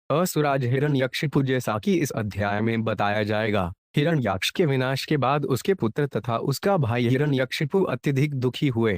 असुराज हिरण्यकशिपु। जैसा कि इस अध्याय में बताया जाएगा, हिरण्याक्ष के विनाश के बाद उसके पुत्र तथा उसका भाई हिरण्यकशिपु अत्यधिक दुखी हुए।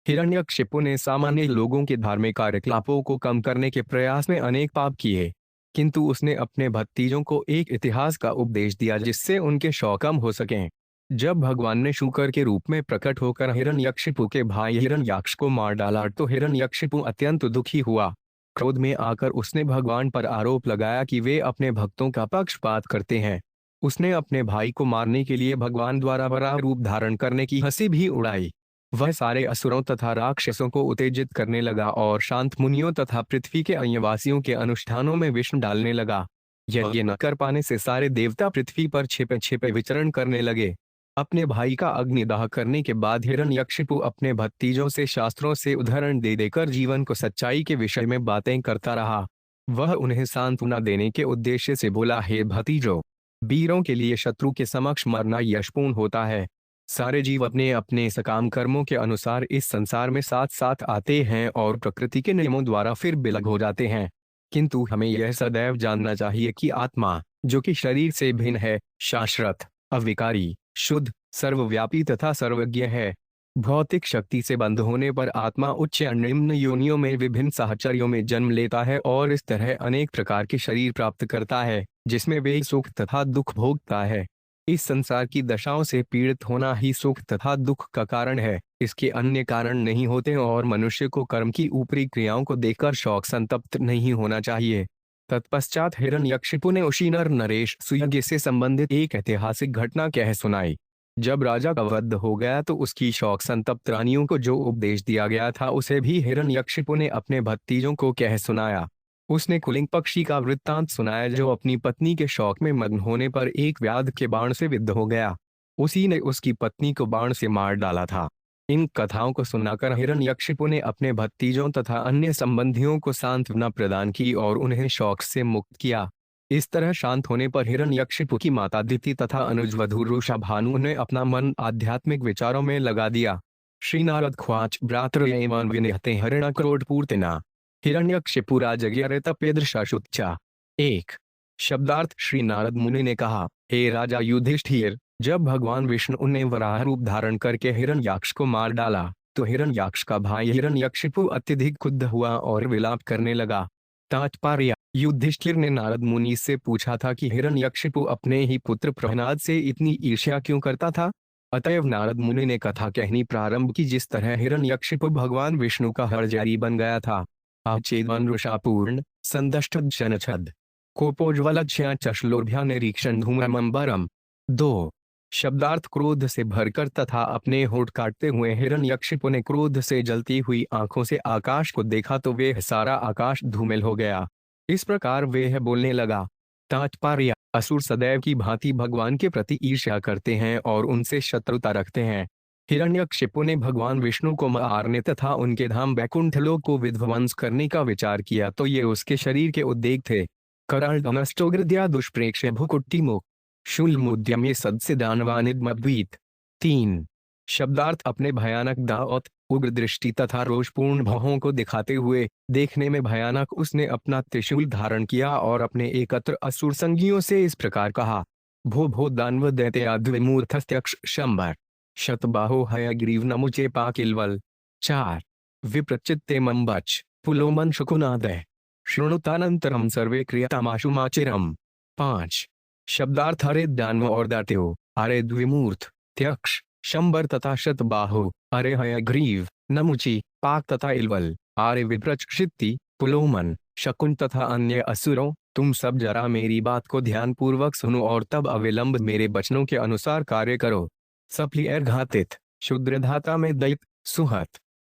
हिरण्यकशिपु ने सामान्य लोगों के धार्मिक कार्यकलापों को कम करने के प्रयास में अनेक पाप किए, किंतु उसने अपने भतीजों को एक इतिहास का उपदेश दिया जिससे उनके शौक कम हो सकें। जब भगवान ने शूकर के रूप में प्रकट होकर हिरण्यकशिपु के भाई हिरण्याक्ष को मार डाला तो हिरण्यकशिपु अत्यंत दुखी हुआ। क्रोध में आकर उसने भगवान पर आरोप लगाया कि वे अपने भक्तों का पक्षपात करते हैं। उसने अपने भाई को मारने के लिए भगवान द्वारा वराह रूप धारण करने की हंसी भी उड़ाई। वह सारे असुरों तथा राक्षसों को उत्तेजित करने लगा और शांत मुनियों तथा पृथ्वी के अन्यवासियों के अनुष्ठानों में विष डालने लगा। यज्ञ न कर पाने से सारे देवता पृथ्वी पर छिपे छिपे विचरण करने लगे। अपने भाई का अग्निदाह करने के बाद हिरण्यकशिपु अपने भतीजों से शास्त्रों से उदाहरण दे देकर जीवन को सच्चाई के विषय में बातें करता रहा। वह उन्हें सांत्वना देने के उद्देश्य से बोला, हे भतीजों, वीरों के लिए शत्रु के समक्ष मरना यशपूर्ण होता है। सारे जीव अपने अपने सकाम कर्मों के अनुसार इस संसार में साथ साथ आते हैं और प्रकृति के नियमों द्वारा फिर विलग हो जाते हैं, किंतु हमें यह सदैव जानना चाहिए कि आत्मा, जो कि शरीर से भिन्न है, शाश्वत, अविकारी, शुद्ध, सर्वव्यापी तथा सर्वज्ञ है। भौतिक शक्ति से बंध होने पर आत्मा उच्च और निम्न योनियों में विभिन्न साहचर्यों में जन्म लेता है और इस तरह अनेक प्रकार के शरीर प्राप्त करता है जिसमें वे सुख तथा दुख भोगता है। इस संसार की दशाओं से पीड़ित होना ही सुख तथा दुख का कारण है, इसके अन्य कारण नहीं होते और मनुष्य को कर्म की ऊपरी क्रियाओं को देखकर शौक संतप्त नहीं होना चाहिए। तत्पश्चात हिरण्यकशिपु ने उसी नर नरेश सुयज्ञ से संबंधित एक ऐतिहासिक घटना कह सुनाई। जब राजा का वध हो गया तो उसकी शौक संतप्त रानियों को जो उपदेश दिया गया था उसे भी हिरण्यकशिपु ने अपने भतीजों को कह सुनाया। उसने कुलिंग पक्षी का वृत्तांत सुनाया जो अपनी पत्नी के शौक में मग्न होने पर एक व्याध के बाण से विद्ध हो गया। उसी ने उसकी पत्नी को बाण से मार डाला था। इन कथाओं को सुनाकर हिरण्यकशिपु ने अपने भतीजों तथा अन्य संबंधियों को सांत्वना प्रदान की और उन्हें शौक से मुक्त किया। इस तरह शांत होने पर हिरण्यकशिपु की माता दिति तथा अनुजवधु रुषा भानु ने अपना मन आध्यात्मिक विचारों में लगा दिया। श्री नारद ख्वाच भ्रातृ एवं विनिहते हरिण क्रोध पूर्तिना हिरण्यकशिपु राजज्ञ तपेदृशाशुच्चा। एक शब्दार्थ। श्री नारद मुनि ने कहा, हे राजा युधिष्ठिर, जब भगवान विष्णु ने वराह रूप धारण करके हिरण्याक्ष को मार डाला तो हिरण्याक्ष का भाई हिरण्यकशिपु अत्यधिक क्रुद्ध हुआ और विलाप करने लगा। तात्पर्य। युधिष्ठिर ने नारद मुनि से पूछा था कि हिरण्यकशिपु अपने ही पुत्र प्रहलाद से इतनी ईर्ष्या क्यों करता था। अतएव नारद मुनि ने कथा कहनी प्रारंभ की जिस तरह हिरण्यकशिपु भगवान विष्णु का हरजारी बन गया था। आचेदन रुषापूर्ण संदष्ट जनछद कोपोज्वलक्ष्या चश्लोभ्या निरीक्षण धूममंबरम। दो शब्दार्थ। क्रोध से भरकर तथा अपने होठ काटते हुए हिरण्यकशिपु ने क्रोध से जलती हुई आंखों से आकाश को देखा तो वे सारा आकाश धूमिल हो गया। इस प्रकार वे बोलने लगा। तात्पर्य। असुर सदैव की भांति भगवान के प्रति ईर्ष्या करते हैं और उनसे शत्रुता रखते हैं। हिरण्यकशिपु ने भगवान विष्णु को मारने तथा उनके धाम वैकुंठ लोक को विध्वंस करने का विचार किया तो ये उसके शरीर के उद्देग थे। करालनष्टोग्रद्या दुष्प्रेक्ष्य भुकुट्टिमुख शूलमुद्यम्य सदस्य दानवानिद्मद्वीत। तीन शब्दार्थ। अपने भयानक दांत, उग्र दृष्टि तथा रोषपूर्ण भौहों को दिखाते हुए देखने में भयानक उसने अपना त्रिशूल धारण किया और अपने एकत्र असुर संगियों से इस प्रकार कहा, भो भो दानव दैत्याद्विमूर्धस्त्यक्ष शंबर शतबाहो हयग्रीव नमुचे पाकिलवल। चार विप्रचित्ते मंबच पुलोमन शुकुनादय शृणुतानंतरम सर्वे क्रियतामाशुमाचिरम। पांच शब्दार्थ। अरे दानव और दात्यो, अरे द्विमूर्त, त्यक्ष, शंबर तथा शतबाहु, अरे हयग्रीव, नमुचि, पाक तथा इलवल, अरे विप्रचित्ति, पुलोमन, शकुन तथा अन्य असुरों, तुम सब जरा मेरी बात को ध्यान पूर्वक सुनो और तब अविलंब मेरे वचनों के अनुसार कार्य करो। सप्लियर घातित, शुद्रधाता में दैत, सुहत,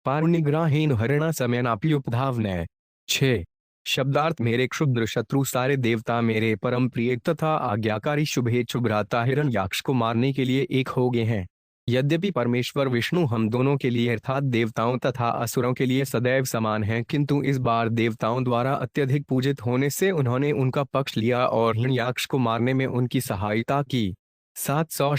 पारुनिग्राहीन हरिणा समयनाप्युपधावनय। छह शब्दार्थ। मेरे क्षुद्र शत्रु सारे देवता मेरे परम प्रिय तथा आज्ञाकारी शुभेच्छु भ्राता हिरण्याक्ष को मारने के लिए एक हो गए हैं। यद्यपि परमेश्वर विष्णु हम दोनों के लिए अर्थात देवताओं तथा असुरों के लिए सदैव समान हैं, किंतु इस बार देवताओं द्वारा अत्यधिक पूजित होने से उन्होंने उनका पक्ष लिया और हिरण्याक्ष को मारने में उनकी सहायता की। 700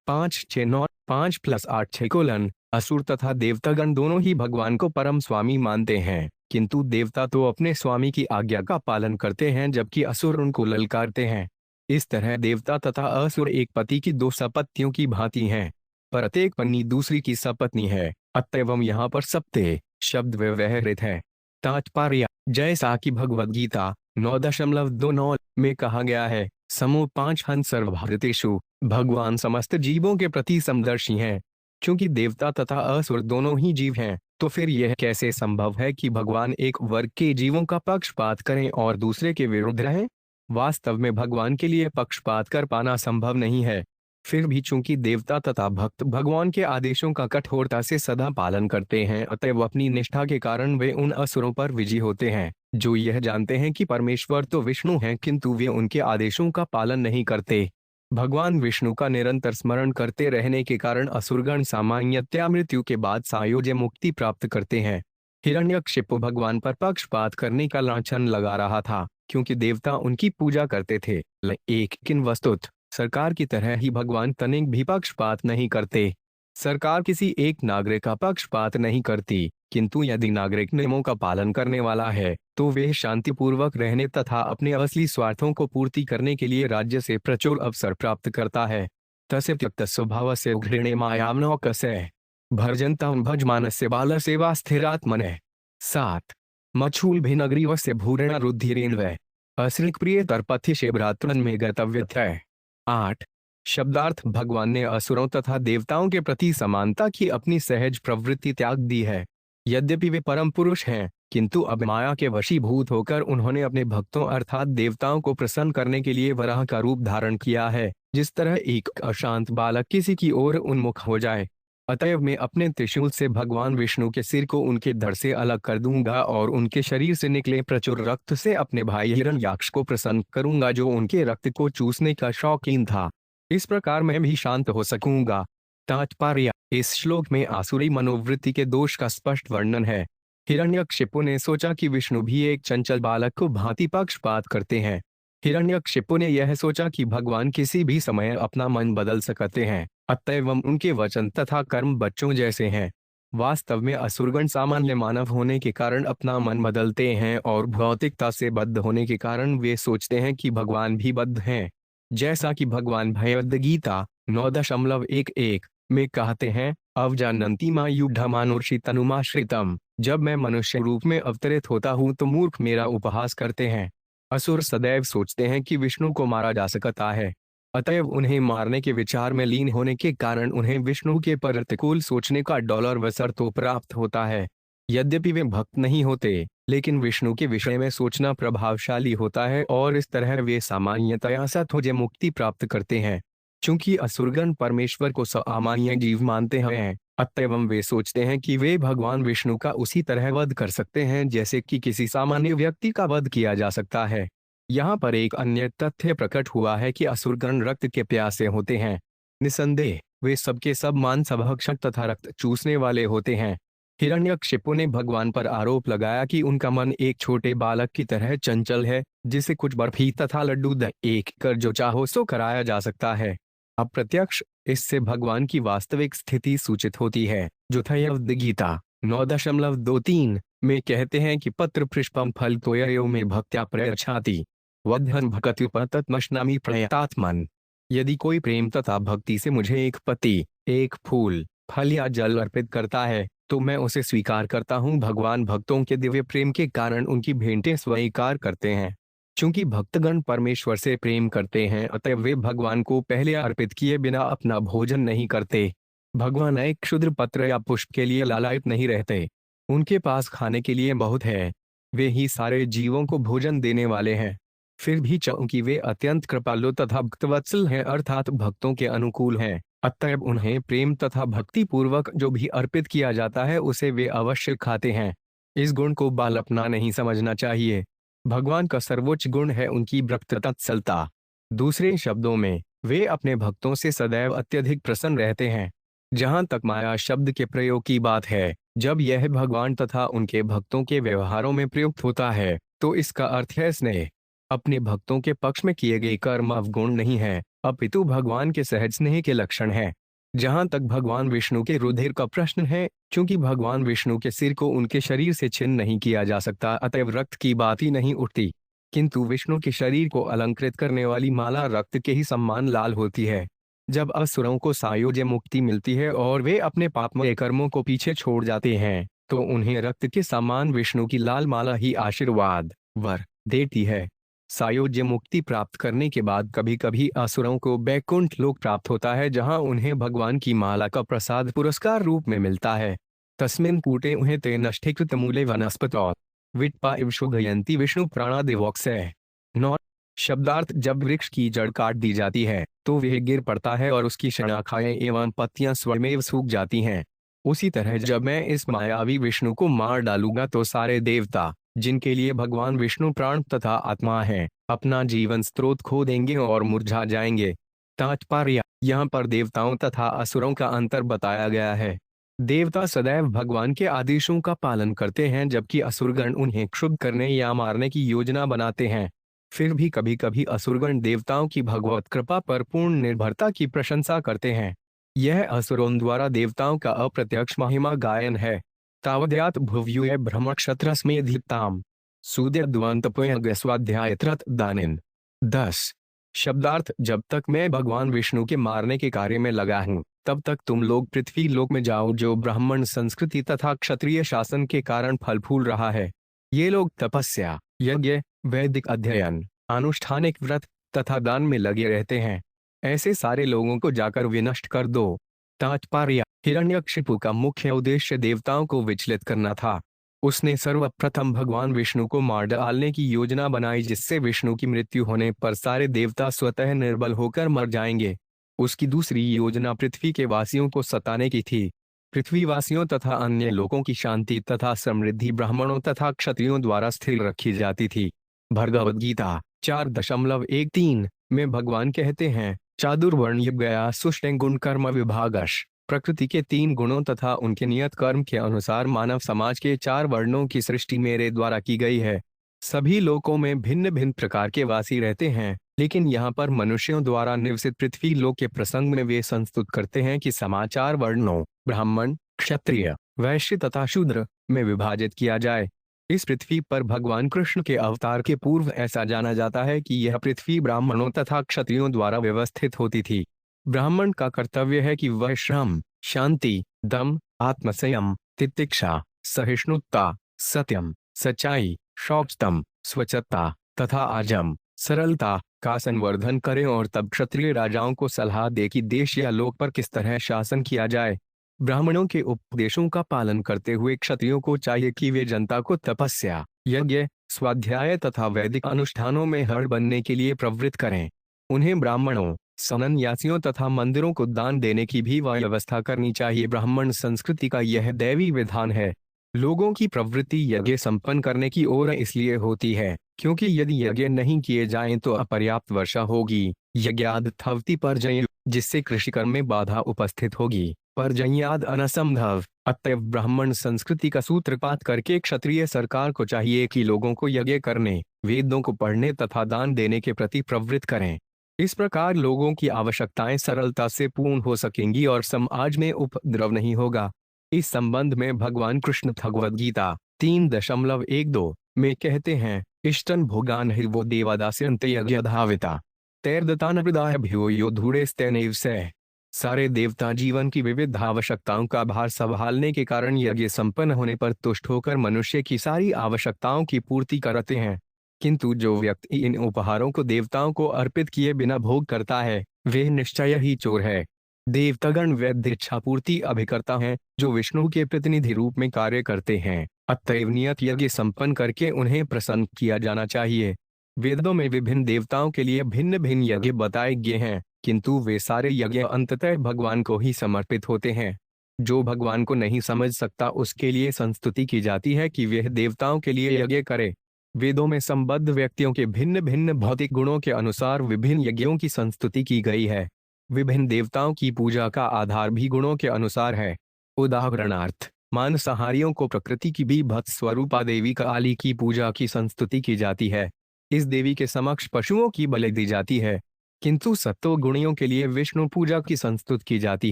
569 5+8 6 असुर तथा देवतागण दोनों ही भगवान को परम स्वामी मानते हैं। किंतु देवता तो अपने स्वामी की आज्ञा का पालन करते हैं जबकि असुर उनको ललकारते हैं। इस तरह देवता तथा असुर एक पति की दो सपत्नियों की भांति हैं, प्रत्येक पत्नी दूसरी की सपत्नी है। अतएव यहाँ पर सप्ते शब्द व्यवहृत है। तात्पर्य, जैसा कि भगवद गीता 9.29 में कहा गया है, समूह 5 हंस सर्वभारतेषु, भगवान समस्त जीवों के प्रति समदर्शी हैं। क्योंकि देवता तथा असुर दोनों ही जीव हैं, तो फिर यह कैसे संभव है कि भगवान एक वर्ग के जीवों का पक्षपात करें और दूसरे के विरुद्ध रहें? वास्तव में भगवान के लिए पक्षपात कर पाना संभव नहीं है। फिर भी चूंकि देवता तथा भक्त भगवान के आदेशों का कठोरता से सदा पालन करते हैं, अतएव अपनी निष्ठा के कारण वे उन असुरों पर विजयी होते हैं जो यह जानते हैं कि परमेश्वर तो विष्णु हैं किंतु वे उनके आदेशों का पालन नहीं करते। भगवान विष्णु का निरंतर स्मरण करते रहने के कारण असुरगण सामान्यतया मृत्यु के बाद सायोज्य मुक्ति प्राप्त करते हैं। हिरण्यकशिपु भगवान पर पक्षपात करने का लांछन लगा रहा था क्योंकि देवता उनकी पूजा करते थे, लेकिन वस्तुतः सरकार की तरह ही भगवान तनिक भी पक्षपात नहीं करते। सरकार किसी एक नागरिक का पक्षपात नहीं करती, किंतु यदि नागरिक नियमों का पालन करने वाला है तो वे शांतिपूर्वक रहने तथा अपने असली स्वार्थों को पूर्ति करने के लिए राज्य से प्रचुर अवसर प्राप्त करता है। तस्य त्यक्त स्वभाव से घृणे मायामनोकस्य भर्जन्तं भजमानस्य बाल सेवा स्थिरात्मनः। 7 मछूल भिनग्रीवस्य भूरेण रुधिरेन्वै असृक् प्रिय तरपथि शिवरात्रन में गतव्यथय। 8 शब्दार्थ, भगवान ने असुरों तथा देवताओं के प्रति समानता की अपनी सहज प्रवृत्ति त्याग दी है। यद्यपि वे परम पुरुष हैं, किंतु अब माया के वशीभूत होकर उन्होंने अपने भक्तों अर्थात देवताओं को प्रसन्न करने के लिए वराह का रूप धारण किया है। जिस तरह एक अशांत बालक किसी की ओर उन्मुख हो जाए। अतएव मैं अपने त्रिशूल से भगवान विष्णु के सिर को उनके धड़ से अलग कर दूंगा और उनके शरीर से निकले प्रचुर रक्त से अपने भाई हिरण्याक्ष को प्रसन्न करूंगा जो उनके रक्त को चूसने का शौकीन था। इस प्रकार मैं भी शांत हो सकूंगा। तात्पर्य, इस श्लोक में आसुरी मनोवृत्ति के दोष का स्पष्ट वर्णन है। हिरण्यकशिपु ने सोचा कि विष्णु भी एक चंचल बालक को भांति पक्षपात करते हैं। हिरण्यकशिपु ने यह सोचा कि भगवान किसी भी समय अपना मन बदल सकते हैं, अतएव उनके वचन तथा कर्म बच्चों जैसे हैं। वास्तव में असुरगण सामान्य मानव होने के कारण अपना मन बदलते हैं और भौतिकता से बद्ध होने के कारण वे सोचते हैं कि भगवान भी बद्ध हैं। जैसा कि भगवान भगवद गीता 9.11 में कहते हैं, अवजानन्ति मा युद्धमानुषि तनुमाश्रितम। जब मैं मनुष्य रूप में अवतरित होता हूँ तो मूर्ख मेरा उपहास करते हैं। असुर सदैव सोचते हैं कि विष्णु को मारा जा सकता है, अतएव उन्हें मारने के विचार में लीन होने के कारण उन्हें विष्णु के प्रतिकूल सोचने का डॉलर तो प्राप्त होता है। यद्यपि वे भक्त नहीं होते, लेकिन विष्णु के विषय में सोचना प्रभावशाली होता है और इस तरह वे सामान्यतया सत्वजय मुक्ति प्राप्त करते हैं। चूंकि असुरगण परमेश्वर को सामान्य जीव मानते हैं, अतएव वे सोचते हैं कि वे भगवान विष्णु का उसी तरह वध कर सकते हैं जैसे कि किसी सामान्य व्यक्ति का वध किया जा सकता है। यहाँ पर एक अन्य तथ्य प्रकट हुआ है कि असुरगण रक्त के प्यासे होते हैं। निसंदेह वे सबके सब मांस भक्षक तथा रक्त चूसने वाले होते हैं। हिरण्यकशिपु ने भगवान पर आरोप लगाया कि उनका मन एक छोटे बालक की तरह चंचल है, जिसे कुछ बर्फी तथा लड्डू एक कर जो चाहो सो कराया जा सकता है। अप्रत्यक्ष इससे भगवान की वास्तविक स्थिति सूचित होती है, जो भगवद गीता 9.23 में कहते हैं कि पत्र पुष्पम फल तोयो में भक्त्या प्रयच्छाति वधन भक्त्युपतत्मश्नामि प्रयतात्मन। यदि कोई प्रेम तथा भक्ति से मुझे एक पत्ती, एक फूल, फल या जल अर्पित करता है तो मैं उसे स्वीकार करता हूँ। भगवान भक्तों के दिव्य प्रेम के कारण उनकी भेंटें स्वीकार करते हैं। चूंकि भक्तगण परमेश्वर से प्रेम करते हैं, अतएव वे भगवान को पहले अर्पित किए बिना अपना भोजन नहीं करते। भगवान एक क्षुद्र पत्र या पुष्प के लिए लालायित नहीं रहते। उनके पास खाने के लिए बहुत है। वे ही सारे जीवों को भोजन देने वाले हैं। फिर भी चूंकि वे अत्यंत कृपालु तथा भक्तवत्सल हैं अर्थात भक्तों के अनुकूल हैं, अतएव उन्हें प्रेम तथा भक्ति पूर्वक जो भी अर्पित किया जाता है उसे वे अवश्य खाते हैं। इस गुण को बालपना नहीं समझना चाहिए। भगवान का सर्वोच्च गुण है उनकी भक्तवत्सलता। दूसरे शब्दों में वे अपने भक्तों से सदैव अत्यधिक प्रसन्न रहते हैं। जहाँ तक माया शब्द के प्रयोग की बात है, जब यह भगवान तथा उनके भक्तों के व्यवहारों में प्रयुक्त होता है तो इसका अर्थ है स्नेह। अपने भक्तों के पक्ष में किए गए कर्म अवगुण नहीं है, अपितु भगवान के सहज स्नेह के लक्षण है। जहां तक भगवान विष्णु के रुधिर का प्रश्न है, क्योंकि भगवान विष्णु के सिर को उनके शरीर से छिन्न नहीं किया जा सकता, अतएव रक्त की बात ही नहीं उठती। किंतु विष्णु के शरीर को अलंकृत करने वाली माला रक्त के ही समान लाल होती है। जब असुरों को सायोज्य मुक्ति मिलती है और वे अपने पापमय कर्मों को पीछे छोड़ जाते हैं, तो उन्हें रक्त के समान विष्णु की लाल माला ही आशीर्वाद वर देती है। सायोज्य मुक्ति प्राप्त करने के बाद कभी कभी असुरों को बैकुंठ लोक प्राप्त होता है, जहां उन्हें भगवान की माला का प्रसाद पुरस्कार रूप में मिलता है। तस्मिन् कूटे उन्हें ते नष्टीकृत मूले वनस्पतौ विट्पा इव शुभयंती विष्णु प्राणादिवोक्सै। नौ शब्दार्थ, जब वृक्ष की जड़ काट दी जाती है तो वह गिर पड़ता है और उसकी शाखाएं एवं पत्तियां स्वयमेव सूख जाती हैं। उसी तरह जब मैं इस मायावी विष्णु को मार डालूंगा तो सारे देवता, जिनके लिए भगवान विष्णु प्राण तथा आत्मा है, अपना जीवन स्रोत खो देंगे और मुरझा जाएंगे। तात्पर्य, यहाँ पर देवताओं तथा असुरों का अंतर बताया गया है। देवता सदैव भगवान के आदेशों का पालन करते हैं, जबकि असुरगण उन्हें क्षुब्ध करने या मारने की योजना बनाते हैं। फिर भी कभी कभी असुरगण देवताओं की भगवत कृपा पर पूर्ण निर्भरता की प्रशंसा करते हैं। यह असुरों द्वारा देवताओं का अप्रत्यक्ष महिमा गायन है। तावद्यात भुव्यूय ब्रह्मक्षत्रस्मे दीप्ताम स्वाध्यायत्रत दानिन। 10 शब्दार्थ, जब तक मैं भगवान विष्णु के मारने के कार्य में लगा हूँ, तब तक तुम लोग पृथ्वी लोक में जाओ, जो ब्राह्मण संस्कृति तथा क्षत्रिय शासन के कारण फल फूल रहा है। ये लोग तपस्या, यज्ञ, वैदिक अध्ययन, अनुष्ठानिक व्रत तथा दान में लगे रहते हैं। ऐसे सारे लोगों को जाकर विनष्ट कर दो। तात्पर्य, हिरण्यकशिपु का मुख्य उद्देश्य देवताओं को विचलित करना था। उसने सर्वप्रथम भगवान विष्णु को मार डालने की योजना बनाई, जिससे विष्णु की मृत्यु होने पर सारे देवता स्वतः निर्बल होकर मर जाएंगे। उसकी दूसरी योजना पृथ्वी के वासियों को सताने की थी। पृथ्वीवासियों तथा अन्य लोगों की शांति तथा समृद्धि ब्राह्मणों तथा क्षत्रियों द्वारा स्थिर रखी जाती थी। भगवद गीता 4.13 में भगवान कहते हैं, चातुर्वर्ण गया सुष्टि गुण कर्म विभागश। प्रकृति के 3 गुणों तथा उनके नियत कर्म के अनुसार मानव समाज के 4 वर्णों की सृष्टि मेरे द्वारा की गई है। सभी लोकों में भिन्न भिन्न प्रकार के वासी रहते हैं, लेकिन यहाँ पर मनुष्यों द्वारा निवसित पृथ्वी लोक के प्रसंग में वे संस्तुत करते हैं कि समाचार वर्णों ब्राह्मण, क्षत्रिय, वैश्य तथा शूद्र में विभाजित किया जाए। इस पृथ्वी पर भगवान कृष्ण के अवतार के पूर्व ऐसा जाना जाता है कि यह पृथ्वी ब्राह्मणों तथा क्षत्रियों द्वारा व्यवस्थित होती थी। ब्राह्मण का कर्तव्य है कि वह श्रम, शांति, दम, आत्मसंयम, तितिक्षा, सहिष्णुता, सत्यम, सच्चाई, शौचतम, स्वच्छता तथा आजम, सरलता का संवर्धन करे और तब क्षत्रिय राजाओं को सलाह दे कि देश या लोक पर किस तरह शासन किया जाए। ब्राह्मणों के उपदेशों का पालन करते हुए क्षत्रियों को चाहिए कि वे जनता को तपस्या, यज्ञ, स्वाध्याय तथा वैदिक अनुष्ठानों में हड़ बनने के लिए प्रवृत्त करें। उन्हें ब्राह्मणों, सन्यासियों तथा मंदिरों को दान देने की भी व्यवस्था करनी चाहिए। ब्राह्मण संस्कृति का यह दैवी विधान है। लोगों की प्रवृत्ति यज्ञ संपन्न करने की ओर इसलिए होती है क्योंकि यदि यज्ञ नहीं किए जाएं तो अपर्याप्त वर्षा होगी। यज्ञाद थवति पर्जन्य, जिससे कृषि कर्म में बाधा उपस्थित होगी। पर्जन्याद अनसंभव, अतएव ब्राह्मण संस्कृति का सूत्रपात करके क्षत्रिय सरकार को चाहिए कि लोगों को यज्ञ करने, वेदों को पढ़ने तथा दान देने के प्रति प्रवृत्त करें। इस प्रकार लोगों की आवश्यकताएं सरलता से पूर्ण हो सकेंगी और समाज में उपद्रव नहीं होगा। इस संबंध में भगवान कृष्ण भगवद गीता 3.12 में कहते हैं, इष्टन भोगान हिर्वो देवादास्यन्ते यज्ञधाविता तैर्दतान हृदय भ्यो यो धूढ़ेस्तैनैव सः। सारे देवता जीवन की विविध आवश्यकताओं का भार संभालने के कारण यज्ञ संपन्न होने पर तुष्ट होकर मनुष्य की सारी आवश्यकताओं की पूर्ति करते हैं। किंतु जो व्यक्ति इन उपहारों को देवताओं को अर्पित किए बिना भोग करता है, वह निश्चय ही चोर है। देवतागण वैद्य इच्छापूर्ति अभिकर्ता हैं, जो विष्णु के प्रतिनिधि रूप में कार्य करते हैं। अतएव नियत यज्ञ संपन्न करके उन्हें प्रसन्न किया जाना चाहिए। वेदों में विभिन्न देवताओं के लिए भिन्न भिन्न यज्ञ बताए गए हैं, किंतु वे सारे यज्ञ अंततः भगवान को ही समर्पित होते हैं। जो भगवान को नहीं समझ सकता उसके लिए संस्तुति की जाती है कि वह देवताओं के लिए यज्ञ करे। वेदों में संबद्ध व्यक्तियों के भिन्न भिन्न भौतिक गुणों के अनुसार विभिन्न यज्ञों की संस्तुति की गई है। विभिन्न देवताओं की पूजा का आधार भी गुणों के अनुसार है। उदाहरणार्थ, मांसाहारियों को प्रकृति की भी भक्त स्वरूपा देवी काली की पूजा की संस्तुति की जाती है। इस देवी के समक्ष पशुओं की बलि दी जाती है। किंतु सत्वगुणियों के लिए विष्णु पूजा की संस्तुत की जाती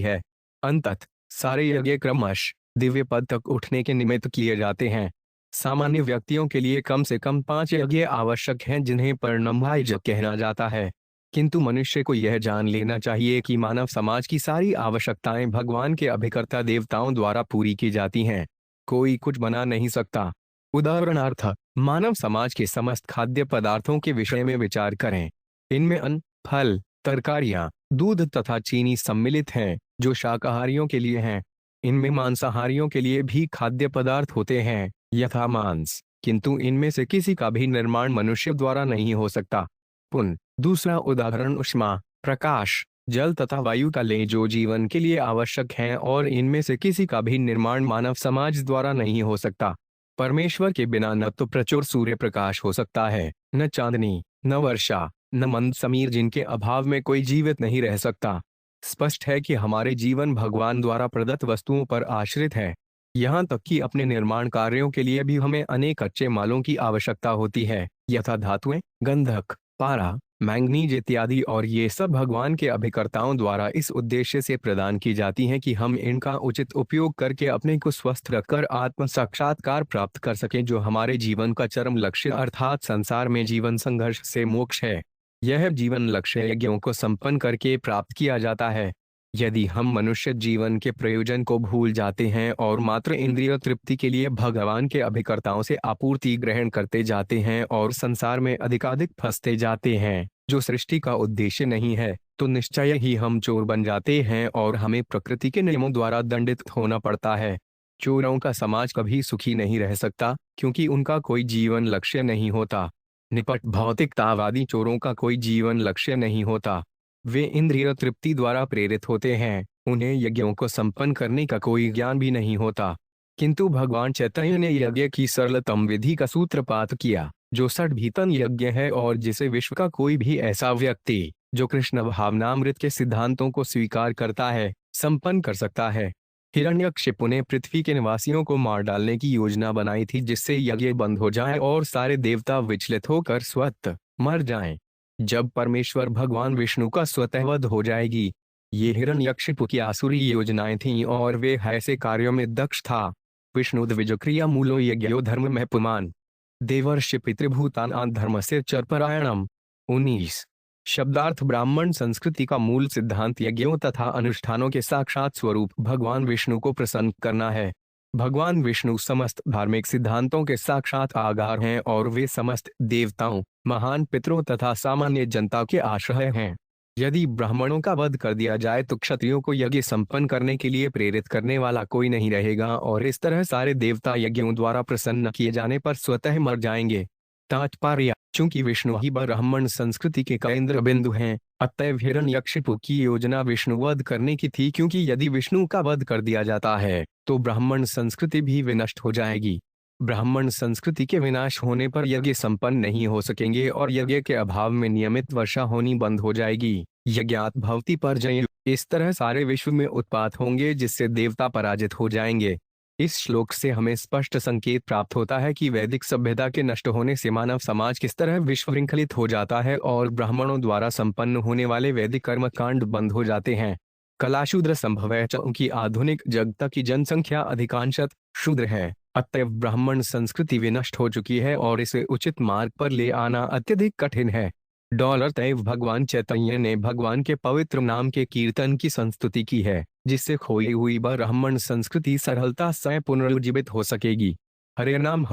है। अंततः सारे यज्ञ क्रमश दिव्य पद तक उठने के निमित्त किए जाते हैं। सामान्य व्यक्तियों के लिए कम से कम 5 यज्ञ आवश्यक हैं जिन्हें परिणम्य यज्ञ कहना जाता है। किंतु मनुष्य को यह जान लेना चाहिए कि मानव समाज की सारी आवश्यकताएं भगवान के अभिकर्ता देवताओं द्वारा पूरी की जाती हैं। कोई कुछ बना नहीं सकता। उदाहरणार्थ, मानव समाज के समस्त खाद्य पदार्थों के विषय में विचार करें। इनमें अन्न, फल, तरकारियां, दूध तथा चीनी सम्मिलित हैं, जो शाकाहारियों के लिए हैं। इनमें मांसाहारियों के लिए भी खाद्य पदार्थ होते हैं, यथा मांस, किंतु इनमें से किसी का भी निर्माण मनुष्य द्वारा नहीं हो सकता। पुनः दूसरा उदाहरण ऊष्मा, प्रकाश, जल तथा वायु का लें, जो जीवन के लिए आवश्यक हैं और इनमें से किसी का भी निर्माण मानव समाज द्वारा नहीं हो सकता। परमेश्वर के बिना न तो प्रचुर सूर्य प्रकाश हो सकता है, न चांदनी, न वर्षा, न मंद समीर, जिनके अभाव में कोई जीवित नहीं रह सकता। स्पष्ट है कि हमारे जीवन भगवान द्वारा प्रदत्त वस्तुओं पर आश्रित है। यहाँ तक कि अपने निर्माण कार्यों के लिए भी हमें अनेक कच्चे मालों की आवश्यकता होती है, यथा धातुएं, गंधक, पारा, मैंगनीज इत्यादि, और ये सब भगवान के अभिकर्ताओं द्वारा इस उद्देश्य से प्रदान की जाती हैं कि हम इनका उचित उपयोग करके अपने को स्वस्थ रखकर आत्म साक्षात्कार प्राप्त कर सकें, जो हमारे जीवन का चरम लक्ष्य अर्थात संसार में जीवन संघर्ष से मोक्ष है। यह जीवन लक्ष्य यज्ञों को संपन्न करके प्राप्त किया जाता है। यदि हम मनुष्य जीवन के प्रयोजन को भूल जाते हैं और मात्र इंद्रिय तृप्ति के लिए भगवान के अभिकर्ताओं से आपूर्ति ग्रहण करते जाते हैं और संसार में अधिकाधिक फंसते जाते हैं, जो सृष्टि का उद्देश्य नहीं है, तो निश्चय ही हम चोर बन जाते हैं और हमें प्रकृति के नियमों द्वारा दंडित होना पड़ता है। चोरों का समाज कभी सुखी नहीं रह सकता, क्योंकि उनका कोई जीवन लक्ष्य नहीं होता। निपट भौतिकतावादी चोरों का कोई जीवन लक्ष्य नहीं होता। वे इंद्रिय तृप्ति द्वारा प्रेरित होते हैं, उन्हें यज्ञों को संपन्न करने का कोई ज्ञान भी नहीं होता। किंतु भगवान चैतन्य ने यज्ञ की सरलतम विधि का सूत्रपात किया, जो षड्भीतन यज्ञ है और जिसे विश्व का कोई भी ऐसा व्यक्ति जो कृष्ण भावनामृत के सिद्धांतों को स्वीकार करता है, संपन्न कर सकता है। हिरण्यकशिपु ने पृथ्वी के निवासियों को मार डालने की योजना बनाई थी, जिससे यज्ञ बंद हो जाए और सारे देवता विचलित होकर स्वतः मर जाएं। जब परमेश्वर भगवान विष्णु का स्वतः वध हो जाएगी। ये हिरण्यकशिपु की आसुरी योजनाएं थीं और वे ऐसे कार्यों में दक्ष था। विष्णु द्विजक्रिया मूलो यज्ञो धर्म में पुमान देवर्षि पितृभूतानां धर्म से चरपरायणम। 19 शब्दार्थ ब्राह्मण संस्कृति का मूल सिद्धांत यज्ञों तथा अनुष्ठानों के साक्षात स्वरूप भगवान विष्णु को प्रसन्न करना है। भगवान विष्णु समस्त धार्मिक सिद्धांतों के साक्षात आधार हैं और वे समस्त देवताओं, महान पितरों तथा सामान्य जनता के आश्रय हैं। यदि ब्राह्मणों का वध कर दिया जाए तो क्षत्रियों को यज्ञ संपन्न करने के लिए प्रेरित करने वाला कोई नहीं रहेगा और इस तरह सारे देवता यज्ञों द्वारा प्रसन्न किए जाने पर स्वतः मर जाएंगे। तात्पर्य: चूंकि विष्णु ही ब्राह्मण संस्कृति के केंद्र बिंदु हैं, अतएव हिरण्यकशिपु की योजना विष्णु वध करने की थी, क्योंकि यदि विष्णु का वध कर दिया जाता है तो ब्राह्मण संस्कृति भी विनष्ट हो जाएगी। ब्राह्मण संस्कृति के विनाश होने पर यज्ञ संपन्न नहीं हो सकेंगे और यज्ञ के अभाव में नियमित वर्षा होनी बंद हो जाएगी। यज्ञात भवति पर्जन्य। इस तरह सारे विश्व में उत्पात होंगे, जिससे देवता पराजित हो जाएंगे। इस श्लोक से हमें स्पष्ट संकेत प्राप्त होता है कि वैदिक सभ्यता के नष्ट होने से मानव समाज किस तरह विश्वविंखलित हो जाता है और ब्राह्मणों द्वारा संपन्न होने वाले वैदिक कर्मकांड बंद हो जाते हैं। कलाशूद्र संभव है, क्योंकि आधुनिक जगत की जनसंख्या अधिकांशत शूद्र है। अतएव ब्राह्मण संस्कृति विनष्ट हो चुकी है और इसे उचित मार्ग पर ले आना अत्यधिक कठिन है। तैव भगवान चैतन्य ने भगवान के पवित्र नाम के कीर्तन की संस्तुति की है, जिससे खोई हुई ब्राह्मण संस्कृति सरलता से पुनरुज्जीवित हो सकेगी। हरे नाम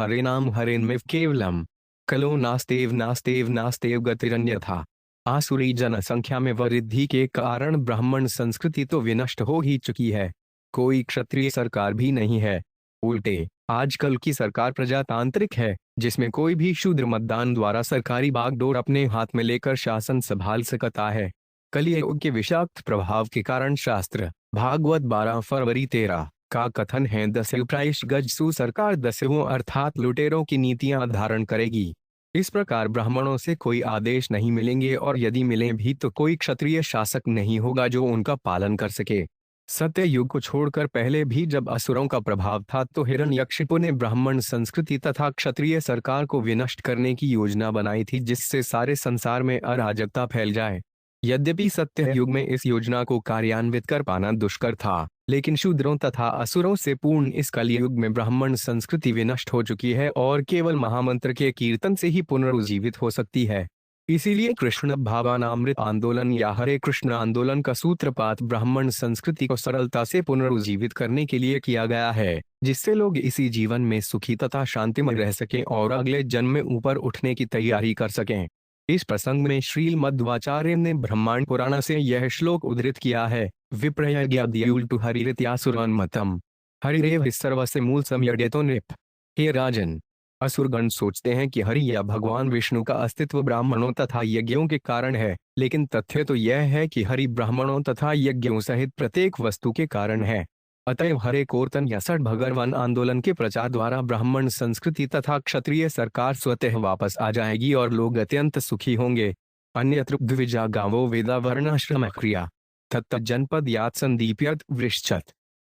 हरेन्मेव केवलम कलो नास्तेव नास्तेव नास्तेव गतिरन्यथा। आसुरी जनसंख्या में वृद्धि के कारण ब्राह्मण संस्कृति तो विनष्ट हो ही चुकी है। कोई क्षत्रिय सरकार भी नहीं है। उल्टे आजकल की सरकार प्रजातांत्रिक है, जिसमें कोई भी शूद्र मतदान द्वारा सरकारी बागडोर अपने हाथ में लेकर शासन संभाल सकता है। कलियुग के विषाक्त प्रभाव के कारण शास्त्र भागवत 12 फरवरी 13 का कथन है, 10 प्रायश गजसु सरकार 10 अर्थात लुटेरों की नीतियां धारण करेगी। इस प्रकार ब्राह्मणों से कोई आदेश नहीं मिलेंगे और यदि मिले भी तो कोई क्षत्रिय शासक नहीं होगा जो उनका पालन कर सके। सत्य युग को छोड़कर पहले भी जब असुरों का प्रभाव था तो हिरण्यकशिपु ने ब्राह्मण संस्कृति तथा क्षत्रिय सरकार को विनष्ट करने की योजना बनाई थी, जिससे सारे संसार में अराजकता फैल जाए। यद्यपि सत्य युग में इस योजना को कार्यान्वित कर पाना दुष्कर था, लेकिन शूद्रों तथा असुरों से पूर्ण इस कलयुग में ब्राह्मण संस्कृति विनष्ट हो चुकी है और केवल महामंत्र के कीर्तन से ही पुनरुज्जीवित हो सकती है। इसीलिए कृष्ण भावनामृत आंदोलन या हरे कृष्ण आंदोलन का सूत्रपात ब्राह्मण संस्कृति को सरलता से पुनरुज्जीवित करने के लिए किया गया है, जिससे लोग इसी जीवन में सुखी तथा शांतिमय रह सकें और अगले जन्म में ऊपर उठने की तैयारी कर सकें। इस प्रसंग में श्रील मध्वाचार्य ने ब्रह्मांड पुराण से यह श्लोक उद्धृत किया है। विप्रयज्ञाद्युल्टु हरिरित्यासुरान्मतम् हरिरेव सर्वस्य मूल संयड्यतो नृप। हे राजन, असुरगण सोचते हैं कि हरि या भगवान विष्णु का अस्तित्व ब्राह्मणों तथा यज्ञों के कारण है, लेकिन तथ्य तो यह है कि हरि ब्राह्मणों तथा यज्ञों सहित प्रत्येक वस्तु के कारण है। अतएव हरे कीर्तन या सठ भगवान आंदोलन के प्रचार द्वारा ब्राह्मण संस्कृति तथा क्षत्रिय सरकार स्वतः वापस आ जाएगी और लोग अत्यंत सुखी होंगे। अन्यत्र द्विजा गावो वेदा वर्णाश्रम क्रिया तत्त जनपद यात संदीप्यत वृश्चत।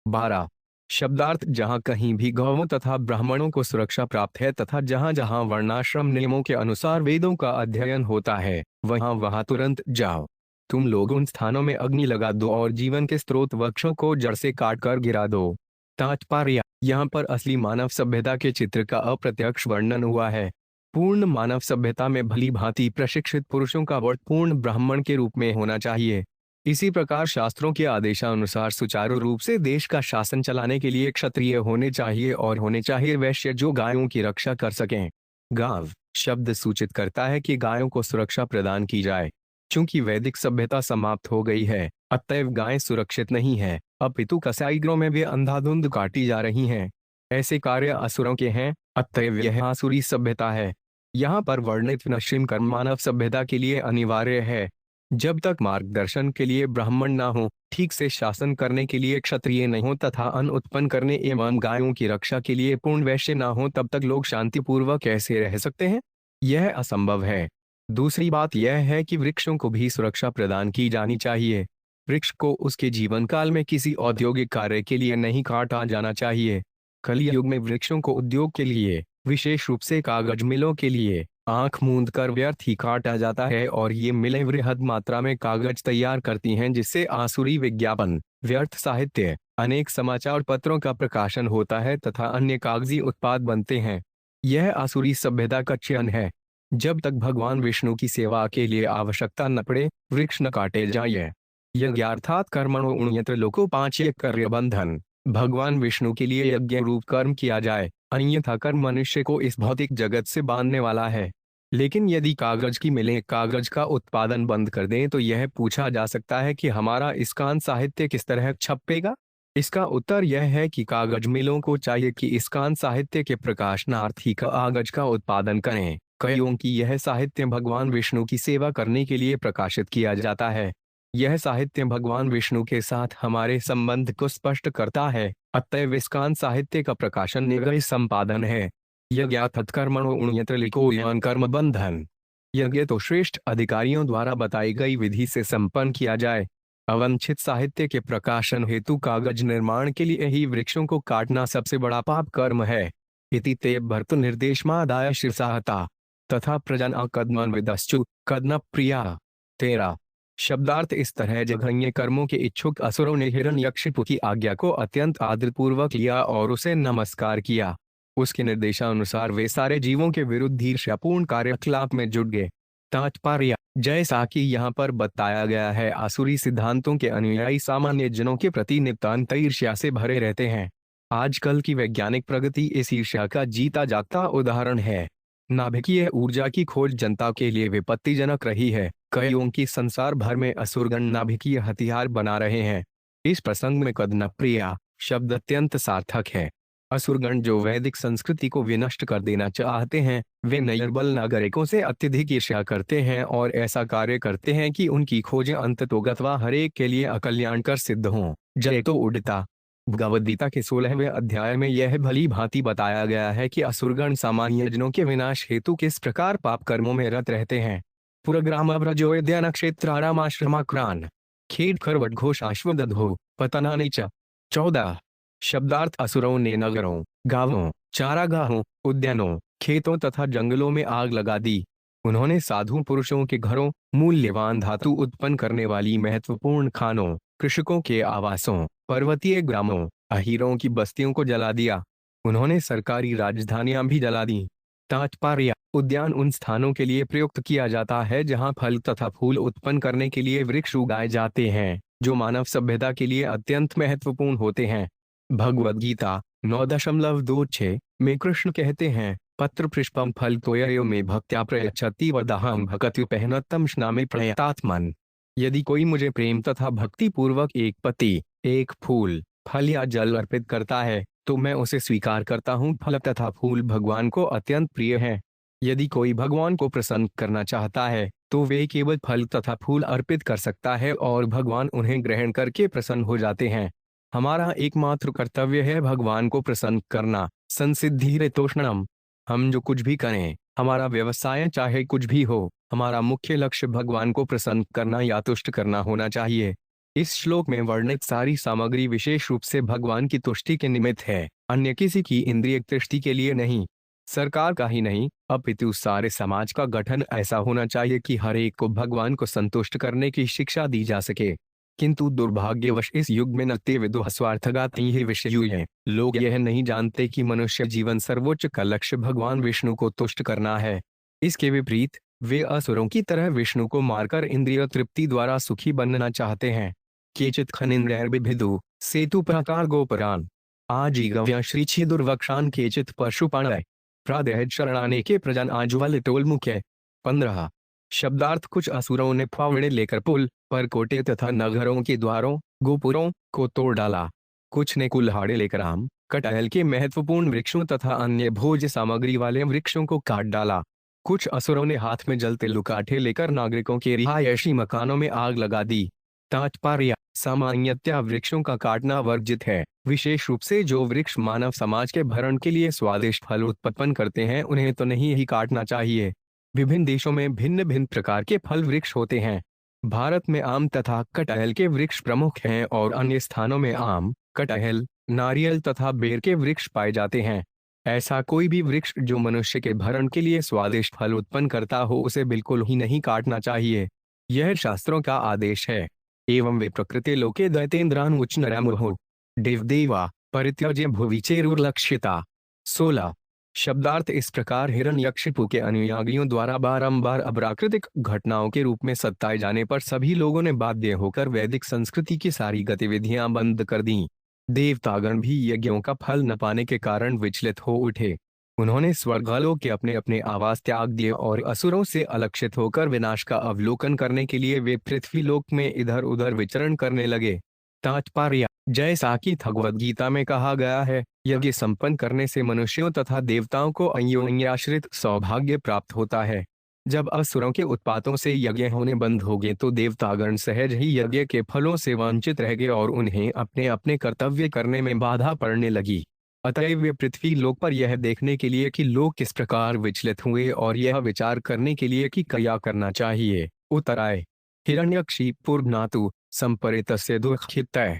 12 शब्दार्थ जहाँ कहीं भी गौवों तथा ब्राह्मणों को सुरक्षा प्राप्त है तथा जहाँ जहाँ वर्णाश्रम नियमों के अनुसार वेदों का अध्ययन होता है, वहाँ वहाँ तुरंत जाओ। तुम लोग उन स्थानों में अग्नि लगा दो और जीवन के स्रोत वृक्षों को जड़ से काट कर गिरा दो। तात्पर्य, यहाँ पर असली मानव सभ्यता के चित्र का अप्रत्यक्ष वर्णन हुआ है। पूर्ण मानव सभ्यता में भली भांति प्रशिक्षित पुरुषों का वध पूर्ण ब्राह्मण के रूप में होना चाहिए। इसी प्रकार शास्त्रों के आदेशानुसार सुचारू रूप से देश का शासन चलाने के लिए क्षत्रिय होने चाहिए और होने चाहिए वैश्य जो गायों की रक्षा कर सकें। गाव शब्द सूचित करता है कि गायों को सुरक्षा प्रदान की जाए। चूंकि वैदिक सभ्यता समाप्त हो गई है, अतएव गायें सुरक्षित नहीं है, अपितु कसाईगृहों में भी अंधाधुंध काटी जा रही हैं। ऐसे कार्य असुरों के हैं, अतएव यह आसुरी सभ्यता है। यहाँ पर वर्णित नश्चिम कर्म मानव सभ्यता के लिए अनिवार्य है। जब तक मार्गदर्शन के लिए ब्राह्मण ना हो, ठीक से शासन करने के लिए क्षत्रिय नहीं हो तथा अन्न उत्पन्न करने एवं गायों की रक्षा के लिए पूर्ण वैश्य ना हो, तब तक लोग शांतिपूर्वक कैसे रह सकते हैं? यह असंभव है। दूसरी बात यह है कि वृक्षों को भी सुरक्षा प्रदान की जानी चाहिए। वृक्ष को उसके जीवन काल में किसी औद्योगिक कार्य के लिए नहीं काटा जाना चाहिए। कलयुग में वृक्षों को उद्योग के लिए, विशेष रूप से कागज मिलों के लिए आंख मूंद कर व्यर्थ ही काटा जाता है और ये मिलें वृहद मात्रा में कागज तैयार करती हैं, जिससे आसुरी विज्ञापन, व्यर्थ साहित्य, अनेक समाचार पत्रों का प्रकाशन होता है तथा अन्य कागजी उत्पाद बनते हैं। यह आसुरी सभ्यता का चिन्ह है। जब तक भगवान विष्णु की सेवा के लिए आवश्यकता न पड़े, वृक्ष न काटे जाए। यज्ञ अर्थात कर्मणो उण्यत्र लोकोपाच्य कार्य बंधन, भगवान विष्णु के लिए यज्ञ रूप कर्म किया जाए, अन्यथा कर्म मनुष्य को इस भौतिक जगत से बांधने वाला है। लेकिन यदि कागज की मिलें कागज का उत्पादन बंद कर दें तो यह पूछा जा सकता है कि हमारा इस्कान साहित्य किस तरह छपेगा? इसका उत्तर यह है कि कागज मिलों को चाहिए कि इस्कान साहित्य के प्रकाशनार्थ ही कागज का उत्पादन करें, क्योंकि यह साहित्य भगवान विष्णु की सेवा करने के लिए प्रकाशित किया जाता है। यह साहित्य भगवान विष्णु के साथ हमारे संबंध को स्पष्ट करता है, अतएव इस्कान साहित्य का प्रकाशन निग्रह संपादन है। यज्ञ तत्कर्मणो उण्यत्र लिखो यान कर्म बंधन। यज्ञ तो श्रेष्ठ अधिकारियों द्वारा बताई गई विधि से संपन्न किया जाए। अवंछित साहित्य के प्रकाशन हेतु कागज निर्माण के लिए ही वृक्षों को काटना सबसे बड़ा पाप कर्म है। इति ते भर्तु निर्देशमादाय शिरसाहता तथा प्रजना कदमन विदश्चु कदन प्रिया। 13 शब्दार्थ इस तरह जघन्य कर्मों के इच्छुक असुरों ने हिरण्यकशिपु की आज्ञा को अत्यंत आदरपूर्वक लिया और उसे नमस्कार किया। उसके निर्देशानुसार वे सारे जीवों के विरुद्ध ईर्ष्यापूर्ण कार्यकलाप में जुट गए। तात्पर्य, जैसा कि यहाँ पर बताया गया है, आसुरी सिद्धांतों के अनुयायी सामान्य जनों के प्रति नितांत ईर्ष्या से भरे रहते हैं। आजकल की वैज्ञानिक प्रगति इस ईर्ष्या का जीता जागता उदाहरण है। नाभिकीय ऊर्जा की खोज जनता के लिए विपत्तिजनक रही है, क्योंकि संसार भर में असुरगण नाभिकीय हथियार बना रहे हैं। इस प्रसंग में कदन प्रिया शब्द अत्यंत सार्थक है। असुरगण जो वैदिक संस्कृति को विनष्ट कर देना चाहते हैं, वे निर्बल नागरिकों से अत्यधिक ईर्ष्या करते हैं और ऐसा कार्य करते हैं कि उनकी खोजें अंततोगत्वा हरेक के लिए अकल्याणकर सिद्ध हों। जय तो उड़ता। भगवद गीता के 16वें अध्याय में यह भली भांति बताया गया है कि असुरगण सामान्य जनों के विनाश हेतु किस प्रकार पाप कर्मों में रत रहते हैं। पुरग्रामव्रजोद्यान क्षेत्रारामाश्रमाक्रान खेड खरवट घोषाश्वदधो पतनानि च। 14 शब्दार्थ असुरों ने नगरों, गांवों, चारागाहों, उद्यानों, खेतों तथा जंगलों में आग लगा दी। उन्होंने साधु पुरुषों के घरों, मूल्यवान धातु उत्पन्न करने वाली महत्वपूर्ण खानों, कृषकों के आवासों, पर्वतीय ग्रामों, अहीरों की बस्तियों को जला दिया। उन्होंने सरकारी राजधानियां भी जला दी। तात्पर्य: उद्यान उन स्थानों के लिए प्रयुक्त किया जाता है जहां फल तथा फूल उत्पन्न करने के लिए वृक्ष उगाए जाते हैं, जो मानव सभ्यता के लिए अत्यंत महत्वपूर्ण होते हैं। भगवद गीता 9.26 में कृष्ण कहते हैं, पत्र पुष्पम फल तोयो में भक्त्या प्रयच्छति वदाहं भक्त्युपहनतम स्नामे प्रयतात्मन। यदि कोई मुझे प्रेम तथा भक्ति पूर्वक एक पत्ती, एक फूल, फल या जल अर्पित करता है तो मैं उसे स्वीकार करता हूँ। फल तथा फूल भगवान को अत्यंत प्रिय है। यदि कोई भगवान को प्रसन्न करना चाहता है तो वे केवल फल तथा फूल अर्पित कर सकता है और भगवान उन्हें ग्रहण करके प्रसन्न हो जाते हैं। हमारा एकमात्र कर्तव्य है भगवान को प्रसन्न करना। संसिद्धिरेतोष्णम। हम जो कुछ भी करें, हमारा व्यवसाय चाहे कुछ भी हो, हमारा मुख्य लक्ष्य भगवान को प्रसन्न करना या तुष्ट करना होना चाहिए। इस श्लोक में वर्णित सारी सामग्री विशेष रूप से भगवान की तुष्टि के निमित्त है, अन्य किसी की इंद्रिय तृष्टि के लिए नहीं। सरकार का ही नहीं, अपितु सारे समाज का गठन ऐसा होना चाहिए कि हर एक को भगवान को संतुष्ट करने की शिक्षा दी जा सके। किंतु दुर्भाग्यवश इस युग में नत्ते विदुः स्वार्थघात ही विषय है। लोग यह नहीं जानते कि मनुष्य जीवन सर्वोच्च का लक्ष्य भगवान विष्णु को तुष्ट करना है। इसके विपरीत वे असुरों की तरह विष्णु को मारकर इंद्रिय तृप्ति द्वारा सुखी बनना चाहते हैं। केचित खनिन्द्रैर्बिभिदु सेतु प्राकार गोपरान आजीगव्य श्रीछि दुर्वक्षान केचित पशुपाणय प्रादेह शरणाने के प्रजन आजुवल टोल मुख्य। 15। शब्दार्थ: कुछ असुरों ने फावड़े लेकर पुल, परकोटे तथा नगरों के द्वारों, गोपुरों को तोड़ डाला। कुछ ने कुल्हाड़े लेकर आम, कटहल के महत्वपूर्ण वृक्षों तथा अन्य भोज्य सामग्री वाले वृक्षों को काट डाला। कुछ असुरों ने हाथ में जलते लुकाठे लेकर नागरिकों के रिहायशी मकानों में आग लगा दी। तात्पर्य: सामान्यतया वृक्षों का काटना वर्जित है। विशेष रूप से जो वृक्ष मानव समाज के भरण के लिए स्वादिष्ट फल उत्पन्न करते हैं उन्हें तो नहीं ही काटना चाहिए। विभिन्न देशों में भिन्न भिन्न प्रकार के फल वृक्ष होते हैं। भारत में आम तथा कटहल के वृक्ष प्रमुख हैं और अन्य स्थानों में आम, कटहल, नारियल तथा बेर के वृक्ष पाए जाते हैं। ऐसा कोई भी वृक्ष जो मनुष्य के भरण के लिए स्वादिष्ट फल उत्पन्न करता हो उसे बिल्कुल ही नहीं काटना चाहिए। यह शास्त्रों का आदेश है। एवं वे प्रकृति लोके दैतेन्द्रान उच्च नरमुहुः देवदेवा परित्यज्य भुवि चेरुर्लक्षिता। 16। शब्दार्थ: इस प्रकार हिरण्यकशिपु के अनुयायियों द्वारा बारंबार अप्राकृतिक घटनाओं के रूप में सताए जाने पर सभी लोगों ने बाध्य होकर वैदिक संस्कृति की सारी गतिविधियां बंद कर दी। देवतागण भी यज्ञों का फल न पाने के कारण विचलित हो उठे। उन्होंने स्वर्गलोक के अपने अपने आवास त्याग दिए और असुरों से अलक्षित होकर विनाश का अवलोकन करने के लिए वे पृथ्वी लोक में इधर उधर विचरण करने लगे। तात्पर्य: जैसा कि भगवद गीता में कहा गया है, यज्ञ संपन्न करने से मनुष्यों तथा देवताओं को अन्योन्याश्रित सौभाग्य प्राप्त होता है। जब असुरों के उत्पातों से यज्ञ होने बंद हो गए तो देवतागण सहज ही यज्ञ के फलों से वंचित रह गए और उन्हें अपने अपने कर्तव्य करने में बाधा पड़ने लगी। अतएव वे पृथ्वी लोक पर यह देखने के लिए कि लोग किस प्रकार विचलित हुए और यह विचार करने के लिए कि क्या करना चाहिए, उतर आए। हिरण्यकशिपुर्ज्ञातु संपरितस्य दुःखितः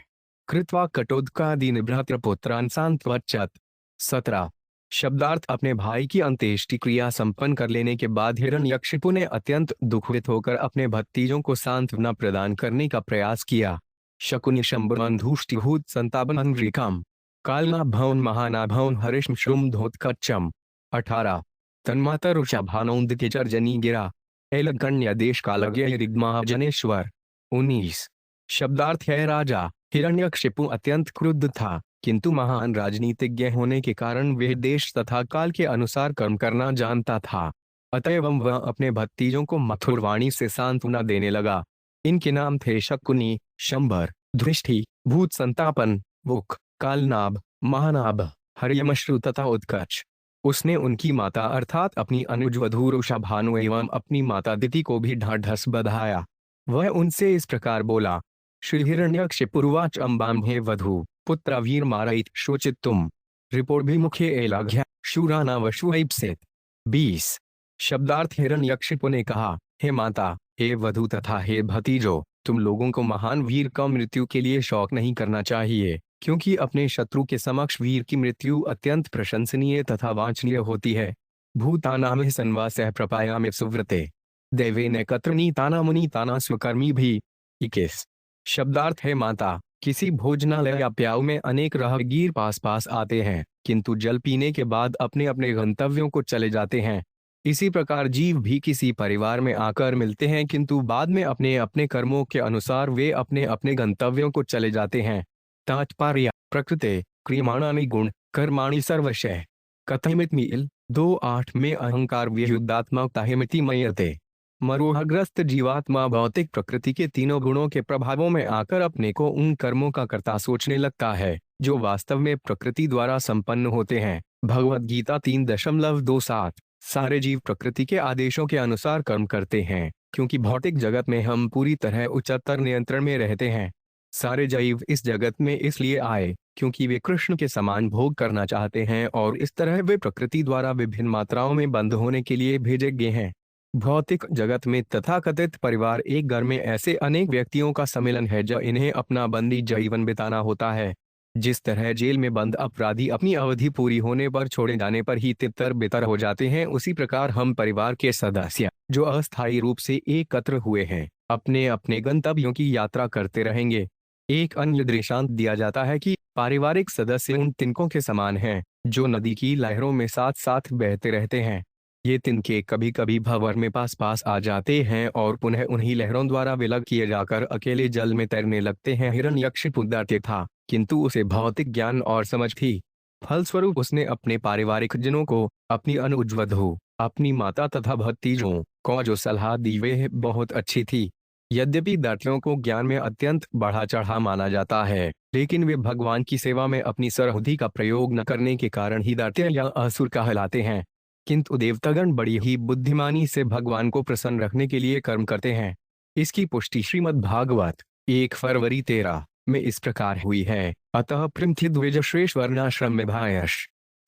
कृत्वा कटोदकादीन भ्रातृपुत्रान् सांत्वचत्। 17। शब्दार्थ: अपने भाई की अंत्येष्टि क्रिया संपन्न कर लेने के बाद हिरण्यकशिपु ने अत्यंत दुखित होकर अपने भतीजों को सांत्वना प्रदान करने का प्रयास किया। शकुनि शंबरंधुष्टिभूत संतापन रिकाम कालना भवन महानाभवन हरिश्म श्रुम धोत्कच्चम। 18। तन्माता रुषा भानौंदिके चर्जनी गिरा एलकन्या देश कालज्ञ रिग्मा जनेश्वर। 19। शब्दार्थ है राजा हिरण्यकशिपु अत्यंत क्रुद्ध था, किंतु महान राजनीतिज्ञ होने के कारण वह देश तथा काल के अनुसार कर्म करना जानता था। अतएव वह अपने भतीजों को मधुर वाणी से सांत्वना देने लगा। इनके नाम थे शकुनि, शंबर, दृष्टि, भूत संतापन, वुक, कालनाभ, महानाभ, हर्यमश्रु तथा उत्कच। उसने उनकी माता अर्थात अपनी अनुज वधू रुषा भानु एवं अपनी माता दिति को भी ढाढ़स बधाया। वह उनसे इस प्रकार बोला: श्री हिरण्यकशिपुर्वाच अम्बाम्हे वधू पुत्र वीर मारयित शोचित तुम रिपोर्ट भी मुखे एलाघ्या शूराना वशुइप्सित। 20। शब्दार्थ: हिरण्यकशिपु ने कहा, हे माता, हे वधू तथा हे भतीजो, तुम लोगों को महान वीर का मृत्यु के लिए शौक नहीं करना चाहिए, क्योंकि अपने शत्रु के समक्ष वीर की मृत्यु अत्यंत प्रशंसनीय तथा वांछनीय होती है। भूतानामि सन्वासः प्रपायामि सुव्रते देवेन कत्रनीताना मुनीताना स्वकर्मी भी। 21। शब्दार्थ है माता। किसी भोजनालय या प्याऊ में अनेक राहगीर पास पास आते हैं, किंतु जल पीने के बाद अपने अपने गंतव्यों को चले जाते हैं। इसी प्रकार जीव भी किसी परिवार में आकर मिलते हैं, किंतु बाद में अपने अपने कर्मों के अनुसार वे अपने अपने गंतव्यों को चले जाते हैं। तात्पर्य प्रकृते क्रियमाणानि गुण कर्माणि सर्वशः कथमितमील 2:8 में अहंकार व्युदात्मकता हिमिति मयते। मरोहग्रस्त जीवात्मा भौतिक प्रकृति के तीनों गुणों के प्रभावों में आकर अपने को उन कर्मों का कर्ता सोचने लगता है जो वास्तव में प्रकृति द्वारा संपन्न होते हैं। भगवद गीता 3.27। सारे जीव प्रकृति के आदेशों के अनुसार कर्म करते हैं, क्योंकि भौतिक जगत में हम पूरी तरह उच्चतर नियंत्रण में रहते हैं। सारे जीव इस जगत में इसलिए आए क्योंकि वे कृष्ण के समान भोग करना चाहते हैं, और इस तरह वे प्रकृति द्वारा विभिन्न मात्राओं में बंद होने के लिए भेजे गए हैं। भौतिक जगत में तथाकथित परिवार एक घर में ऐसे अनेक व्यक्तियों का सम्मेलन है जो इन्हें अपना बंदी जीवन बिताना होता है। जिस तरह जेल में बंद अपराधी अपनी अवधि पूरी होने पर छोड़े जाने पर ही तितर बितर हो जाते हैं, उसी प्रकार हम परिवार के सदस्य जो अस्थायी रूप से एकत्र हुए हैं अपने अपने गंतव्यों की यात्रा करते रहेंगे। एक अन्य दृष्टांत दिया जाता है कि पारिवारिक सदस्य उन तिनकों के समान हैं जो नदी की लहरों में साथ साथ बहते रहते हैं। ये तिनके कभी कभी भंवर में पास पास आ जाते हैं और पुनः उन्हीं लहरों द्वारा विलग किए जाकर अकेले जल में तैरने लगते हैं। हिरण्यकशिपु दैत्य था, किंतु उसे भौतिक ज्ञान और समझ थी। फलस्वरूप उसने अपने पारिवारिक जनों को, अपनी अनुजवधु, अपनी माता तथा भतीजों को जो सलाह दी वे बहुत अच्छी थी। यद्यपि दैत्यों को ज्ञान में अत्यंत बढ़ा चढ़ा माना जाता है, लेकिन वे भगवान की सेवा में अपनी सरहुदी का प्रयोग न करने के कारण ही दैत्य या असुर कहलाते हैं। किंतु देवतागण बड़ी ही बुद्धिमानी से भगवान को प्रसन्न रखने के लिए कर्म करते हैं। इसकी पुष्टि श्रीमद् भागवत 1 फरवरी 13 में इस प्रकार हुई है। अतः प्रमथिद्विज श्रेष्ठ वर्णाश्रम में भायश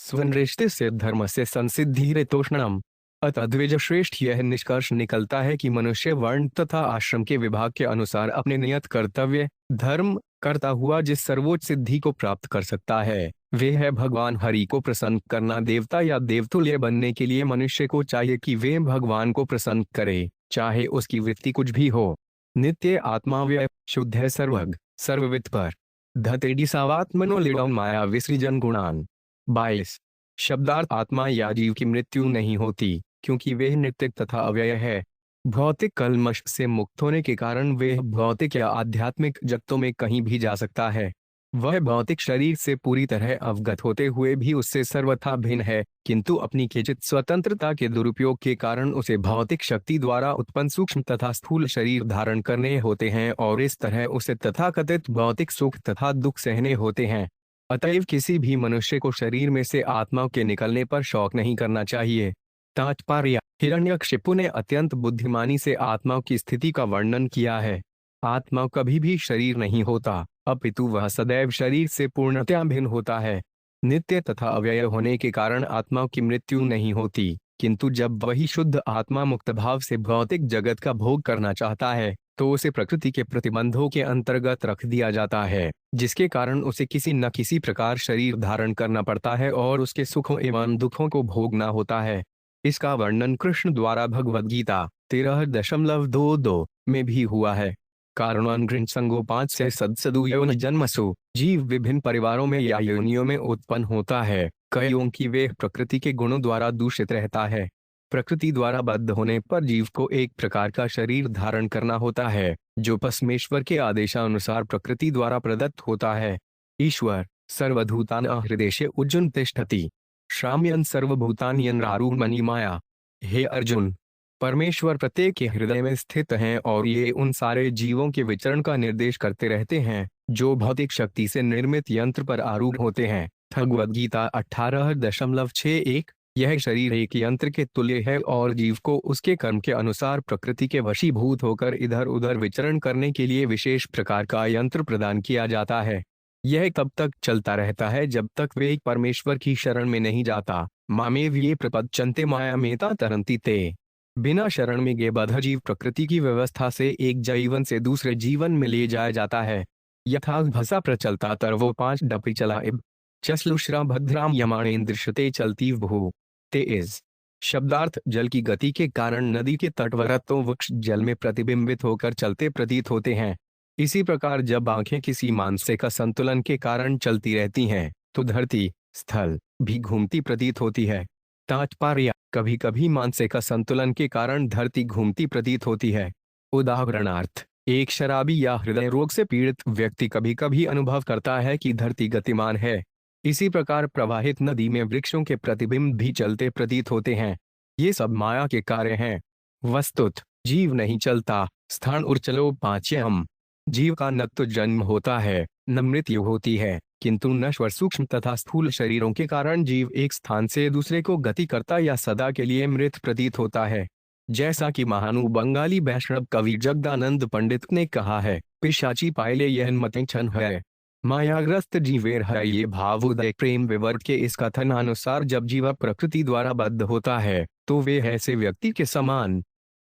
स्वनृष्टि से धर्म से संसिद्धि रेतोष्णम। अतः द्विज श्रेष्ठ यह निष्कर्ष निकलता है कि मनुष्य वर्ण तथा आश्रम के विभाग के अनुसार अपने नियत कर्तव्य धर्म करता हुआ जिस सर्वोच्च सिद्धि को प्राप्त कर सकता है वे है भगवान हरि को प्रसन्न करना। देवता या देवतुल्य बनने के लिए मनुष्य को चाहिए कि वे भगवान को प्रसन्न करे, चाहे उसकी वृत्ति कुछ भी हो। नित्य आत्मा व्यय शुद्ध है सर्वज्ञ सर्वविद पर धतेडी सावात्मनो लिडौन माया विसृजन गुणान। 22। शब्दार्थ आत्मा या जीव की मृत्यु नहीं होती, क्योंकि वे नित्य तथा अव्यय है। भौतिक कल्मश से मुक्त होने के कारण वे भौतिक या आध्यात्मिक जगतों में कहीं भी जा सकता है। वह भौतिक शरीर से पूरी तरह अवगत होते हुए भी उससे सर्वथा भिन्न है, किंतु अपनी किंचित स्वतंत्रता के दुरुपयोग के कारण उसे भौतिक शक्ति द्वारा उत्पन्न सूक्ष्म तथा स्थूल शरीर धारण करने होते हैं, और इस तरह उसे तथाकथित भौतिक सुख तथा दुख सहने होते हैं। अतएव किसी भी मनुष्य को शरीर में से आत्मा के निकलने पर शौक नहीं करना चाहिए। तात्पर्य हिरण्यकशिपु ने अत्यंत बुद्धिमानी से आत्मा की स्थिति का वर्णन किया है। आत्मा कभी भी शरीर नहीं होता, अपितु वह सदैव शरीर से पूर्णतया भिन्न होता है। नित्य तथा अव्यय होने के कारण आत्मा की मृत्यु नहीं होती, किंतु जब वही शुद्ध आत्मा मुक्त भाव से भौतिक जगत का भोग करना चाहता है तो उसे प्रकृति के प्रतिबंधों के अंतर्गत रख दिया जाता है, जिसके कारण उसे किसी न किसी प्रकार शरीर धारण करना पड़ता है और उसके सुखों एवं दुखों को भोगना होता है। इसका वर्णन कृष्ण द्वारा भगवद गीता 13.22 में भी हुआ है। कारणों संगो 5 से सदसदु यौन जन्मसु जीव विभिन्न परिवारों में या योनियों में उत्पन्न होता है। कईयों की वे प्रकृति के गुणों द्वारा दूषित रहता है। प्रकृति द्वारा बद्ध होने पर जीव को एक प्रकार का शरीर धारण करना होता है, जो परमेश्वर के आदेशानुसार प्रकृति द्वारा प्रदत्त होता है। ईश्वर सर्वभूतान हृदय उज्जुन तिष्ठति श्राम्यन सर्वभूतान्यन रारूमणि माया। हे अर्जुन, परमेश्वर प्रत्येक के हृदय में स्थित हैं और ये उन सारे जीवों के विचरण का निर्देश करते रहते हैं जो भौतिक शक्ति से निर्मित यंत्र पर आरूढ़ होते हैं। भगवद गीता 18.61। यह शरीर एक यंत्र के तुल्य है और जीव को उसके कर्म के अनुसार प्रकृति के वशीभूत होकर इधर उधर विचरण करने के लिए विशेष प्रकार का यंत्र प्रदान किया जाता है। यह तब तक चलता रहता है जब तक वे परमेश्वर की शरण में नहीं जाता। मामेव ये प्रपद्यन्ते मायामेता तरन्ति ते। बिना शरण में गे बद्ध जीव प्रकृति की व्यवस्था से एक जीवन से दूसरे जीवन में ले जाया जाता है। यथा भसा प्रचलता तरवो 5 डपी चला इब चश्लुश्रा भद्राम यमाणेन्द्रशते चलती भू। 23। शब्दार्थ जल की गति के कारण नदी के तटवर्ती वृक्ष जल में प्रतिबिंबित होकर चलते प्रतीत होते हैं। इसी प्रकार जब आंखें किसी मानसिक असंतुलन के कारण चलती रहती हैं, तो धरती स्थल भी घूमती प्रतीत होती है। तात्पर्य, कभी कभी मानसिक असंतुलन के कारण धरती घूमती प्रतीत होती है। उदाहरणार्थ, एक शराबी या हृदय रोग से पीड़ित व्यक्ति कभी कभी अनुभव करता है कि धरती गतिमान है। इसी प्रकार प्रवाहित नदी में वृक्षों के प्रतिबिंब भी चलते प्रतीत होते हैं। ये सब माया के कार्य हैं। वस्तुत जीव नहीं चलता, स्थान उर्चलो पाच्यम। जीव का न तो जन्म होता है, न मृत्यु होती है, किंतु नश्वर सूक्ष्म तथा स्थूल शरीरों के कारण जीव एक स्थान से दूसरे को गति करता या सदा के लिए मृत प्रतीत होता है। जैसा कि महानु बंगाली वैष्णव कवि जगदानंद पंडित ने कहा है, पिशाची पायले यह मतें छन है, मायाग्रस्त जीवेर है ये भावोदय प्रेम विवर्त के इस कथन अनुसार जब जीव प्रकृति द्वारा बद्ध होता है, तो वे ऐसे व्यक्ति के समान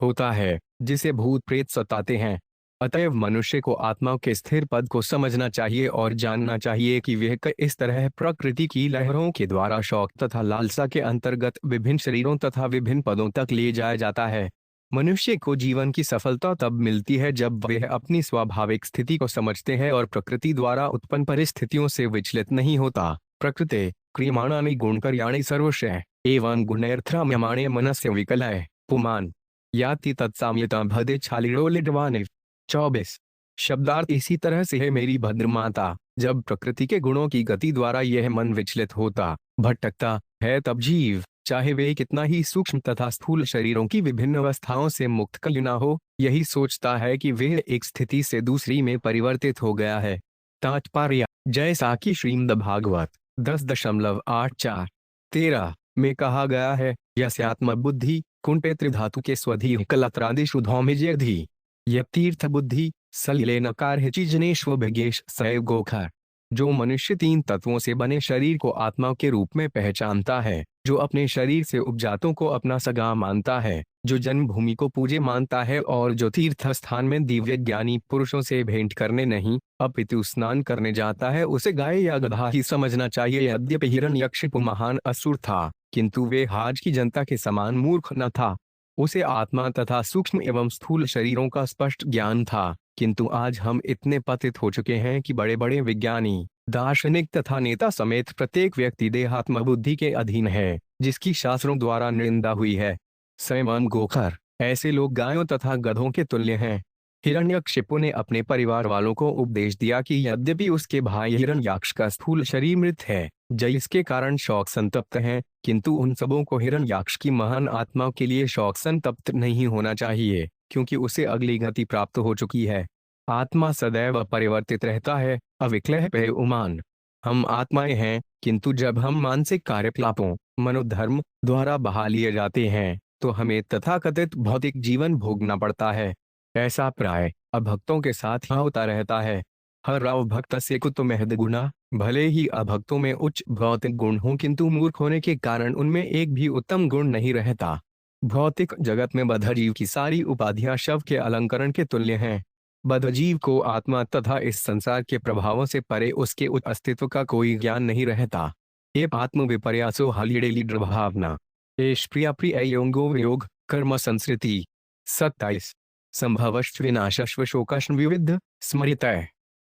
होता है जिसे भूत प्रेत सताते हैं। अतएव मनुष्य को आत्मा के स्थिर पद को समझना चाहिए और जानना चाहिए कि वह इस तरह प्रकृति की लहरों के द्वारा शौक तथा लालसा के अंतर्गत विभिन्न शरीरों तथा विभिन्न पदों तक ले जाया जाता है। मनुष्य को जीवन की सफलता तब मिलती है जब वह अपनी स्वाभाविक स्थिति को समझते हैं और प्रकृति द्वारा उत्पन्न परिस्थितियों से विचलित नहीं होता। प्रकृति क्रियमाणानि गुणकर्याणि सर्वशः एवं गुणैर्थ्राम्यमाणे मनस्य विकलय पुमान याति तत्साम्यता भदे छालिरो लिडवाने। 24। शब्दार्थ, इसी तरह से है मेरी भद्र माता, जब प्रकृति के गुणों की गति द्वारा यह मन विचलित होता भटकता है, तब जीव चाहे वे कितना ही सूक्ष्म तथा स्थूल शरीरों की विभिन्न अवस्थाओं से मुक्त क्यों न हो, यही सोचता है कि वह एक स्थिति से दूसरी में परिवर्तित हो गया है। तात्पर्य, जैसा कि श्रीमद् भागवत 10.84 13 में कहा गया है, यस्यात्म बुद्धि कुंठे त्रिधातु के स्वधि कलत्रादि शुद्धौमिजयधि यह तीर्थ बुद्धि सलिले नकार चीजनेश्वभिगेश सैव गोखर। जो मनुष्य तीन तत्वों से बने शरीर को आत्मा के रूप में पहचानता है, जो अपने शरीर से उपजातों को अपना सगा मानता है, जो जन्मभूमि को पूज्य मानता है और जो तीर्थ स्थान में दिव्य ज्ञानी पुरुषों से भेंट करने नहीं अपितु स्नान करने जाता है, उसे गाय या गधा ही समझना चाहिए। यद्यपि हिरण्यकशिपु महान असुर था, किंतु वे आज की जनता के समान मूर्ख न था। उसे आत्मा तथा सूक्ष्म एवं स्थूल शरीरों का स्पष्ट ज्ञान था, किंतु आज हम इतने पतित हो चुके हैं कि बड़े बड़े विज्ञानी, दार्शनिक तथा नेता समेत प्रत्येक व्यक्ति देहात्म बुद्धि के अधीन है, जिसकी शास्त्रों द्वारा निंदा हुई है। स्वयं गोखर, ऐसे लोग गायों तथा गधों के तुल्य हैं। हिरण्यकशिपु ने अपने परिवार वालों को उपदेश दिया कि यद्यपि उसके भाई हिरण्याक्ष का स्थूल शरीर मृत है, जिसके कारण शौक संतप्त हैं, किंतु उन सबों को हिरण्याक्ष की महान आत्मा के लिए शौक संतप्त नहीं होना चाहिए, क्योंकि उसे अगली गति प्राप्त हो चुकी है। आत्मा सदैव परिवर्तित रहता है, अविक्लय पे उमान। हम आत्माएं हैं, किंतु जब हम मानसिक कार्यकलापों मनोधर्म द्वारा बहा लिए जाते हैं, तो हमें तथाकथित भौतिक जीवन भोगना पड़ता है। ऐसा प्राय अभक्तों के साथ होता रहता है। हर राव भक्त से कुत महद गुना, भले ही अभक्तों में उच्च भौतिक गुण हों, किंतु मूर्ख होने के कारण उनमें एक भी उत्तम गुण नहीं रहता। भौतिक जगत में बद्धजीव की सारी उपाधियां शव के अलंकरण के तुल्य हैं। बद्धजीव को आत्मा तथा इस संसार के प्रभावों से परे उसके अस्तित्व का कोई ज्ञान नहीं रहता। ये आत्म विपर्यासो हलिडेली भावना एश प्रिया प्रिय योगो वियोग कर्म संस्कृति। 27। संभवश्च विनाशश्व शोकश्न विविध स्मृतः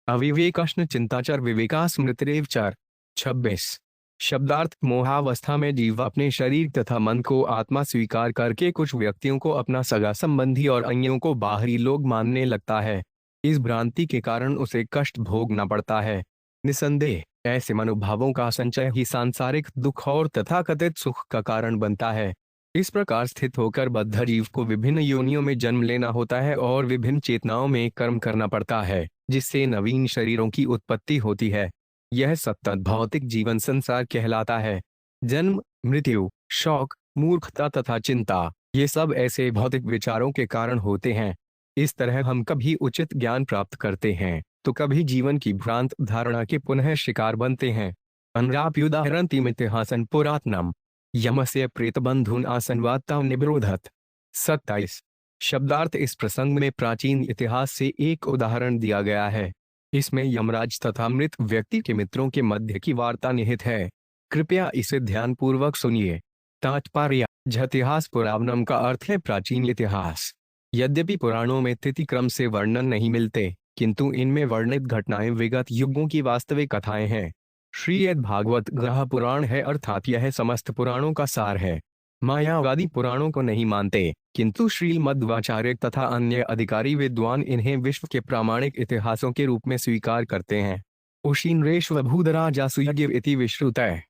अविवेकश्न चिंताचर विवेका स्मृतिरेव चर। 26। शब्दार्थ, मोहावस्था में जीव अपने शरीर तथा मन को आत्मा स्वीकार करके कुछ व्यक्तियों को अपना सगा संबंधी और अन्यों को बाहरी लोग मानने लगता है। इस भ्रांति के कारण उसे कष्ट भोगना पड़ता है। निसंदेह ऐसे मनोभावों का संचय ही सांसारिक दुख और तथाकथित सुख का कारण बनता है। इस प्रकार स्थित होकर बद्ध जीव को विभिन्न योनियों में जन्म लेना होता है और विभिन्न चेतनाओं में कर्म करना पड़ता है, जिससे नवीन शरीरों की उत्पत्ति होती है। यह सतत भौतिक जीवन संसार कहलाता है। जन्म, मृत्यु, शौक, मूर्खता तथा चिंता, ये सब ऐसे भौतिक विचारों के कारण होते हैं। इस तरह हम कभी उचित ज्ञान प्राप्त करते हैं, तो कभी जीवन की भ्रांत धारणा के पुनः शिकार बनते हैं। अनराप्युदाहरणतिमितिहासन पुरातनम यमस्य प्रेतबंधुन आसनवात्ता निबरोधत। 27। शब्दार्थ, इस प्रसंग में प्राचीन इतिहास से एक उदाहरण दिया गया है। इसमें यमराज तथा मृत व्यक्ति के मित्रों के मध्य की वार्ता निहित है। कृपया इसे ध्यानपूर्वक सुनिए। तात्पर्य, झतिहास पुरावनम का अर्थ है प्राचीन इतिहास। यद्यपि पुराणों में तिथि क्रम से वर्णन नहीं मिलते, किंतु इनमें वर्णित घटनाएं विगत युगों की वास्तविक कथाएं हैं। श्रीमद् भागवत ग्रह पुराण है, अर्थात यह समस्त पुराणों का सार है। मायावादी पुराणों को नहीं मानते, किंतु श्रीमद्वाचार्य तथा अन्य अधिकारी विद्वान इन्हें विश्व के प्रामाणिक इतिहासों के रूप में स्वीकार करते हैं। उशीनरेश्वभूदराजासुयज्ञ इति विश्रुतः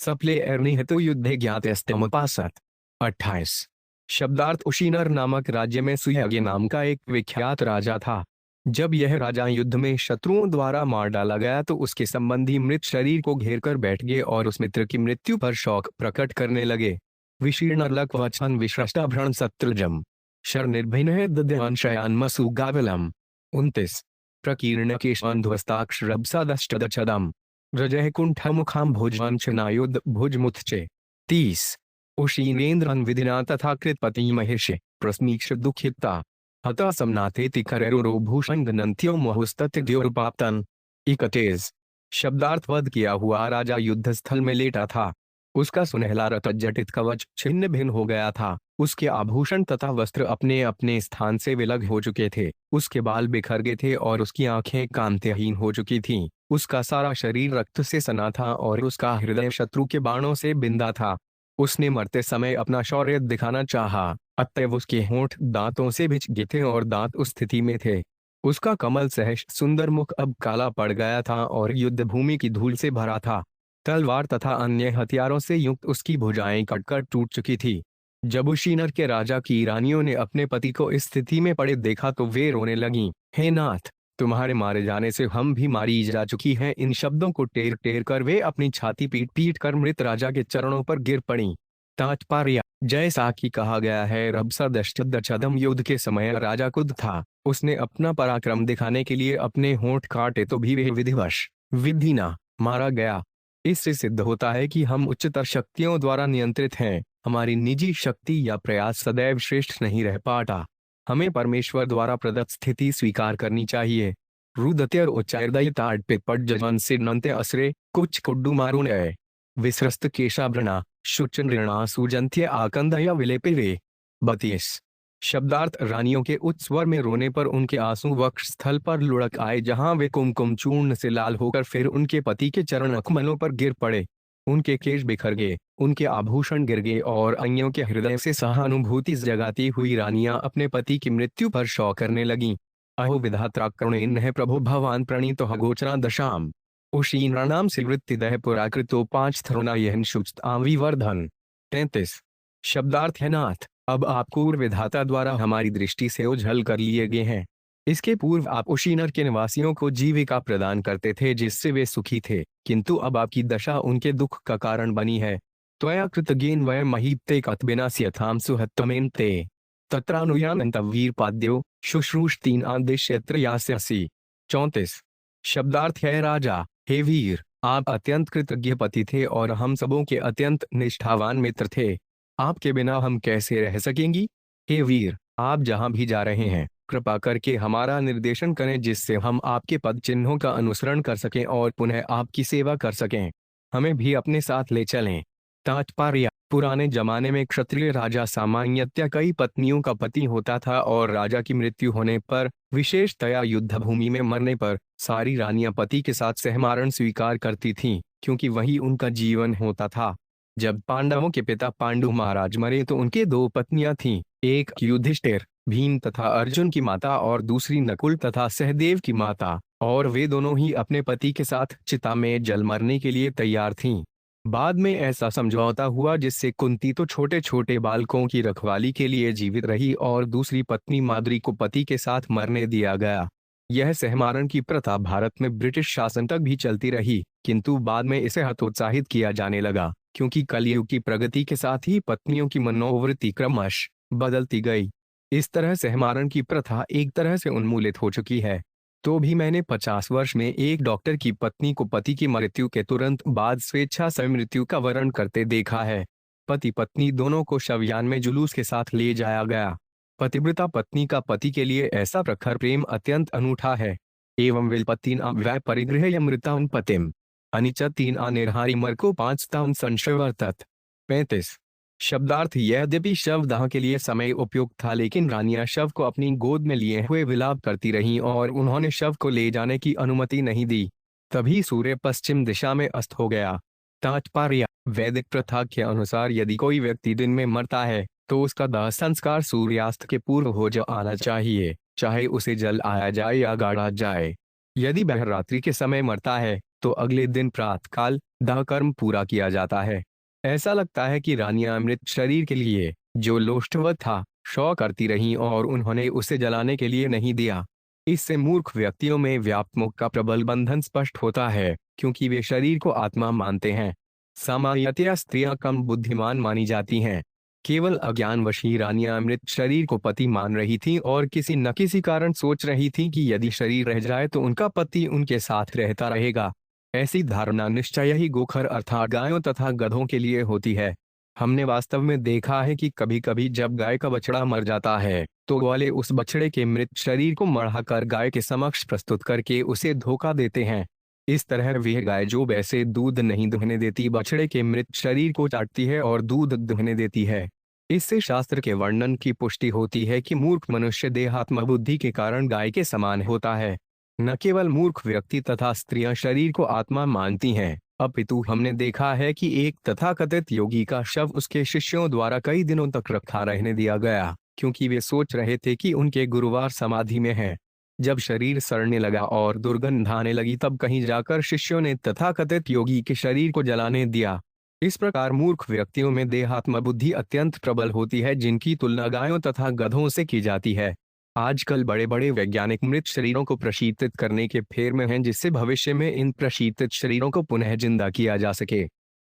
सप्ले अर्निहतो युद्धे ज्ञातस्तमुपासत। 28। शब्दार्थ उशीनर नामक राज्य में सुयज्ञ नाम का एक विख्यात राजा था। जब यह राजा युद्ध में शत्रुओं द्वारा मार डाला गया तो उसके संबंधी मृत शरीर को घेरकर बैठ गए और उस मित्र की मृत्यु पर शोक प्रकट करने लगे। विशीर्णलक वचन विश्रष्टाभ्रण शत्रुजम शर निर्भय दद्यान शयान्मसु गावलम। 29। प्रकीर्ण केशवन्ध्वस्ताक्षरब्सादष्टदचदम रजह कुंठ मुखाम भुजवंशनायुध भुजमुत्चे। 30। उशीनेन्द्रन विधिना तथा कृतपति महिषे प्रस्मीक्ष दुखिता हता समनाथेति करेरो भूषण गनंत्यो महुस्तत्योरुपाप्तन। 31। शब्दार्थ वध किया हुआ राजा युद्ध स्थल में लेटा था। उसका सुनहला रत्नजटित कवच छिन्न भिन्न हो गया था। उसके आभूषण तथा वस्त्र अपने अपने स्थान से विलग हो चुके थे। उसके बाल बिखर गए थे और उसकी आंखें कांतिहीन हो चुकी थीं। उसका सारा शरीर रक्त से सना था और उसका हृदय शत्रु के बाणों से बिंदा था। उसने मरते समय अपना शौर्य दिखाना चाहा, अतएव उसके होंठ दांतों से भिज गए थे और दांत उस स्थिति में थे। उसका कमल सहज सुंदर मुख अब काला पड़ गया था और युद्ध भूमि की धूल से भरा था। तलवार तथा अन्य हथियारों से युक्त उसकी भुजाएं कटकर टूट चुकी थी। जब उशीनर के राजा की रानियों ने अपने पति को इस स्थिति में पड़े देखा तो वे रोने लगीं, हे नाथ, तुम्हारे मारे जाने से हम भी मारी जा चुकी हैं। इन शब्दों को टेर टेर कर वे अपनी छाती पीट पीट कर मृत राजा के चरणों पर गिर पड़ी। तात्पर्य, जैसा कि कहा गया है, रबसदश्चदम युद्ध के समय राजा कुद था। उसने अपना पराक्रम दिखाने के लिए अपने होंठ काटे तो भी वे विधिवश विधि न मारा गया। इससे सिद्ध होता है कि हम उच्चतर शक्तियों द्वारा नियंत्रित हैं। हमारी निजी शक्ति या प्रयास सदैव श्रेष्ठ नहीं रह पाता। हमें परमेश्वर द्वारा प्रदत्त स्थिति स्वीकार करनी चाहिए। रुदत्यर उच्चारदयिताड़ पिपट जजन सिरनंते असरे कुछ कुड्डू मारून विस्रस्त केशाभृणा शुचनृणा सुजंत्य आकंदय विलेपिरे। 32। शब्दार्थ रानियों के उच्च स्वर में रोने पर उनके आंसू वक्ष स्थल पर लुढ़क आए, जहां वे कुमकुम चूर्ण से लाल होकर फिर उनके पति के चरण अकमलों पर गिर पड़े। उनके केश बिखर गए, उनके आभूषण गिर गए और अन्यों के हृदय से सहानुभूति जगाती हुई रानियां अपने पति की मृत्यु पर शोक करने लगीं। अहो विधात्रा करुणेन प्रभु भवान प्रणीतो गोचरा दशाम उशीनृणाम सिवृत्तिदह पुराकृतो 5 थरुणा यहन शुचताविवर्धन। 33। शब्दार्थ है, नाथ, अब आप पूर्व विधाता द्वारा हमारी दृष्टि से ओझल कर लिए गए हैं। इसके पूर्व आप उशीनर के निवासियों को जीविका प्रदान करते थे जिससे वे सुखी थे, किंतु अब आपकी दशा उनके दुख का कारण बनी है। त्वया कृतज्ञेन वय महीप्ते कतबिनास्यथाम सुहत्तमेन ते तत्रानुयानन्तवीर पाद्यो शुश्रूष 3 आदेश्यत्र यास्यसि। 34। शब्दार्थ है, राजा, हे वीर, आप अत्यंत कृतज्ञ पति थे और हम सबों के अत्यंत निष्ठावान मित्र थे। आपके बिना हम कैसे रह सकेंगी? हे वीर, आप जहां भी जा रहे हैं, कृपा करके हमारा निर्देशन करें जिससे हम आपके पद चिन्हों का अनुसरण कर सकें और पुनः आपकी सेवा कर सकें। हमें भी अपने साथ ले चलें। तात्पर्य, पुराने जमाने में क्षत्रिय राजा सामान्यतया कई पत्नियों का पति होता था और राजा की मृत्यु होने पर, विशेषतया युद्ध भूमि में मरने पर, सारी रानियां पति के साथ सहमरण स्वीकार करती थीं, क्योंकि वही उनका जीवन होता था। जब पांडवों के पिता पांडु महाराज मरे तो उनके 2 पत्नियां थीं, एक युधिष्ठिर भीम तथा अर्जुन की माता और दूसरी नकुल तथा सहदेव की माता, और वे दोनों ही अपने पति के साथ चिता में जल मरने के लिए तैयार थीं। बाद में ऐसा समझौता हुआ जिससे कुंती तो छोटे छोटे बालकों की रखवाली के लिए जीवित रही और दूसरी पत्नी माद्री को पति के साथ मरने दिया गया। यह सहमारण की प्रथा भारत में ब्रिटिश शासन तक भी चलती रही, किंतु बाद में इसे हतोत्साहित किया जाने लगा, क्योंकि कलयुग की प्रगति के साथ ही पत्नियों की मनोवृत्ति क्रमश बदलती गई। इस तरह सहमारण की प्रथा एक तरह से उन्मूलित हो चुकी है। तो भी मैंने 50 वर्ष में एक डॉक्टर की पत्नी को पति की मृत्यु के तुरंत बाद स्वेच्छा से मृत्यु का वरण करते देखा है। पति पत्नी दोनों को शवयान में जुलूस के साथ ले जाया गया। पतिव्रता पत्नी का पति के लिए ऐसा प्रखर प्रेम अत्यंत अनूठा है। एवं विलपत्तिना वै परिगृह्य मृतां पतिम अनिच 3 निर्हारी मर को 5 तां संशयवर्तत। 35। शब्दार्थ यद्यपि शवदाह के लिए समय उपयुक्त था, लेकिन रानियां शव को अपनी गोद में लिए हुए विलाप करती रहीं और उन्होंने शव को ले जाने की अनुमति नहीं दी। तभी सूर्य पश्चिम दिशा में अस्त हो गया। तात्पर्य: वैदिक प्रथा के अनुसार यदि कोई व्यक्ति दिन में मरता है तो उसका दाह संस्कार सूर्यास्त के पूर्व हो जाना चाहिए, चाहे उसे जल आया जाए या गाड़ा जाए। यदि वह रात्रि के समय मरता है तो अगले दिन प्रातःकाल दाह कर्म पूरा किया जाता है। ऐसा लगता है कि रानियां मृत शरीर के लिए, जो लोष्टवत था, शौक करती रहीं और उन्होंने उसे जलाने के लिए नहीं दिया। इससे मूर्ख व्यक्तियों में व्यापमोह का प्रबल बंधन स्पष्ट होता है, क्योंकि वे शरीर को आत्मा मानते हैं। सामान्यतया स्त्रियां कम बुद्धिमान मानी जाती हैं। केवल अज्ञानवश ही रानियां मृत शरीर को पति मान रही थीं और किसी न किसी कारण सोच रही थीं कि यदि शरीर रह जाए तो उनका पति उनके साथ रहता रहेगा। ऐसी धारणा निश्चय ही गोखर अर्थात गायों तथा गधों के लिए होती है। हमने वास्तव में देखा है कि कभी कभी जब गाय का बछड़ा मर जाता है तो ग्वाले उस बछड़े के मृत शरीर को मढ़ाकर गाय के समक्ष प्रस्तुत करके उसे धोखा देते हैं। इस तरह वह गाय जो वैसे दूध नहीं दुहने देती, बछड़े के मृत शरीर को चाटती है और दूध दुहने देती है। इससे शास्त्र के वर्णन की पुष्टि होती है कि मूर्ख मनुष्य देहात्म बुद्धि के कारण गाय के समान होता है। न केवल मूर्ख व्यक्ति तथा स्त्रियां शरीर को आत्मा मानती हैं, अपितु हमने देखा है कि एक तथाकथित योगी का शव उसके शिष्यों द्वारा कई दिनों तक रखा रहने दिया गया, क्योंकि वे सोच रहे थे कि उनके गुरुवार समाधि में है। जब शरीर सड़ने लगा और दुर्गंध आने लगी तब कहीं जाकर शिष्यों ने तथाकथित योगी के शरीर को जलाने दिया। इस प्रकार मूर्ख व्यक्तियों में देहात्म बुद्धि अत्यंत प्रबल होती है, जिनकी तुलना गायों तथा गधों से की जाती है। आजकल बड़े बड़े वैज्ञानिक मृत शरीरों को प्रशीतित करने के फेर में हैं, जिससे भविष्य में इन प्रशीतित शरीरों को पुनः जिंदा किया जा सके।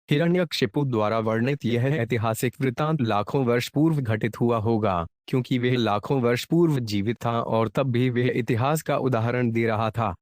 हिरण्यकशिपु द्वारा वर्णित यह ऐतिहासिक वृतांत लाखों वर्ष पूर्व घटित हुआ होगा, क्योंकि वह लाखों वर्ष पूर्व जीवित था और तब भी वह इतिहास का उदाहरण दे रहा था।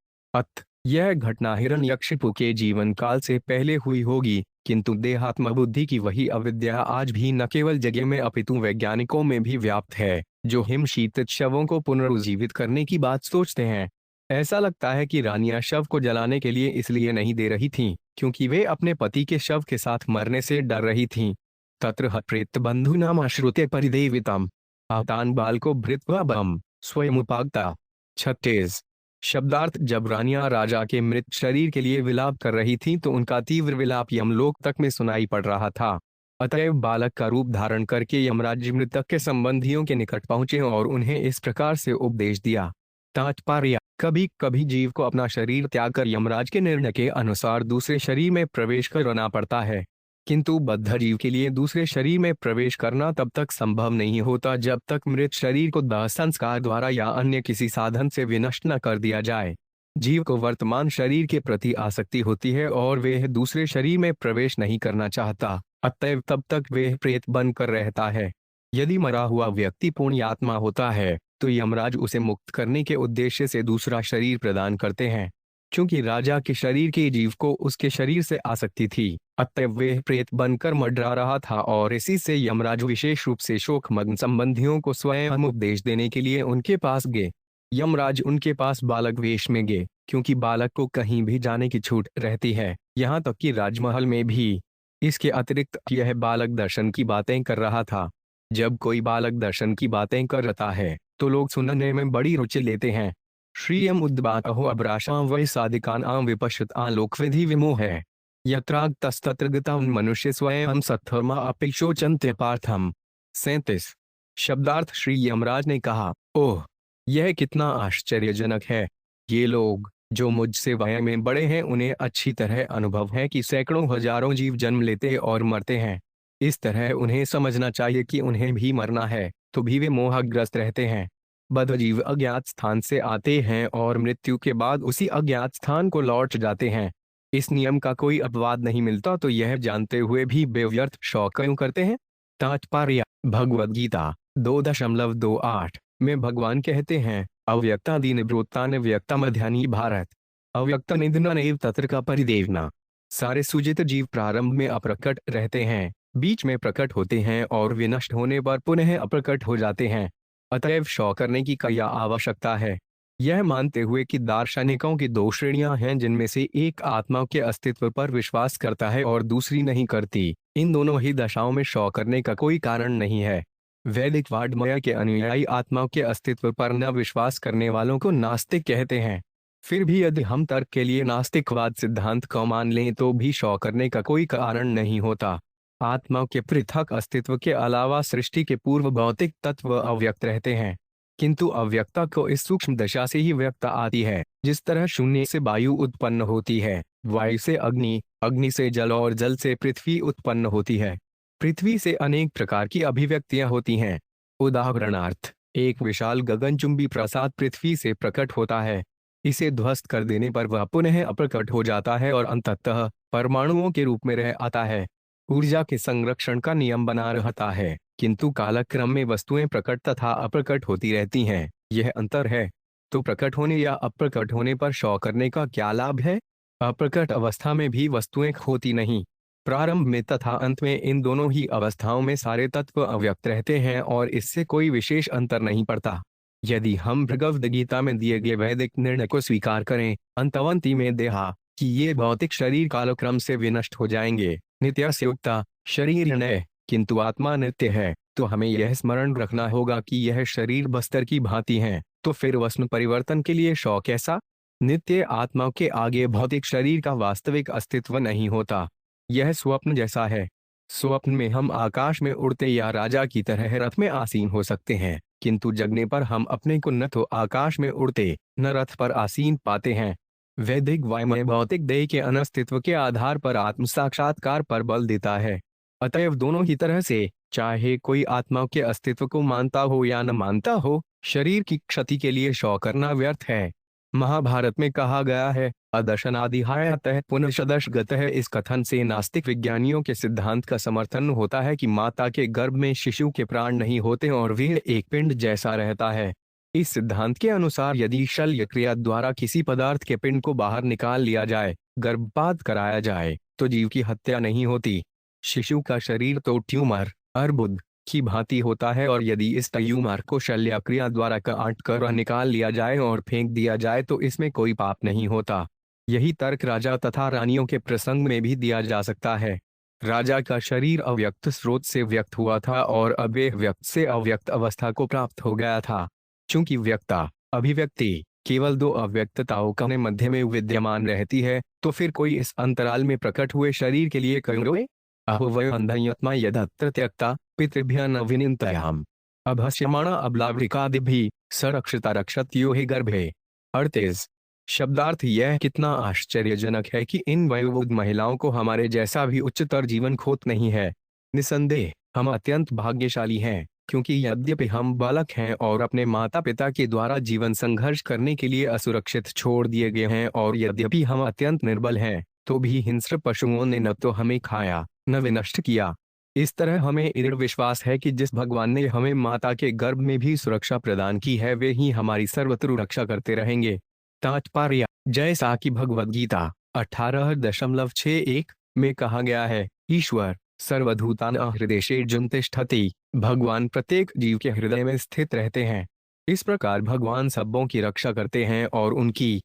यह घटना हिरण्यकशिपु के जीवन काल से पहले हुई होगी, किंतु देहात्म बुद्धि की वही अविद्या आज भी न केवल जगह में अपितु वैज्ञानिकों में भी व्याप्त है, जो हिमशीतित शवों को पुनरुज्जीवित करने की बात सोचते हैं। ऐसा लगता है कि रानियां शव को जलाने के लिए इसलिए नहीं दे रही थीं, क्योंकि वे अपने पति के शव के साथ मरने से डर रही थीं। तत्र प्रेत बंधु नाम श्रुते परिदेवितम आतान बाल को भृत्वा बम स्वयं उपागता। 36। शब्दार्थ: जब रानियां राजा के मृत शरीर के लिए विलाप कर रही थीं तो उनका तीव्र विलाप यमलोक तक में सुनाई पड़ रहा था। अतएव बालक का रूप धारण करके यमराज मृतक के संबंधियों के निकट पहुंचे और उन्हें इस प्रकार से उपदेश दिया। तात्पर्य: कभी कभी जीव को अपना शरीर त्याग कर यमराज के निर्णय के अनुसार दूसरे शरीर में प्रवेश करना पड़ता है, किंतु बद्ध जीव के लिए दूसरे शरीर में प्रवेश करना तब तक संभव नहीं होता जब तक मृत शरीर को दाह संस्कार द्वारा या अन्य किसी साधन से विनष्ट न कर दिया जाए। जीव को वर्तमान शरीर के प्रति आसक्ति होती है और वह दूसरे शरीर में प्रवेश नहीं करना चाहता, अतएव तब तक वह प्रेत बनकर रहता है। यदि मरा हुआ व्यक्ति पुण्यात्मा होता है तो यमराज उसे मुक्त करने के उद्देश्य से दूसरा शरीर प्रदान करते हैं। क्योंकि राजा के शरीर के जीव को उसके शरीर से आसक्ति थी, अतएव वह प्रेत बनकर मडरा रहा था और इसी से यमराज विशेष रूप से शोकमग्न संबंधियों को स्वयं उपदेश देने के लिए उनके पास गए। यमराज उनके पास बालक वेश में गए, क्योंकि बालक को कहीं भी जाने की छूट रहती है, यहाँ तक कि राजमहल में भी। इसके अतिरिक्त यह बालक दर्शन की बातें कर रहा था। जब कोई बालक दर्शन की बातें करता है तो लोग सुनने में बड़ी रुचि लेते हैं। श्रियम उद्बाहो अभ्राशां वै साधिकानां विपश्यतां लोकविधि विमोह है यत्राग तस्तत्र गतां मनुष्य स्वयं सत्थर्मा अपेक्षोचन्ते पार्थम। 37। शब्दार्थ: श्री यमराज ने कहा, ओह, यह कितना आश्चर्यजनक है। ये लोग जो मुझसे वय में बड़े हैं उन्हें अच्छी तरह अनुभव है कि सैकड़ों हजारों जीव जन्म लेते और मरते हैं। इस तरह उन्हें समझना चाहिए कि उन्हें भी मरना है, तो भी वे मोहग्रस्त रहते हैं। बद्ध जीव अज्ञात स्थान से आते हैं और मृत्यु के बाद उसी अज्ञात स्थान को लौट जाते हैं। इस नियम का कोई अपवाद नहीं मिलता, तो यह जानते हुए भी बेव्यर्थ शौक क्यों करते हैं। तात्पर्य: भगवद गीता 2.28 में भगवान कहते हैं, अव्यक्तादि निवृत्ता व्यक्ता मध्यानि भारत अव्यक्त निधन तत्र का परिदेवना। सारे सुजित जीव प्रारंभ में अप्रकट रहते हैं, बीच में प्रकट होते हैं और विनष्ट होने पर पुनः अप्रकट हो जाते हैं। अतएव शौक करने की क्या आवश्यकता है। यह मानते हुए कि दार्शनिकों की दो श्रेणियां हैं, जिनमें से एक आत्मा के अस्तित्व पर विश्वास करता है और दूसरी नहीं करती, इन दोनों ही दशाओं में शौक करने का कोई कारण नहीं है। वैदिक वाङ्मय के अनुयायी आत्माओं के अस्तित्व पर न विश्वास करने वालों को नास्तिक कहते हैं। फिर भी यदि हम तर्क के लिए नास्तिकवाद सिद्धांत को मान लें तो भी शौक करने का कोई कारण नहीं होता। आत्माओं के पृथक अस्तित्व के अलावा सृष्टि के पूर्व भौतिक तत्व अव्यक्त रहते हैं, किंतु अव्यक्ता को इस सूक्ष्म दशा से ही व्यक्त आती है। जिस तरह शून्य से वायु उत्पन्न होती है, वायु से अग्नि, अग्नि से जल और जल से पृथ्वी उत्पन्न होती है। पृथ्वी से अनेक प्रकार की अभिव्यक्तियां होती हैं। उदाहरणार्थ, एक विशाल गगनचुंबी प्रसाद पृथ्वी से प्रकट होता है। इसे ध्वस्त कर देने पर वह पुनः अप्रकट हो जाता है और अंततः परमाणुओं के रूप में रह आता है। ऊर्जा के संरक्षण का नियम बना रहता है, किंतु कालक्रम में वस्तुएं प्रकट तथा अप्रकट होती रहती हैं। यह अंतर है। तो प्रकट होने या अप्रकट होने पर शौक करने का क्या लाभ है? अप्रकट अवस्था में भी वस्तुएं होती नहीं। प्रारंभ में तथा अंत में इन दोनों ही अवस्थाओं में सारे तत्व अव्यक्त रहते हैं और इससे कोई विशेष अंतर नहीं पड़ता। यदि हम भगवद गीता में दिए गए वैदिक निर्णय को स्वीकार करें, अंतवंती में देहा, कि ये भौतिक शरीर कालक्रम से विनष्ट हो जाएंगे, नित्य से उक्ता, शरीर नय किंतु आत्मा नित्य है, तो हमें यह स्मरण रखना होगा कि यह शरीर बस्तर की भांति है। तो फिर वस्त्र परिवर्तन के लिए शौक कैसा? नित्य आत्मा के आगे भौतिक शरीर का वास्तविक अस्तित्व नहीं होता। यह स्वप्न जैसा है। स्वप्न में हम आकाश में उड़ते या राजा की तरह रथ में आसीन हो सकते हैं, किंतु जगने पर हम अपने को न तो आकाश में उड़ते न रथ पर आसीन पाते हैं। वैदिक वाङ्मय भौतिक देह के अनस्तित्व के आधार पर आत्म साक्षात्कार पर बल देता है। अतएव दोनों ही तरह से, चाहे कोई आत्मा के अस्तित्व को मानता हो या न मानता हो, शरीर की क्षति के लिए शौक करना व्यर्थ है। महाभारत में कहा गया है, अदशनादिहायतः पुनशदश गतः। इस कथन से नास्तिक विज्ञानियों के सिद्धांत का समर्थन होता है कि माता के गर्भ में शिशु के प्राण नहीं होते और वह एक पिंड जैसा रहता है। इस सिद्धांत के अनुसार यदि शल्य क्रिया द्वारा किसी पदार्थ के पिंड को बाहर निकाल लिया जाए, गर्भपात कराया जाए, तो जीव की हत्या नहीं होती। शिशु का शरीर तो ट्यूमर, अर्बुद की भांति होता है और यदि इस ट्यूमर को शल्य क्रिया द्वारा काट कर निकाल लिया जाए और फेंक दिया जाए तो इसमें कोई पाप नहीं होता। यही तर्क राजा तथा रानियों के प्रसंग में भी दिया जा सकता है। राजा का शरीर अव्यक्त स्रोत से व्यक्त हुआ था और अब वह व्यक्त से अव्यक्त अवस्था को प्राप्त हो गया था। चूंकि व्यक्ता, अभिव्यक्ति केवल दो अव्यक्तताओं का मध्य में विद्यमान रहती है, तो फिर कोई इस अंतराल में प्रकट हुए शरीर के लिए क्यों रोए? अहुवयोन्धयत्मा यदत्र त्यक्ता पितृभ्यः न विनिन्दयाम अभस्यमाणा अबलावृकादिभिः सरक्षिता रक्षत्यो हि गर्भे। 38। शब्दार्थ यह कितना आश्चर्यजनक है कि इन वयोवृद्ध महिलाओं को हमारे जैसा भी उच्चतर जीवन खोत नहीं है। निसंदेह हम अत्यंत भाग्यशाली हैं, क्योंकि यद्यपि हम बालक हैं और अपने माता पिता के द्वारा जीवन संघर्ष करने के लिए असुरक्षित छोड़ दिए गए हैं, और यद्यपि हम अत्यंत निर्बल हैं, तो भी हिंस्र पशुओं ने न तो हमें खाया न विनष्ट किया। इस तरह हमें दृढ़ विश्वास है कि जिस भगवान ने हमें माता के गर्भ में भी सुरक्षा प्रदान की है, वे ही हमारी सर्वत्र रक्षा करते रहेंगे। तात्पर्य, जैसा कि भगवद गीता 18.61 में कहा गया है, ईश्वर सर्वभूतानां हृदयेषु तिष्ठति। भगवान प्रत्येक जीव के हृदय में स्थित रहते हैं। इस प्रकार भगवान सबों की रक्षा करते हैं और उनकी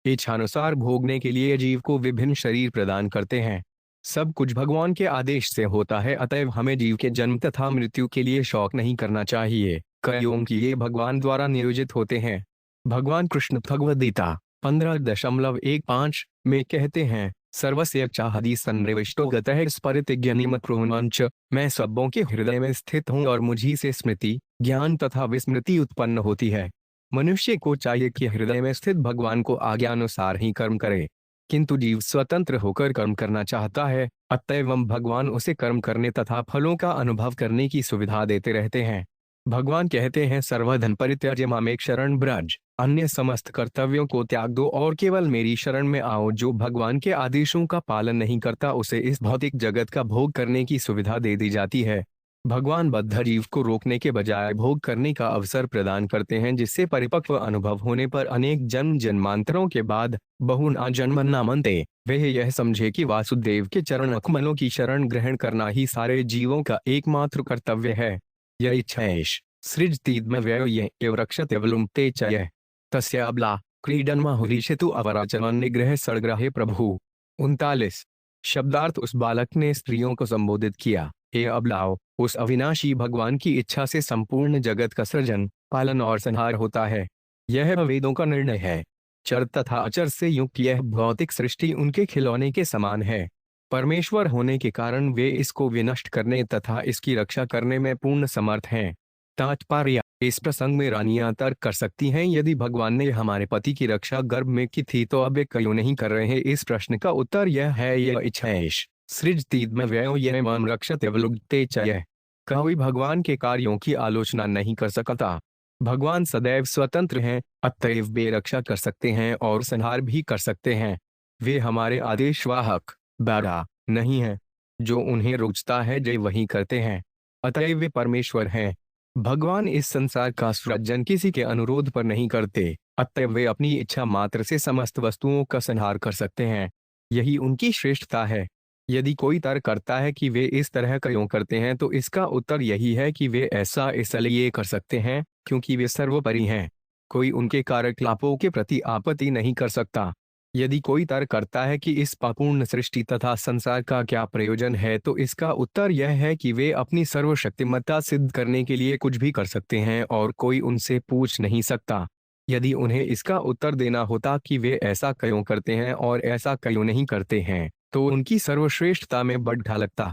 इच्छानुसार भोगने के लिए जीव को विभिन्न शरीर प्रदान करते हैं। सब कुछ भगवान के आदेश से होता है, अतएव हमें जीव के जन्म तथा मृत्यु के लिए शौक नहीं करना चाहिए, क्योंकि ये भगवान द्वारा नियोजित होते हैं। भगवान कृष्ण भगवद गीता 15.15 में कहते हैं, सर्वस्य चाहदि संनिविष्टो गतः स्फुरितज्ञानिमत् प्रोन्वाञ्च। मैं सबों के हृदय में स्थित हूँ और मुझी से स्मृति, ज्ञान तथा विस्मृति उत्पन्न होती है। मनुष्य को चाहिए कि हृदय में स्थित भगवान को आज्ञानुसार ही कर्म करे, किंतु जीव स्वतंत्र होकर कर्म करना चाहता है, अतएव भगवान उसे कर्म करने तथा फलों का अनुभव करने की सुविधा देते रहते हैं। भगवान कहते हैं, सर्वधन परित्यज्य मामेक शरण ब्रज। अन्य समस्त कर्तव्यों को त्याग दो और केवल मेरी शरण में आओ। जो भगवान के आदेशों का पालन नहीं करता, उसे इस भौतिक जगत का भोग करने की सुविधा दे दी जाती है। भगवान बद्ध जीव को रोकने के बजाय भोग करने का अवसर प्रदान करते हैं, जिससे परिपक्व अनुभव होने पर अनेक जन्म जन्मांतरों के बाद बहुना जन्मन्नामन्ते वह यह समझे कि वासुदेव के चरण कमलों की शरण ग्रहण करना ही सारे जीवों का एकमात्र कर्तव्य है। यह इच्छैष सृजतीद्मव्यय एव रक्षते वलुम्ते च यः तस्य अबला क्रीडन्माहुरीषतु अवराचरण निग्रह सड़ग्रहे प्रभु। 39। शब्दार्थ उस बालक ने स्त्रियों को संबोधित किया, हे अबलाओ, उस अविनाशी भगवान की इच्छा से संपूर्ण जगत का सृजन, पालन और संहार होता है। यह वेदों का निर्णय है। चर तथा अचर से युक्त यह भौतिक सृष्टि उनके खिलौने के समान है। परमेश्वर होने के कारण वे इसको विनष्ट करने तथा इसकी रक्षा करने में पूर्ण समर्थ हैं। तात्पर्य, इस प्रसंग में रानियां तर्क कर सकती हैं, यदि भगवान ने हमारे पति की रक्षा गर्भ में की थी तो अब वे क्यों नहीं कर रहे हैं। इस प्रश्न का उत्तर यह है, यह इच्छाएश सृजतीद्म व्ययो यह मम रक्षते वलुप्ते च। कोई भगवान के कार्यों की आलोचना नहीं कर सकता। भगवान सदैव स्वतंत्र हैं, अतएव वे रक्षा कर सकते हैं और संहार भी कर सकते हैं। वे हमारे आदेशवाहक बाड़ा नहीं हैं। जो उन्हें रुचता है वे वही करते हैं, अतएव वे परमेश्वर हैं। भगवान इस संसार का सृजन किसी के अनुरोध पर नहीं करते, अतएव वे अपनी इच्छा मात्र से समस्त वस्तुओं का संहार कर सकते हैं। यही उनकी श्रेष्ठता है। यदि कोई तर्क करता है कि वे इस तरह क्यों करते हैं तो इसका उत्तर यही है कि वे ऐसा इसलिए कर सकते हैं क्योंकि वे सर्वोपरि हैं। कोई उनके कार्यकलापों के प्रति आपत्ति नहीं कर सकता। यदि कोई तर्क करता है कि इस पापूर्ण सृष्टि तथा संसार का क्या प्रयोजन है तो इसका उत्तर यह है कि वे अपनी सर्वशक्तिमत्ता सिद्ध करने के लिए कुछ भी कर सकते हैं और कोई उनसे पूछ नहीं सकता। यदि उन्हें इसका उत्तर देना होता कि वे ऐसा क्यों करते हैं और ऐसा क्यों नहीं करते हैं तो उनकी सर्वश्रेष्ठता में बढ़ा लगता।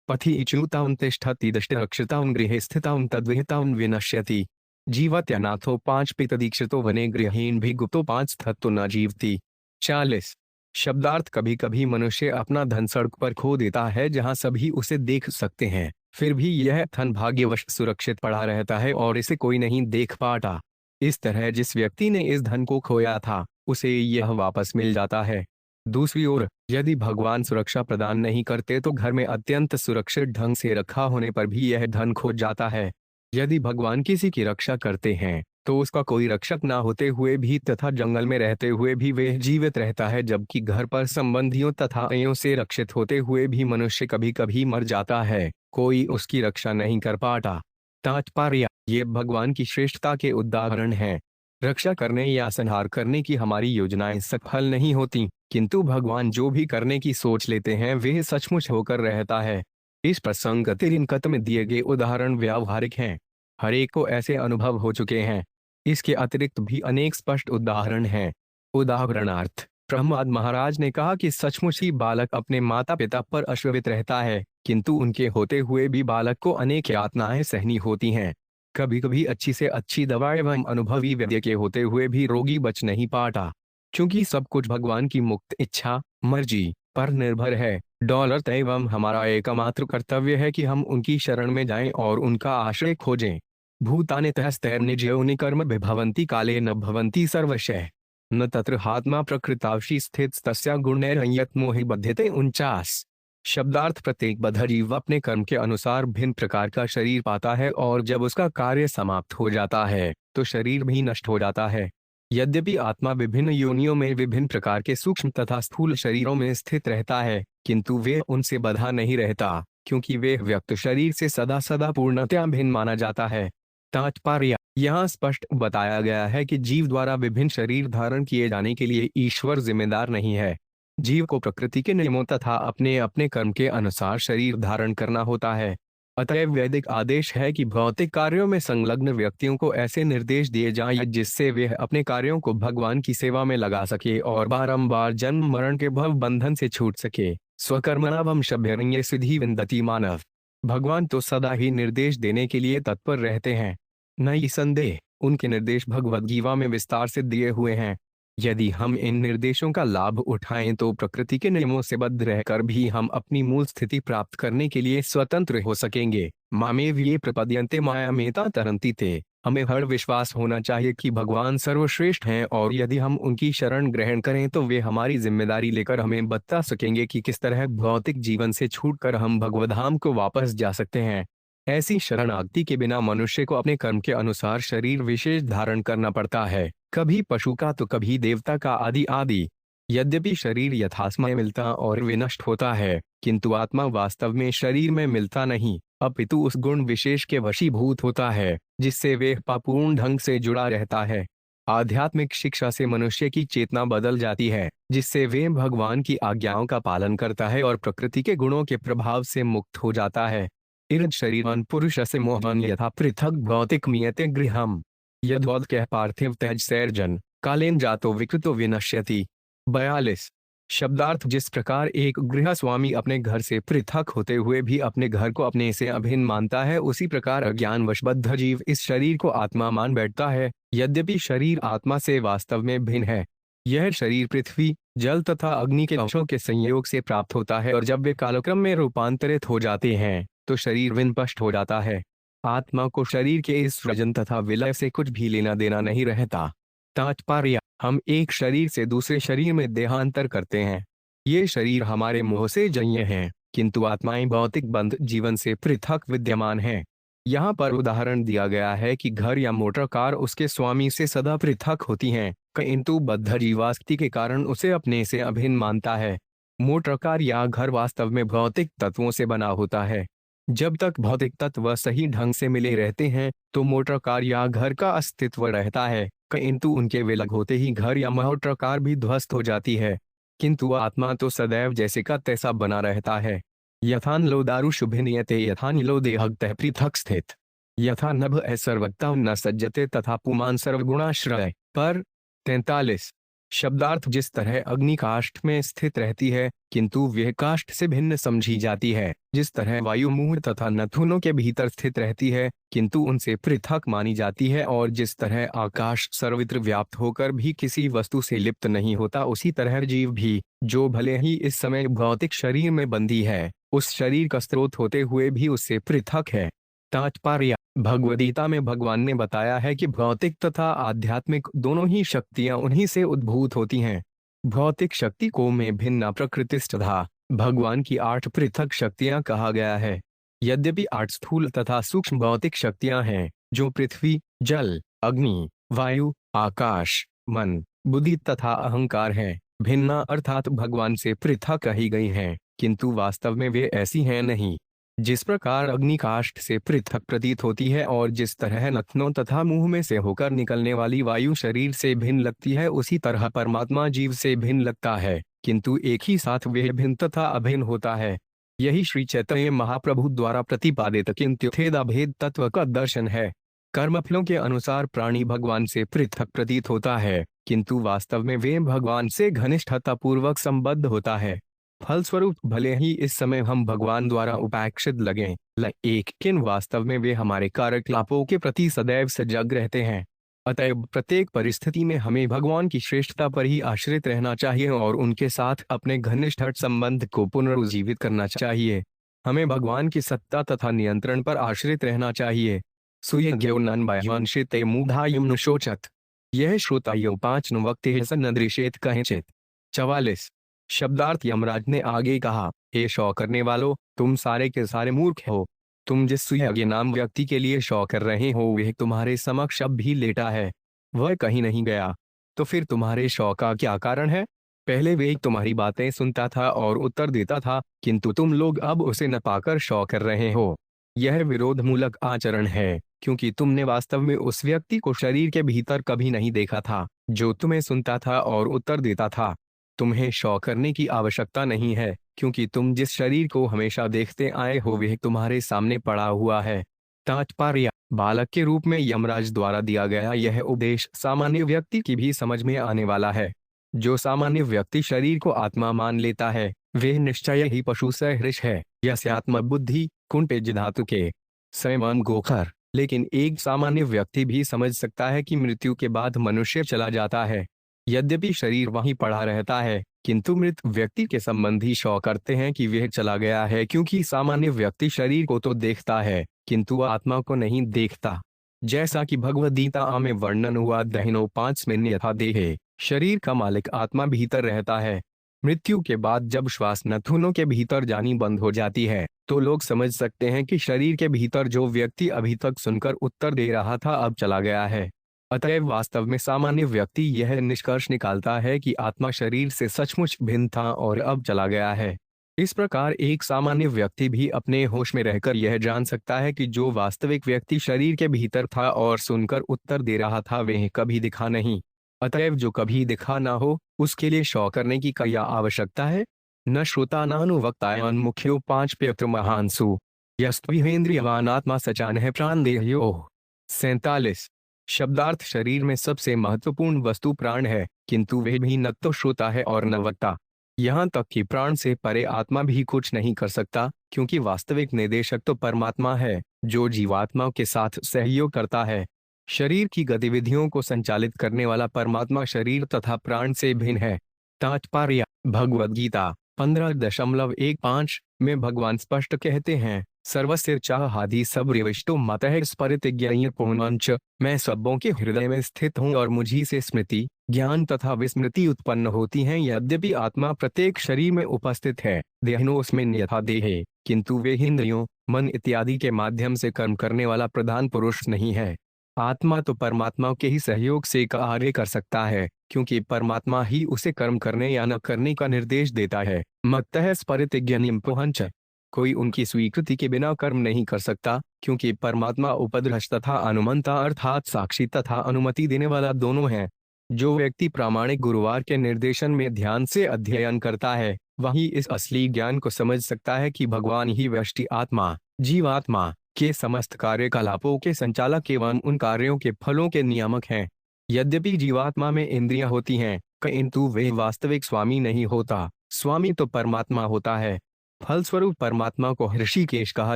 पथि इच्युतां तिष्ठति दष्टरक्षतां गृहे स्थितां तद्विहितां विनश्यति। जीवत्यनाथो 5 पितदीक्षितो वने गृहीण भी गुप्तो 5 तत्तो न जीवति। 40। शब्दार्थ, कभी कभी मनुष्य अपना धन सड़क पर खो देता है जहां सभी उसे देख सकते हैं, फिर भी यह धन भाग्यवश सुरक्षित पड़ा रहता है और इसे कोई नहीं देख पाता। इस तरह जिस व्यक्ति ने इस धन को खोया था उसे यह वापस मिल जाता है। दूसरी ओर, यदि भगवान सुरक्षा प्रदान नहीं करते तो घर में अत्यंत सुरक्षित ढंग से रखा होने पर भी यह धन खो जाता है। यदि भगवान किसी की रक्षा करते हैं तो उसका कोई रक्षक ना होते हुए भी तथा जंगल में रहते हुए भी वह जीवित रहता है, जबकि घर पर संबंधियों तथा अन्यों से रक्षित होते हुए भी मनुष्य कभी कभी मर जाता है, कोई उसकी रक्षा नहीं कर पाता। तात्पर्य, ये भगवान की श्रेष्ठता के उदाहरण हैं। रक्षा करने या संहार करने की हमारी योजनाएं सफल नहीं होती, किंतु भगवान जो भी करने की सोच लेते हैं वह सचमुच होकर रहता है। इस प्रसंग तिरिनकत में दिए गए उदाहरण व्यावहारिक हैं। हर एक को ऐसे अनुभव हो चुके हैं। इसके अतिरिक्त भी अनेक स्पष्ट उदाहरण हैं। उदाहरणार्थ, प्रहलाद महाराज ने कहा कि सचमुच ही बालक अपने माता पिता पर अश्ववित रहता है, किंतु उनके होते हुए भी बालक को अनेक यातनाएं सहनी होती हैं। कभी कभी अच्छी से अच्छी दवा एवं अनुभवी वैद्य के होते हुए भी रोगी बच नहीं पाता, क्योंकि सब कुछ भगवान की मुक्त इच्छा मर्जी पर निर्भर है। डॉलर एवं हमारा एकमात्र कर्तव्य है कि हम उनकी शरण में जाएं और उनका आश्रय खोजें। भूतानि तैर्निजयोनि कर्म विभवन्ति काले न भवन्ति सर्वशः न तत्र हात्मा प्रकृतावशी स्थित तस्या गुणैर्यत् मोहि बध्यते। 49। शब्दार्थ, प्रत्येक बद्ध जीव अपने कर्म के अनुसार भिन्न प्रकार का शरीर पाता है और जब उसका कार्य समाप्त हो जाता है तो शरीर भी नष्ट हो जाता है। यद्यपि आत्मा विभिन्न योनियों में विभिन्न प्रकार के सूक्ष्म तथा स्थूल शरीरों में स्थित रहता है, किंतु वे उनसे बंधा नहीं रहता, क्योंकि वे व्यक्त शरीर से सदा सदा पूर्णतया भिन्न माना जाता है। तात्पर्य, यहाँ स्पष्ट बताया गया है कि जीव द्वारा विभिन्न शरीर धारण किए जाने के लिए ईश्वर जिम्मेदार नहीं है। जीव को प्रकृति के नियमों तथा अपने अपने कर्म के अनुसार शरीर धारण करना होता है। अतएव वैदिक आदेश है कि भौतिक कार्यों में संलग्न व्यक्तियों को ऐसे निर्देश दिए जाएं जिससे वे अपने कार्यों को भगवान की सेवा में लगा सके और बारंबार जन्म मरण के भव बंधन से छूट सके। स्वकर्मणावम शभ्यरण्य सिद्धि विन्दति मानव। भगवान तो सदा ही निर्देश देने के लिए तत्पर रहते हैं। नहीं संदेह, उनके निर्देश भगवद गीता में विस्तार से दिए हुए हैं। यदि हम इन निर्देशों का लाभ उठाएं तो प्रकृति के नियमों से बद्ध रहकर भी हम अपनी मूल स्थिति प्राप्त करने के लिए स्वतंत्र हो सकेंगे। मामेव ये प्रपद्यन्ते मायामेता तरन्ति ते। हमें हर विश्वास होना चाहिए कि भगवान सर्वश्रेष्ठ हैं और यदि हम उनकी शरण ग्रहण करें तो वे हमारी जिम्मेदारी लेकर हमें बता सकेंगे कि किस तरह भौतिक जीवन से छूटकर हम भगवधाम को वापस जा सकते हैं। ऐसी शरणागति के बिना मनुष्य को अपने कर्म के अनुसार शरीर विशेष धारण करना पड़ता है, कभी पशु का तो कभी देवता का आदि आदि। यद्यपि शरीर यथासमय मिलता और विनष्ट होता है, किंतु आत्मा वास्तव में शरीर में मिलता नहीं, अपितु उस गुण विशेष के वशीभूत होता है जिससे वे पापूर्ण ढंग से जुड़ा रहता है। आध्यात्मिक शिक्षा से मनुष्य की चेतना बदल जाती है, जिससे वे भगवान की आज्ञाओं का पालन करता है और प्रकृति के गुणों के प्रभाव से मुक्त हो जाता है। इरद शरीरवान पुरुष से मोहन यथा पृथक भौतिक मियते गृहम यद्वद कह पार्थिव त्यज सैर्जन कालेन जातो विकृतो विनश्यति। 42। शब्दार्थ जिस प्रकार एक गृह स्वामी अपने घर से पृथक होते हुए भी अपने घर को अपने से अभिन्न मानता है, उसी प्रकार अज्ञानवश बद्ध जीव इस शरीर को आत्मा मान बैठता है, यद्यपि शरीर आत्मा से वास्तव में भिन्न है। यह शरीर पृथ्वी, जल तथा अग्नि के अंशों के संयोग से प्राप्त होता है और जब वे कालक्रम में रूपांतरित हो जाते हैं तो शरीर विनष्ट हो जाता है। आत्मा को शरीर के इस सृजन तथा विलय से कुछ भी लेना देना नहीं रहता। तात्पर्य, हम एक शरीर से दूसरे शरीर में देहांतर करते हैं। ये शरीर हमारे मोह से जन्य हैं, किंतु आत्माएं भौतिक बंध जीवन से पृथक विद्यमान हैं। यहाँ पर उदाहरण दिया गया है कि घर या मोटर कार उसके स्वामी से सदा पृथक होती हैं, किंतु बद्ध जीवास्ति के कारण उसे अपने से अभिन्न मानता है। मोटर कार या घर वास्तव में भौतिक तत्वों से बना होता है। जब तक भौतिक तत्व सही ढंग से मिले रहते हैं तो मोटर कार या घर का अस्तित्व रहता है, किंतु उनके विलग होते ही घर या मोटर कार भी ध्वस्त हो जाती है। किंतु आत्मा तो सदैव जैसे का तैसा बना रहता है। यथान लो दारु शुभे नियते यथा नीलो देहगतः पृथक स्थित यथा नभ सर्वगता न सज्जते तथा पुमान सर्वगुणाश्रय। पर 43। शब्दार्थ जिस तरह अग्नि काष्ठ में स्थित रहती है किंतु वह काष्ठ से भिन्न समझी जाती है, जिस तरह वायु मुंह तथा नथुनों के भीतर स्थित रहती है किंतु उनसे पृथक मानी जाती है, और जिस तरह आकाश सर्वत्र व्याप्त होकर भी किसी वस्तु से लिप्त नहीं होता, उसी तरह जीव भी, जो भले ही इस समय भौतिक शरीर में बंधी है, उस शरीर का स्रोत होते हुए भी उससे पृथक है। तात्पर्य, भगवद्गीता में भगवान ने बताया है कि भौतिक तथा आध्यात्मिक दोनों ही शक्तियां उन्हीं से उद्भूत होती हैं। भौतिक शक्ति को में भिन्न प्रकृतिस्थता भगवान की 8 पृथक शक्तियां कहा गया है। यद्यपि 8 स्थूल तथा सूक्ष्म भौतिक शक्तियां हैं, जो पृथ्वी, जल, अग्नि, वायु, आकाश, मन, बुद्धि तथा अहंकार हैं, भिन्न अर्थात भगवान से पृथक कही गई हैं, किंतु वास्तव में वे ऐसी हैं नहीं। जिस प्रकार अग्नि काष्ठ से पृथक प्रतीत होती है और जिस तरह नथनों तथा मुंह में से होकर निकलने वाली वायु शरीर से भिन्न लगती है, उसी तरह परमात्मा जीव से भिन्न लगता है, किंतु एक ही साथ वह भिन्न तथा अभिन्न होता है। यही श्री चैतन्य महाप्रभु द्वारा प्रतिपादित किंतुथेद भेद तत्व का दर्शन है। कर्मफलों के अनुसार प्राणी भगवान से पृथक प्रतीत होता है, किंतु वास्तव में वे भगवान से घनिष्ठता पूर्वक संबद्ध होता है। फलस्वरूप भले ही इस समय हम भगवान द्वारा उपेक्षित लगें, लेकिन वास्तव में वे हमारे कार्यकलापों के प्रति सदैव सजग रहते हैं। अतएव प्रत्येक परिस्थिति में हमें भगवान की श्रेष्ठता पर ही आश्रित रहना चाहिए और उनके साथ अपने घनिष्ठ संबंध को पुनरुज्जीवित करना चाहिए। हमें भगवान की सत्ता तथा नियंत्रण पर आश्रित रहना चाहिए। सुयज्ञ मूढ़ायुम शोचत यह श्रोतायो 5 वक्ते सन्नदृशेत कहेचित। 44। शब्दार्थ यमराज ने आगे कहा, हे शौ करने वालों, तुम सारे के सारे मूर्ख हो। तुम जिस सुयज्ञ नाम व्यक्ति के लिए शौ कर रहे हो वह तुम्हारे समक्ष अब भी लेटा है, वह कहीं नहीं गया। तो फिर तुम्हारे शौ का क्या कारण है? पहले वे तुम्हारी बातें सुनता था और उत्तर देता था, किंतु तुम लोग अब उसे न पाकर शौ कर रहे हो। यह विरोधमूलक आचरण है, क्योंकि तुमने वास्तव में उस व्यक्ति को शरीर के भीतर कभी नहीं देखा था जो तुम्हें सुनता था और उत्तर देता था। तुम्हें शौ करने की आवश्यकता नहीं है, क्योंकि तुम जिस शरीर को हमेशा देखते आए हो वह तुम्हारे सामने पड़ा हुआ है। तात्पर्य, बालक के रूप में यमराज द्वारा दिया गया यह उपदेश सामान्य व्यक्ति की भी समझ में आने वाला है। जो सामान्य व्यक्ति शरीर को आत्मा मान लेता है वह निश्चय ही पशु सदृश है। यस्यात्म बुद्धि कुंटेज धातु के स्वयं गोखर। लेकिन एक सामान्य व्यक्ति भी समझ सकता है कि मृत्यु के बाद मनुष्य चला जाता है। यद्यपि शरीर वहीं पड़ा रहता है, किंतु मृत व्यक्ति के संबंधी शौ करते हैं कि वह चला गया है, क्योंकि सामान्य व्यक्ति शरीर को तो देखता है किंतु आत्मा को नहीं देखता। जैसा कि भगवद्गीता में वर्णन हुआ, दहिनो 5 में यथा देहे, शरीर का मालिक आत्मा भीतर रहता है। मृत्यु के बाद जब श्वास नथुनों के भीतर जानी बंद हो जाती है तो लोग समझ सकते हैं कि शरीर के भीतर जो व्यक्ति अभी तक सुनकर उत्तर दे रहा था अब चला गया है। अतएव वास्तव में सामान्य व्यक्ति यह निष्कर्ष निकालता है कि आत्मा शरीर से सचमुच भिन्न था और अब चला गया है। इस प्रकार एक सामान्य व्यक्ति भी अपने होश में रहकर यह जान सकता है कि जो वास्तविक व्यक्ति शरीर के भीतर था और सुनकर उत्तर दे रहा था वह कभी दिखा नहीं। अतएव जो कभी दिखा ना हो उसके लिए शौ करने की क्या आवश्यकता है। न श्रोता नानुवक्तायान मुख्यो पांच प्यत्र महानसु यस्त्विहेन्द्रियवान आत्मा सचान है प्राण देह्यो। 47। शब्दार्थ शरीर में सबसे महत्वपूर्ण वस्तु प्राण है, किंतु वह भी न तो श्रोता है और न वक्ता। यहाँ तक कि प्राण से परे आत्मा भी कुछ नहीं कर सकता, क्योंकि वास्तविक निदेशक तो परमात्मा है जो जीवात्मा के साथ सहयोग करता है। शरीर की गतिविधियों को संचालित करने वाला परमात्मा शरीर तथा प्राण से भिन्न है। तात्पर्य: भगवद गीता 15.15 में भगवान स्पष्ट कहते हैं, सर्वस्य चाहादि सब रिविष्टो मतः स्फुरितज्ञैः पुंसश्च। मैं सबों के हृदय में स्थित हूँ और मुझी से स्मृति, ज्ञान तथा विस्मृति उत्पन्न होती हैं। यद्यपि आत्मा प्रत्येक शरीर में उपस्थित है, देहिनोऽस्मिन् यथा देहे, किंतु वे इंद्रियों, मन इत्यादि के माध्यम से कर्म करने वाला प्रधान पुरुष नहीं है। आत्मा तो परमात्मा के ही सहयोग से कार्य कर सकता है, क्योंकि परमात्मा ही उसे कर्म करने या न करने का निर्देश देता है। मत्तः स्फुरितज्ञैः पुंसश्च। कोई उनकी स्वीकृति के बिना कर्म नहीं कर सकता, क्योंकि परमात्मा उपद्रष्टा तथा अनुमंता अर्थात साक्षी तथा अनुमति देने वाला दोनों है। जो व्यक्ति प्रामाणिक गुरुवार के निर्देशन में ध्यान से अध्ययन करता है, वही इस असली ज्ञान को समझ सकता है कि भगवान ही व्यष्टि आत्मा, जीवात्मा के समस्त कार्यकलापों के संचालक एवं उन कार्यों के फलों के नियामक हैं। यद्यपि जीवात्मा में इंद्रियां होती हैं, किंतु वे वास्तविक स्वामी नहीं होता। स्वामी तो परमात्मा होता है। फलस्वरूप परमात्मा को ऋषिकेश कहा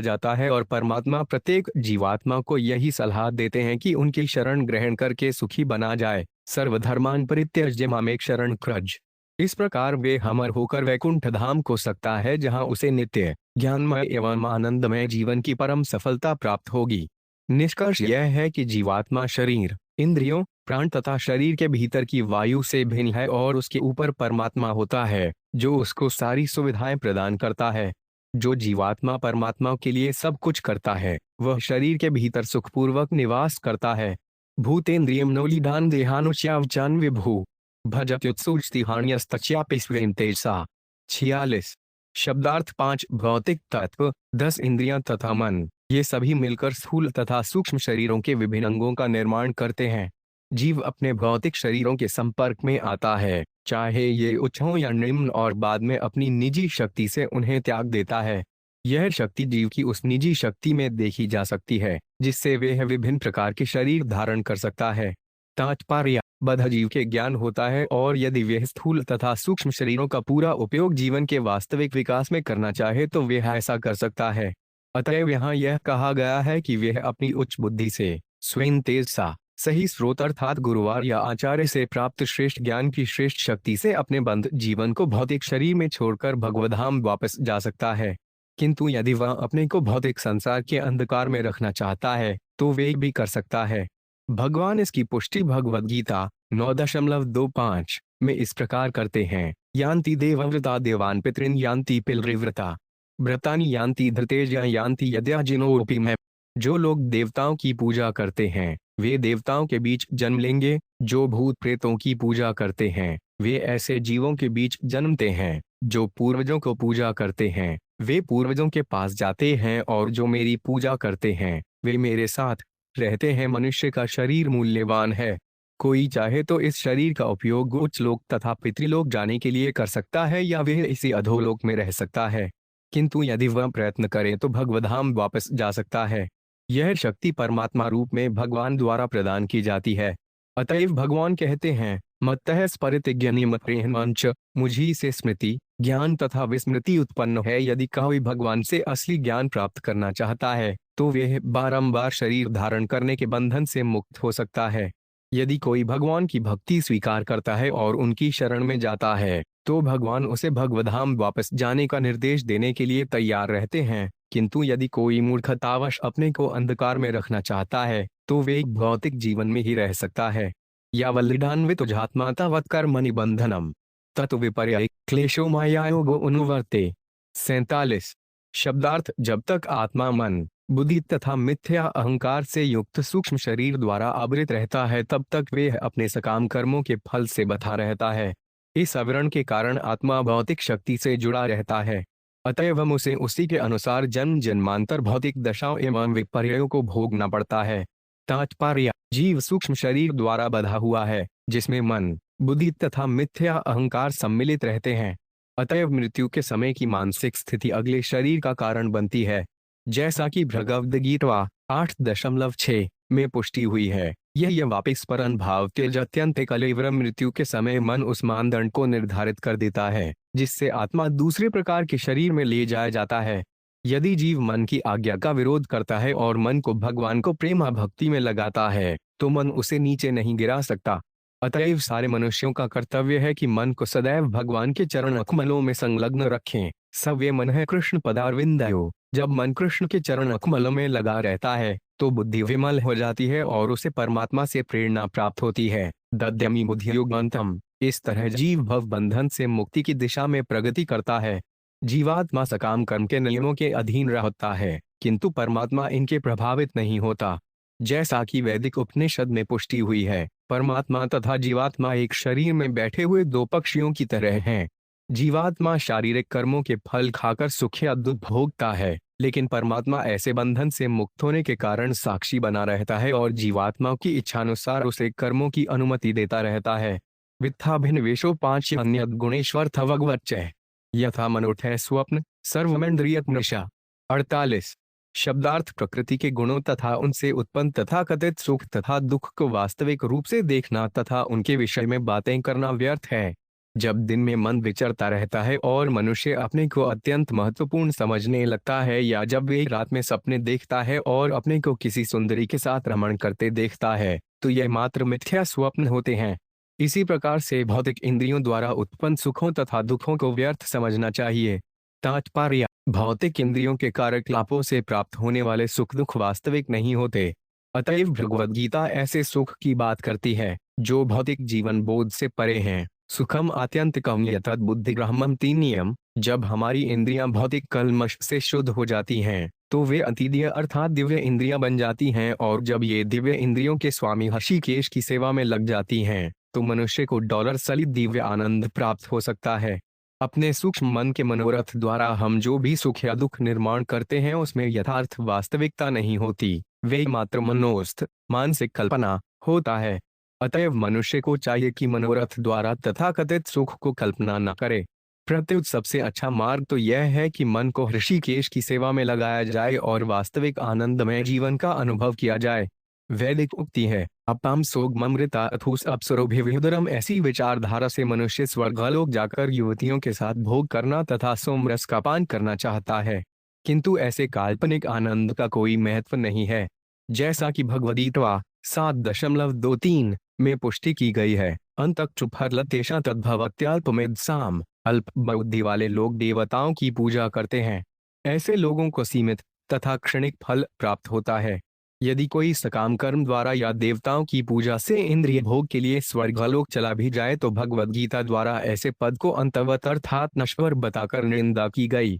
जाता है और परमात्मा प्रत्येक जीवात्मा को यही सलाह देते हैं कि उनकी शरण ग्रहण करके सुखी बना जाए। सर्वधर्मान परित्यज्य मामेक शरण क्रज। इस प्रकार वे अमर होकर वैकुंठ धाम को सकता है, जहां उसे नित्य ज्ञानमय एवं आनंदमय जीवन की परम सफलता प्राप्त होगी। निष्कर्ष यह है कि जीवात्मा शरीर, इंद्रियों, प्राण तथा शरीर के भीतर की वायु से भिन्न है और उसके ऊपर परमात्मा होता है जो उसको सारी सुविधाएं प्रदान करता है। जो जीवात्मा परमात्मा के लिए सब कुछ करता है, वह शरीर के भीतर सुखपूर्वक निवास करता है। भूतेन्द्रियम नौलिदान देहानुच्यावचान विभु भजत्युत्सुचिहान्यस्तच्यापि स्वेन तेजसा। 46। शब्दार्थ 5 भौतिक तत्व, 10 इंद्रियां तथा मन, ये सभी मिलकर स्थूल तथा सूक्ष्म शरीरों के विभिन्न अंगों का निर्माण करते हैं। जीव अपने भौतिक शरीरों के संपर्क में आता है, चाहे ये उच्च हो या निम्न, और बाद में अपनी निजी शक्ति से उन्हें त्याग देता है। यह शक्ति जीव की उस निजी शक्ति में देखी जा सकती है जिससे वह विभिन्न प्रकार के शरीर धारण कर सकता है। तात्पर्य: बद्ध जीव के ज्ञान होता है और यदि वह स्थूल तथा सूक्ष्म शरीरों का पूरा उपयोग जीवन के वास्तविक विकास में करना चाहे तो वह ऐसा कर सकता है। अतएव यहाँ यह कहा गया है कि वह अपनी उच्च बुद्धि से स्वयं तेजसा, सही स्रोत अर्थात गुरुवार या आचार्य से प्राप्त श्रेष्ठ ज्ञान की श्रेष्ठ शक्ति से अपने बंध जीवन को भौतिक शरीर में छोड़कर भगवधाम वापस जा सकता है। किंतु यदि वह अपने को भौतिक संसार के अंधकार में रखना चाहता है तो वे भी कर सकता है। भगवान इसकी पुष्टि भगवद गीता 9.25 में इस प्रकार करते हैं, यान्ति देवव्रता देवान पितॄन् यान्ति पितृव्रता व्रतानि यान्ति धृतेजा यान्ति यद्याजिनोऽपि मैं। जो लोग देवताओं की पूजा करते हैं वे देवताओं के बीच जन्म लेंगे, जो भूत प्रेतों की पूजा करते हैं वे ऐसे जीवों के बीच जन्मते हैं, जो पूर्वजों को पूजा करते हैं वे पूर्वजों के पास जाते हैं, और जो मेरी पूजा करते हैं वे मेरे साथ रहते हैं। मनुष्य का शरीर मूल्यवान है। कोई चाहे तो इस शरीर का उपयोग उच्च लोक तथा पितृलोक जाने के लिए कर सकता है या वह इसी अधोलोक में रह सकता है, किंतु यदि वह प्रयत्न करे तो भगवधाम वापस जा सकता है। यह शक्ति परमात्मा रूप में भगवान द्वारा प्रदान की जाती है। अतएव भगवान कहते हैं, मत्तः स्फुरितज्ञानमत्रेहमांच, मुझी से स्मृति, ज्ञान तथा विस्मृति उत्पन्न है। यदि कोई भगवान से असली ज्ञान प्राप्त करना चाहता है तो वह बारंबार शरीर धारण करने के बंधन से मुक्त हो सकता है। यदि कोई भगवान की भक्ति स्वीकार करता है और उनकी शरण में जाता है तो भगवान उसे भगवधाम वापस जाने का निर्देश देने के लिए तैयार रहते हैं। किंतु यदि कोई मूर्खतावश अपने को अंधकार में रखना चाहता है तो वे भौतिक जीवन में ही रह सकता है। यावल्लिडान्वितुजात्मा तावत् कर्मणि बंधनम तत् विपर्य क्लेशो मायायोगो अनुवर्ते। 47। शब्दार्थ जब तक आत्मा मन, बुद्धि तथा मिथ्या अहंकार से युक्त सूक्ष्म शरीर द्वारा आवृत रहता है तब तक वह अपने सकाम कर्मों के फल से बंधा रहता है। इस आवरण के कारण आत्मा भौतिक शक्ति से जुड़ा रहता है। अतएव हम उसे उसी के अनुसार जन्म जन्मांतर भौतिक दशाओं एवं विपर्यों को भोगना पड़ता है। तात्पर्य: जीव सूक्ष्म शरीर द्वारा बंधा हुआ है, जिसमें मन, बुद्धि तथा मिथ्या अहंकार सम्मिलित रहते हैं। अतएव मृत्यु के समय की मानसिक स्थिति अगले शरीर का कारण बनती है, जैसा कि भगवद गीता 8.6 में पुष्टि हुई है। यह वापिस परन भाव के अत्यंत कलेवर मृत्यु के समय मन उस मानदंड को निर्धारित कर देता है, जिससे आत्मा दूसरे प्रकार के शरीर में ले जाया जाता है। यदि जीव मन की आज्ञा का विरोध करता है और मन को भगवान को प्रेम भक्ति में लगाता है, तो मन उसे नीचे नहीं गिरा सकता। अतएव सारे मनुष्यों का कर्तव्य है कि मन को सदैव भगवान के चरण कमलों में संलग्न रखें। सव्य मन है कृष्ण पदारविंदयो। जब मन कृष्ण के चरण कमलों में लगा रहता है, तो बुद्धि विमल हो जाती है और उसे परमात्मा से प्रेरणा प्राप्त होती है। दद्यमी बुद्धियोगंतम। इस तरह जीव भव बंधन से मुक्ति की दिशा में प्रगति करता है। जीवात्मा सकाम कर्म के नियमों के अधीन रहता है, किंतु परमात्मा इनके प्रभावित नहीं होता। जैसा कि वैदिक उपनिषद में पुष्टि हुई है, परमात्मा तथा जीवात्मा एक शरीर में बैठे हुए दो पक्षियों की तरह हैं। जीवात्मा शारीरिक कर्मों के फल खाकर सुख या दुख भोगता है, लेकिन परमात्मा ऐसे बंधन से मुक्त होने के कारण साक्षी बना रहता है और जीवात्मा की इच्छानुसार उसे कर्मों की अनुमति देता रहता है। वित्थाभिनिवेशो 5 अन्य गुणेश्वर थवगवच्चय यथा मनोठय स्वप्न सर्वमेन्द्रियक नशा। 48 शब्दार्थ: प्रकृति के गुणों तथा उनसे उत्पन्न तथा कथित सुख तथा दुख को वास्तविक रूप से देखना तथा उनके विषय में बातें करना व्यर्थ है। जब दिन में मन विचरता रहता है और मनुष्य अपने को अत्यंत महत्वपूर्ण समझने लगता है, या जब वे रात में सपने देखता है और अपने को किसी सुंदरी के साथ रमण करते देखता है, तो यह मात्र मिथ्या स्वप्न होते हैं। इसी प्रकार से भौतिक इंद्रियों द्वारा उत्पन्न सुखों तथा दुखों को व्यर्थ समझना चाहिए। तात्पर्य: भौतिक इंद्रियों के कार्यकलापों से प्राप्त होने वाले सुख दुख वास्तविक नहीं होते। अतएव भगवद गीता ऐसे सुख की बात करती है जो भौतिक जीवन बोध से परे हैं। सुखम आत्यंतिकम यतद बुद्धिग्राह्यम 3 नियम। जब हमारी इंद्रियां भौतिक कल्मश से शुद्ध हो जाती हैं, तो वे अतीन्द्रिय अर्थात दिव्य इंद्रियां बन जाती हैं, और जब ये दिव्य इंद्रियों के स्वामी ऋषिकेश की सेवा में लग जाती हैं, तो मनुष्य को डॉलर सलित दिव्य आनंद प्राप्त हो सकता है। अपने सूक्ष्म मन के मनोरथ द्वारा हम जो भी सुख या दुख निर्माण करते हैं, उसमें यथार्थ वास्तविकता नहीं होती, वे मात्र मनोस्थ मानसिक कल्पना होता है। अतएव मनुष्य को चाहिए कि मनोरथ द्वारा तथाकथित सुख को कल्पना न करे। प्रत्युत सबसे अच्छा मार्ग तो यह है कि मन को ऋषिकेश की सेवा में लगाया जाए और वास्तविक आनंदमय जीवन का अनुभव किया जाए। वैदिक उक्ति है, अपाम सोगमृता अथुस अप्सरोभिविहुदरम। ऐसी विचारधारा से मनुष्य स्वर्गलोक जाकर युवतियों के साथ भोग करना तथा सोमरस का पान करना चाहता है, किंतु ऐसे काल्पनिक आनंद का कोई महत्व नहीं है। जैसा कि भगवद्गीता 7.23 में पुष्टि की गई है, अंतक्षुफलतेषां तद्भवत्यल्पमेधसाम्। अल्प बुद्धि वाले लोग देवताओं की पूजा करते हैं। ऐसे लोगों को सीमित तथा क्षणिक फल प्राप्त होता है। यदि कोई सकाम कर्म द्वारा या देवताओं की पूजा से इंद्रिय भोग के लिए स्वर्गलोक चला भी जाए, तो भगवद गीता द्वारा ऐसे पद को अंतवत अर्थात नश्वर बताकर निंदा की गई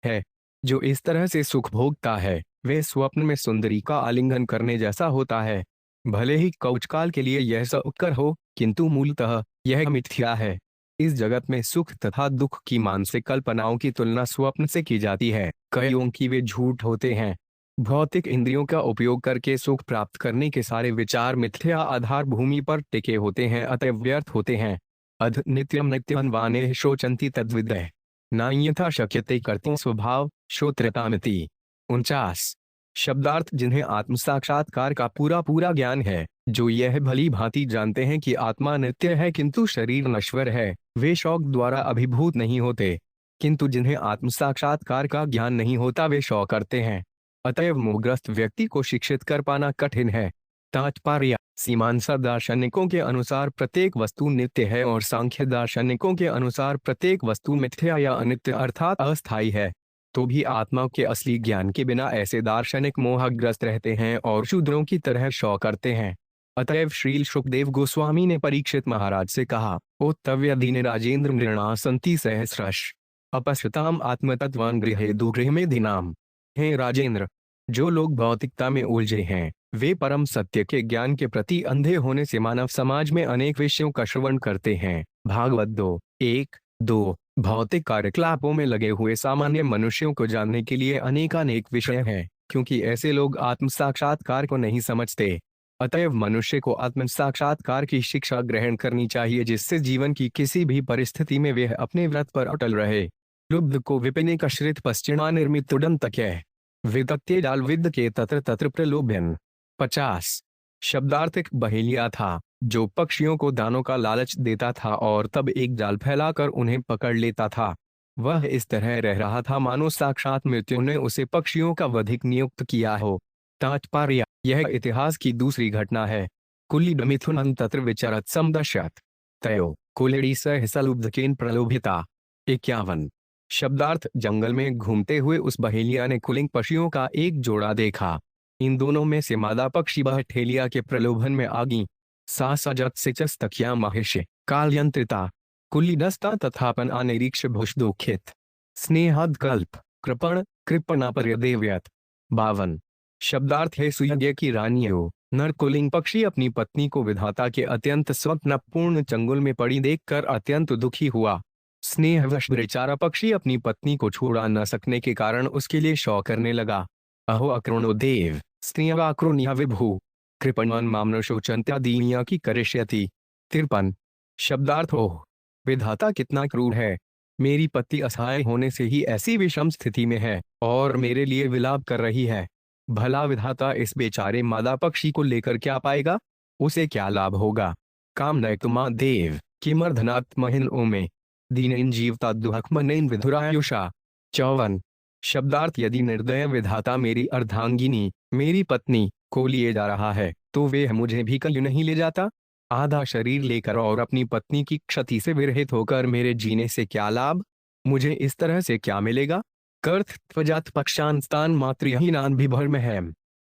है। जो इस तरह से सुख भोगता है, वह स्वप्न में सुंदरी का आलिंगन करने जैसा होता है। भले ही कौचकाल के लिए यह सुखकर हो, किंतु मूलतः यह मिथ्या है। इस जगत में सुख तथा दुख की मानसिक कल्पनाओं की तुलना स्वप्न से की जाती है, कईयों की वे झूठ होते हैं। भौतिक इंद्रियों का उपयोग करके सुख प्राप्त करने के सारे विचार मिथ्या आधार भूमि पर टिके होते हैं, अतः व्यर्थ होते हैं। अध नित्यम नित्यवाने शोचंती तद्विदय नान्यथा शक्यते कर्तुं स्वभाव श्रोत्रतामिति। 49 शब्दार्थ: जिन्हें आत्म साक्षात्कार का पूरा ज्ञान है, जो यह भली भांति जानते हैं कि आत्मा नित्य है किंतु शरीर नश्वर है, वे शौक द्वारा अभिभूत नहीं होते। किंतु जिन्हें आत्म साक्षात्कार का ज्ञान नहीं होता, वे शौक करते हैं। अतएव मोहग्रस्त व्यक्ति को शिक्षित कर पाना कठिन है। तात्पर्य: सीमांसा दार्शनिकों के अनुसार प्रत्येक वस्तु नित्य है और सांख्य दार्शनिकों के अनुसार प्रत्येक वस्तु मिथ्या या अनित्य अर्थात अस्थायी है। तो भी आत्मा के असली ज्ञान के बिना ऐसे दार्शनिक मोहग्रस्त रहते हैं और शूद्रों की तरह शौक करते हैं। अतएव श्रील शुकदेव गोस्वामी ने परीक्षित महाराज से कहा, ओ तव्य दीन राजेंद्र मृणा संति सहस्रश अपश्यताम आत्मतत्वान गृहे दुगृह में दीनाम। हे राजेंद्र, जो लोग भौतिकता में उलझे हैं, वे परम सत्य के ज्ञान के प्रति अंधे होने से मानव समाज में अनेक विषयों का श्रवण करते हैं। भागवत 2:1-2 भौतिक कार्यकलापों में लगे हुए सामान्य मनुष्यों को जानने के लिए अनेकानेक विषय हैं, क्योंकि ऐसे लोग आत्म साक्षात्कार को नहीं समझते। अतएव मनुष्य को आत्म साक्षात्कार की शिक्षा ग्रहण करनी चाहिए, जिससे जीवन की किसी भी परिस्थिति में वह अपने व्रत पर अटल रहे। लुब्ध को विपिने कश्रित पश्चिमा निर्मित उडंतक्य विदत्ते डाल विद के तत्र तत्र प्रलोभन। 50। शब्दार्थिक बहेलिया था, जो पक्षियों को दानों का लालच देता था और तब एक जाल फैलाकर उन्हें पकड़ लेता था। वह इस तरह रह रहा था मानो साक्षात मृत्यु ने उसे पक्षियों का वधिक नियुक्त किया हो। तात्पर्य, यह इतिहास की दूसरी घटना है। कुलीडमिथुन तत्र विचरत समदशत तयो कुलेड़ी सहसलुब्धकेन प्रलोभिता। 51। शब्दार्थ, जंगल में घूमते हुए उस बहेलिया ने कुलिंग पक्षियों का एक जोड़ा देखा। इन दोनों में से मादा पक्षी बहेलिया के प्रलोभन में आ गई। सा सजत सिचस्तक्या महिष्य कालयंत्रिता कुलीडस्ता तथापन अनिरीक्ष भुषदुखित स्नेहद कल्प कृपण कृपणापर्यदेव्यत। 52। शब्दार्थ है, सुयज्ञ की रानियों, नर कुलिंग पक्षी अपनी पत्नी को विधाता के अत्यंत स्वप्नपूर्ण चंगुल में पड़ी देखकर अत्यंत दुखी हुआ। स्नेहवश बेचारा पक्षी अपनी पत्नी को छुड़ा न सकने के कारण उसके लिए शौक करने लगा। अहो अक्रोणो देव स्नेहवाक्रोनिया विभु कृपणवन मामनशोचंत्या दीनिया की करिष्यति। 53। शब्दार्थ, ओह विधाता कितना क्रूर है, मेरी पत्नी असहाय होने से ही ऐसी विषम स्थिति में है और मेरे लिए विलाप कर रही है। भला विधाता इस बेचारे मादा पक्षी को लेकर क्या पाएगा, उसे क्या लाभ होगा। काम नैतुमा देव किमर्धनात्महिन ओमे दीनेन जीवता दुहकमनेन विधुरायुषा। 54। शब्दार्थ, यदि निर्दय विधाता मेरी अर्धांगिनी मेरी पत्नी को लिए जा रहा है तो वे मुझे भी क्यों नहीं ले जाता। आधा शरीर लेकर और अपनी पत्नी की क्षति से विरहित होकर मेरे जीने से क्या लाभ, मुझे इस तरह से क्या मिलेगा। कर्थ त्वजात पक्षांस्तान मातृहीनान बिभर्म है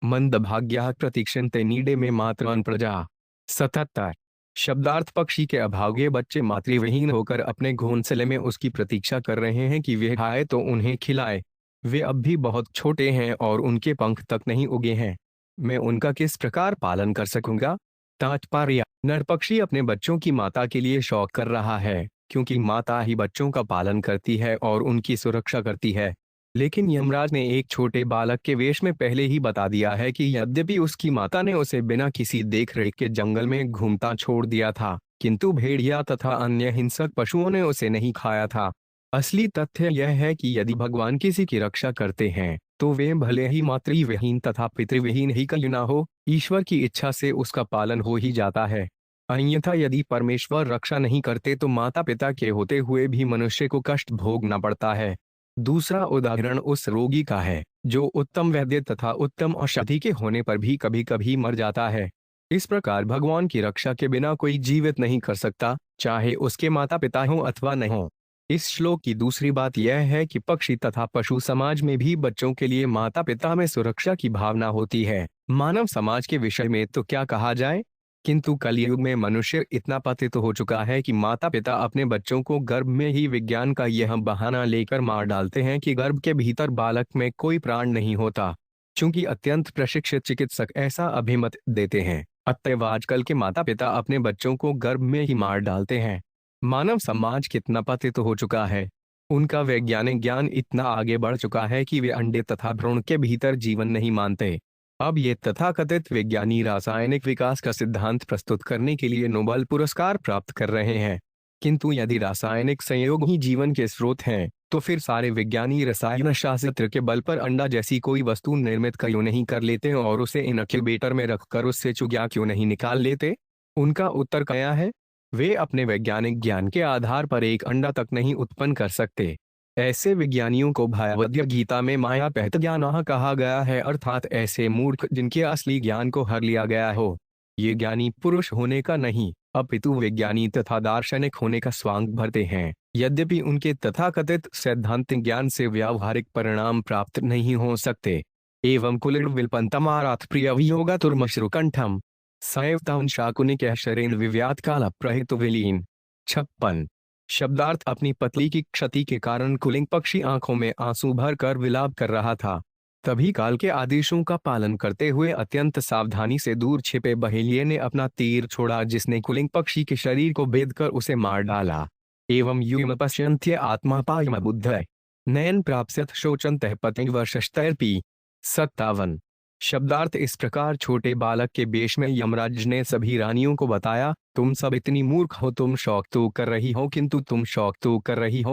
मंद भाग्या प्रतीक्षन्ते नीडे में मातृन प्रजा। 77। शब्दार्थ, पक्षी के अभागे बच्चे मातृविहीन होकर अपने घोंसले में उसकी प्रतीक्षा कर रहे हैं कि वह आए तो उन्हें खिलाए। वे अब भी बहुत छोटे हैं और उनके पंख तक नहीं उगे हैं, मैं उनका किस प्रकार पालन कर सकूंगा। तात्पर्य, नर पक्षी अपने बच्चों की माता के लिए शौक कर रहा है, क्योंकि माता ही बच्चों का पालन करती है और उनकी सुरक्षा करती है। लेकिन यमराज ने एक छोटे बालक के वेश में पहले ही बता दिया है कि यद्यपि उसकी माता ने उसे बिना किसी देखरेख के जंगल में घूमता छोड़ दिया था, किंतु भेड़िया तथा अन्य हिंसक पशुओं ने उसे नहीं खाया था। असली तथ्य यह है कि यदि भगवान किसी की रक्षा करते हैं तो वे भले ही मातृविहीन तथा पितृविहीन ही क्यों ना हो, ईश्वर की इच्छा से उसका पालन हो ही जाता है। अन्यथा यदि परमेश्वर रक्षा नहीं करते तो माता पिता के होते हुए भी मनुष्य को कष्ट भोगना पड़ता है। दूसरा उदाहरण उस रोगी का है जो उत्तम वैद्य तथा उत्तम औषधि के होने पर भी कभी कभी मर जाता है। इस प्रकार भगवान की रक्षा के बिना कोई जीवित नहीं कर सकता, चाहे उसके माता पिता हों अथवा न हों। इस श्लोक की दूसरी बात यह है कि पक्षी तथा पशु समाज में भी बच्चों के लिए माता पिता में सुरक्षा की भावना होती है। मानव समाज के विषय में तो क्या कहा जाए, किंतु कलयुग में मनुष्य इतना पतित हो चुका है कि माता पिता अपने बच्चों को गर्भ में ही विज्ञान का यह बहाना लेकर मार डालते हैं कि गर्भ के भीतर बालक में कोई प्राण नहीं होता। चूंकि अत्यंत प्रशिक्षित चिकित्सक ऐसा अभिमत देते हैं, अतएव आजकल के माता पिता अपने बच्चों को गर्भ में ही मार डालते हैं। मानव समाज कितना पतित हो चुका है, उनका वैज्ञानिक ज्ञान इतना आगे बढ़ चुका है कि वे अंडे तथा भ्रूण के भीतर जीवन नहीं मानते। अब ये तथाकथित विज्ञानी रासायनिक विकास का सिद्धांत प्रस्तुत करने के लिए नोबेल पुरस्कार प्राप्त कर रहे हैं। किंतु यदि रासायनिक संयोग ही जीवन के स्रोत हैं, तो फिर सारे विज्ञानी रसायन शास्त्र के बल पर अंडा जैसी कोई वस्तु निर्मित क्यों नहीं कर लेते और उसे इनक्यूबेटर में रखकर उससे चुग्या क्यों नहीं निकाल लेते। उनका उत्तर क्या है, वे अपने वैज्ञानिक ज्ञान के आधार पर एक अंडा तक नहीं उत्पन्न कर सकते। ऐसे विज्ञानियों को भगवद गीता में मायापैत ज्ञानः कहा गया है, अर्थात ऐसे मूर्ख जिनके असली ज्ञान को हर लिया गया हो। ये ज्ञानी पुरुष होने का नहीं, अपितु विज्ञानी तथा दार्शनिक होने का स्वांग भरते हैं, यद्यपि उनके तथाकथित सैद्धांतिक ज्ञान से व्यावहारिक परिणाम प्राप्त नहीं हो सकते। एवं कुलिड़ विल्पंतमाराथ प्रिय वियोगातुर्मश्रुकंठम सैवताउन शाकुनिक शरेण विव्यात काल प्रहित विलीन। 56। शब्दार्थ, अपनी पत्नी की क्षति के कारण कुलिंग पक्षी आंखों में आंसू भर कर विलाप कर रहा था। तभी काल के आदेशों का पालन करते हुए अत्यंत सावधानी से दूर छिपे बहेलिये ने अपना तीर छोड़ा, जिसने कुलिंग पक्षी के शरीर को भेद कर उसे मार डाला। एवं युम पश्यन्त्य आत्मापायम बुद्धय नयन प्राप्स्यथ शोचन्तः पतिं वर्षस्तैर्पि। 57। शब्दार्थ इस प्रकार छोटे बालक के वेश में यमराज ने सभी रानियों को बताया, तुम सब इतनी मूर्ख हो, तुम शौक तो कर रही हो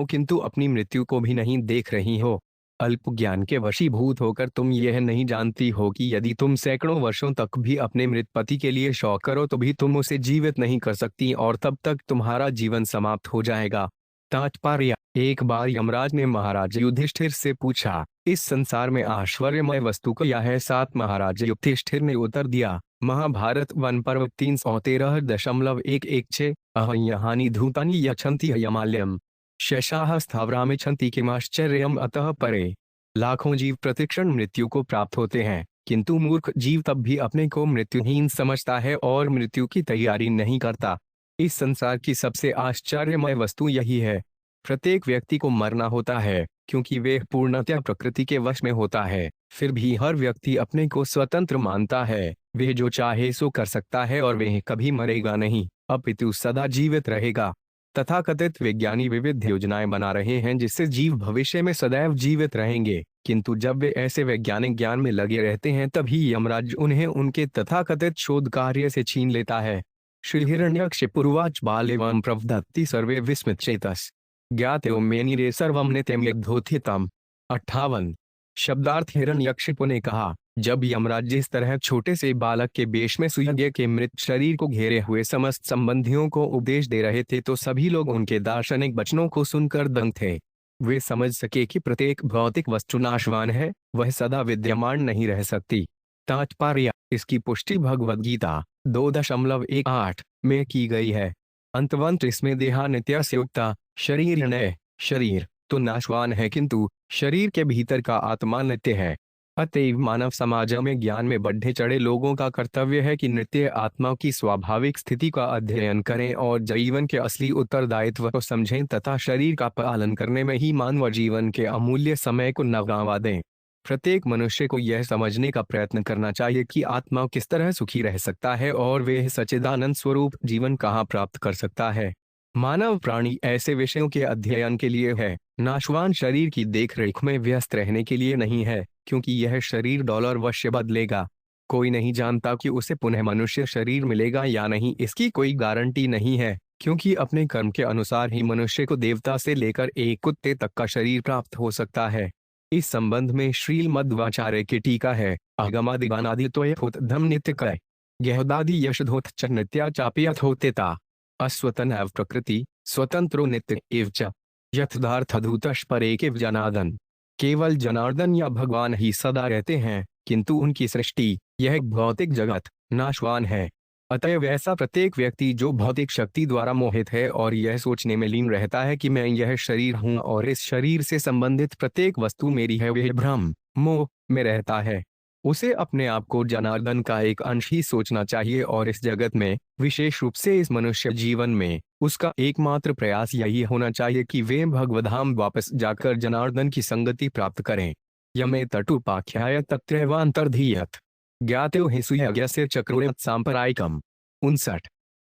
किंतु अपनी मृत्यु को भी नहीं देख रही हो। अल्प ज्ञान के वशीभूत होकर तुम यह नहीं जानती हो कि यदि तुम सैकड़ों वर्षों तक भी अपने मृत पति के लिए शौक करो तो भी तुम उसे जीवित नहीं कर सकती और तब तक तुम्हारा जीवन समाप्त हो जाएगा। तात्पर्य। एक बार यमराज ने महाराज युधिष्ठिर से पूछा, इस संसार में आश्चर्यमय वस्तु क्या है? 7। महाराज युधिष्ठिर ने उत्तर दिया, महाभारत वन पर्व 313.116 अहंयहानि धूतानि यच्छन्ति यमाल्यम शशाः स्थावरामिच्छन्ति किमाश्चर्यम् अतः परे। लाखों जीव प्रतिक्षण मृत्यु को प्राप्त होते हैं, किंतु मूर्ख जीव तब भी अपने को मृत्युहीन समझता है और मृत्यु की तैयारी नहीं करता। इस संसार की सबसे आश्चर्यमय वस्तु यही है। प्रत्येक व्यक्ति को मरना होता है क्योंकि वे पूर्णतया प्रकृति के वश में होता है, फिर भी हर व्यक्ति अपने को स्वतंत्र मानता है। वह जो चाहे सो कर सकता है और वह कभी मरेगा नहीं, अपितु सदा जीवित रहेगा। तथाकथित विज्ञानी विविध योजनाएं बना रहे हैं जिससे जीव भविष्य में सदैव जीवित रहेंगे, किंतु जब वे ऐसे वैज्ञानिक ज्ञान में लगे रहते हैं तभी यमराज उन्हें उनके तथाकथित शोध कार्य से छीन लेता है। श्री हिरण्यकशिपुरुवाच बालेवं प्रवदत्ति सर्वे विस्मितचेतस ज्ञातो मेनिरे सर्वं नित्यं यद्धोथितम्। 58। शब्दार्थ। हिरण्यकशिपु ने कहा, जब यमराज जिस तरह छोटे से बालक के वेश में सुयज्ञ के मृत शरीर को घेरे हुए समस्त संबंधियों को उपदेश दे रहे थे तो सभी लोग उनके दार्शनिक वचनों को सुनकर दंग थे। वे समझ सके कि प्रत्येक भौतिक वस्तु नाशवान है, वह सदा विद्यमान नहीं रह सकती। तात्पर्य। इसकी पुष्टि भगवद गीता 2.18 में की गई है। अंतवंत इसमें देहानित्यस्य उक्ता शरीर नय शरीर तो नाशवान है किंतु शरीर के भीतर का आत्मा नित्य है। अतएव मानव समाज में ज्ञान में बढ़े चढ़े लोगों का कर्तव्य है कि नित्य आत्मा की स्वाभाविक स्थिति का अध्ययन करें और जीवन के असली उत्तरदायित्व को समझें तथा शरीर का पालन करने में ही मानव जीवन के अमूल्य समय को न गंवा दें। प्रत्येक मनुष्य को यह समझने का प्रयत्न करना चाहिए कि आत्मा किस तरह सुखी रह सकता है और वह सच्चिदानंद स्वरूप जीवन कहाँ प्राप्त कर सकता है। मानव प्राणी ऐसे विषयों के अध्ययन के लिए है, नाशवान शरीर की देखरेख में व्यस्त रहने के लिए नहीं है, क्योंकि यह शरीर डॉलर वश्य बदलेगा। कोई नहीं जानता कि उसे पुनः मनुष्य शरीर मिलेगा या नहीं, इसकी कोई गारंटी नहीं है, क्योंकि अपने कर्म के अनुसार ही मनुष्य को देवता से लेकर एक कुत्ते तक का शरीर प्राप्त हो सकता है। इस संबंध में श्रीमद्वाचार्य की टीका है, अगमादिगानादित्वयथोत्थम नित्यकय गहदादि यशधोत च नित्या चाप्यथोतेता अस्वतनैव प्रकृति स्वतंत्रो नित्य एव च यथार्थधूतश परेकेव जनार्दन। केवल जनार्दन या भगवान ही सदा रहते हैं, किंतु उनकी सृष्टि यह भौतिक जगत नाशवान है। अतएव ऐसा प्रत्येक व्यक्ति जो भौतिक शक्ति द्वारा मोहित है और यह सोचने में लीन रहता है कि मैं यह शरीर हूँ और इस शरीर से संबंधित प्रत्येक वस्तु मेरी है, वह भ्रम मोह में रहता है। उसे अपने आप को जनार्दन का एक अंश ही सोचना चाहिए और इस जगत में, विशेष रूप से इस मनुष्य जीवन में, उसका एकमात्र प्रयास यही होना चाहिए कि वे भगवधाम वापस जाकर जनार्दन की संगति प्राप्त करें। यमे तटुपाख्याय तत्रैवांतर्धीयत ज्ञातो हि सुयज्ञस्य चक्रुरत सांपरायिकम। 59।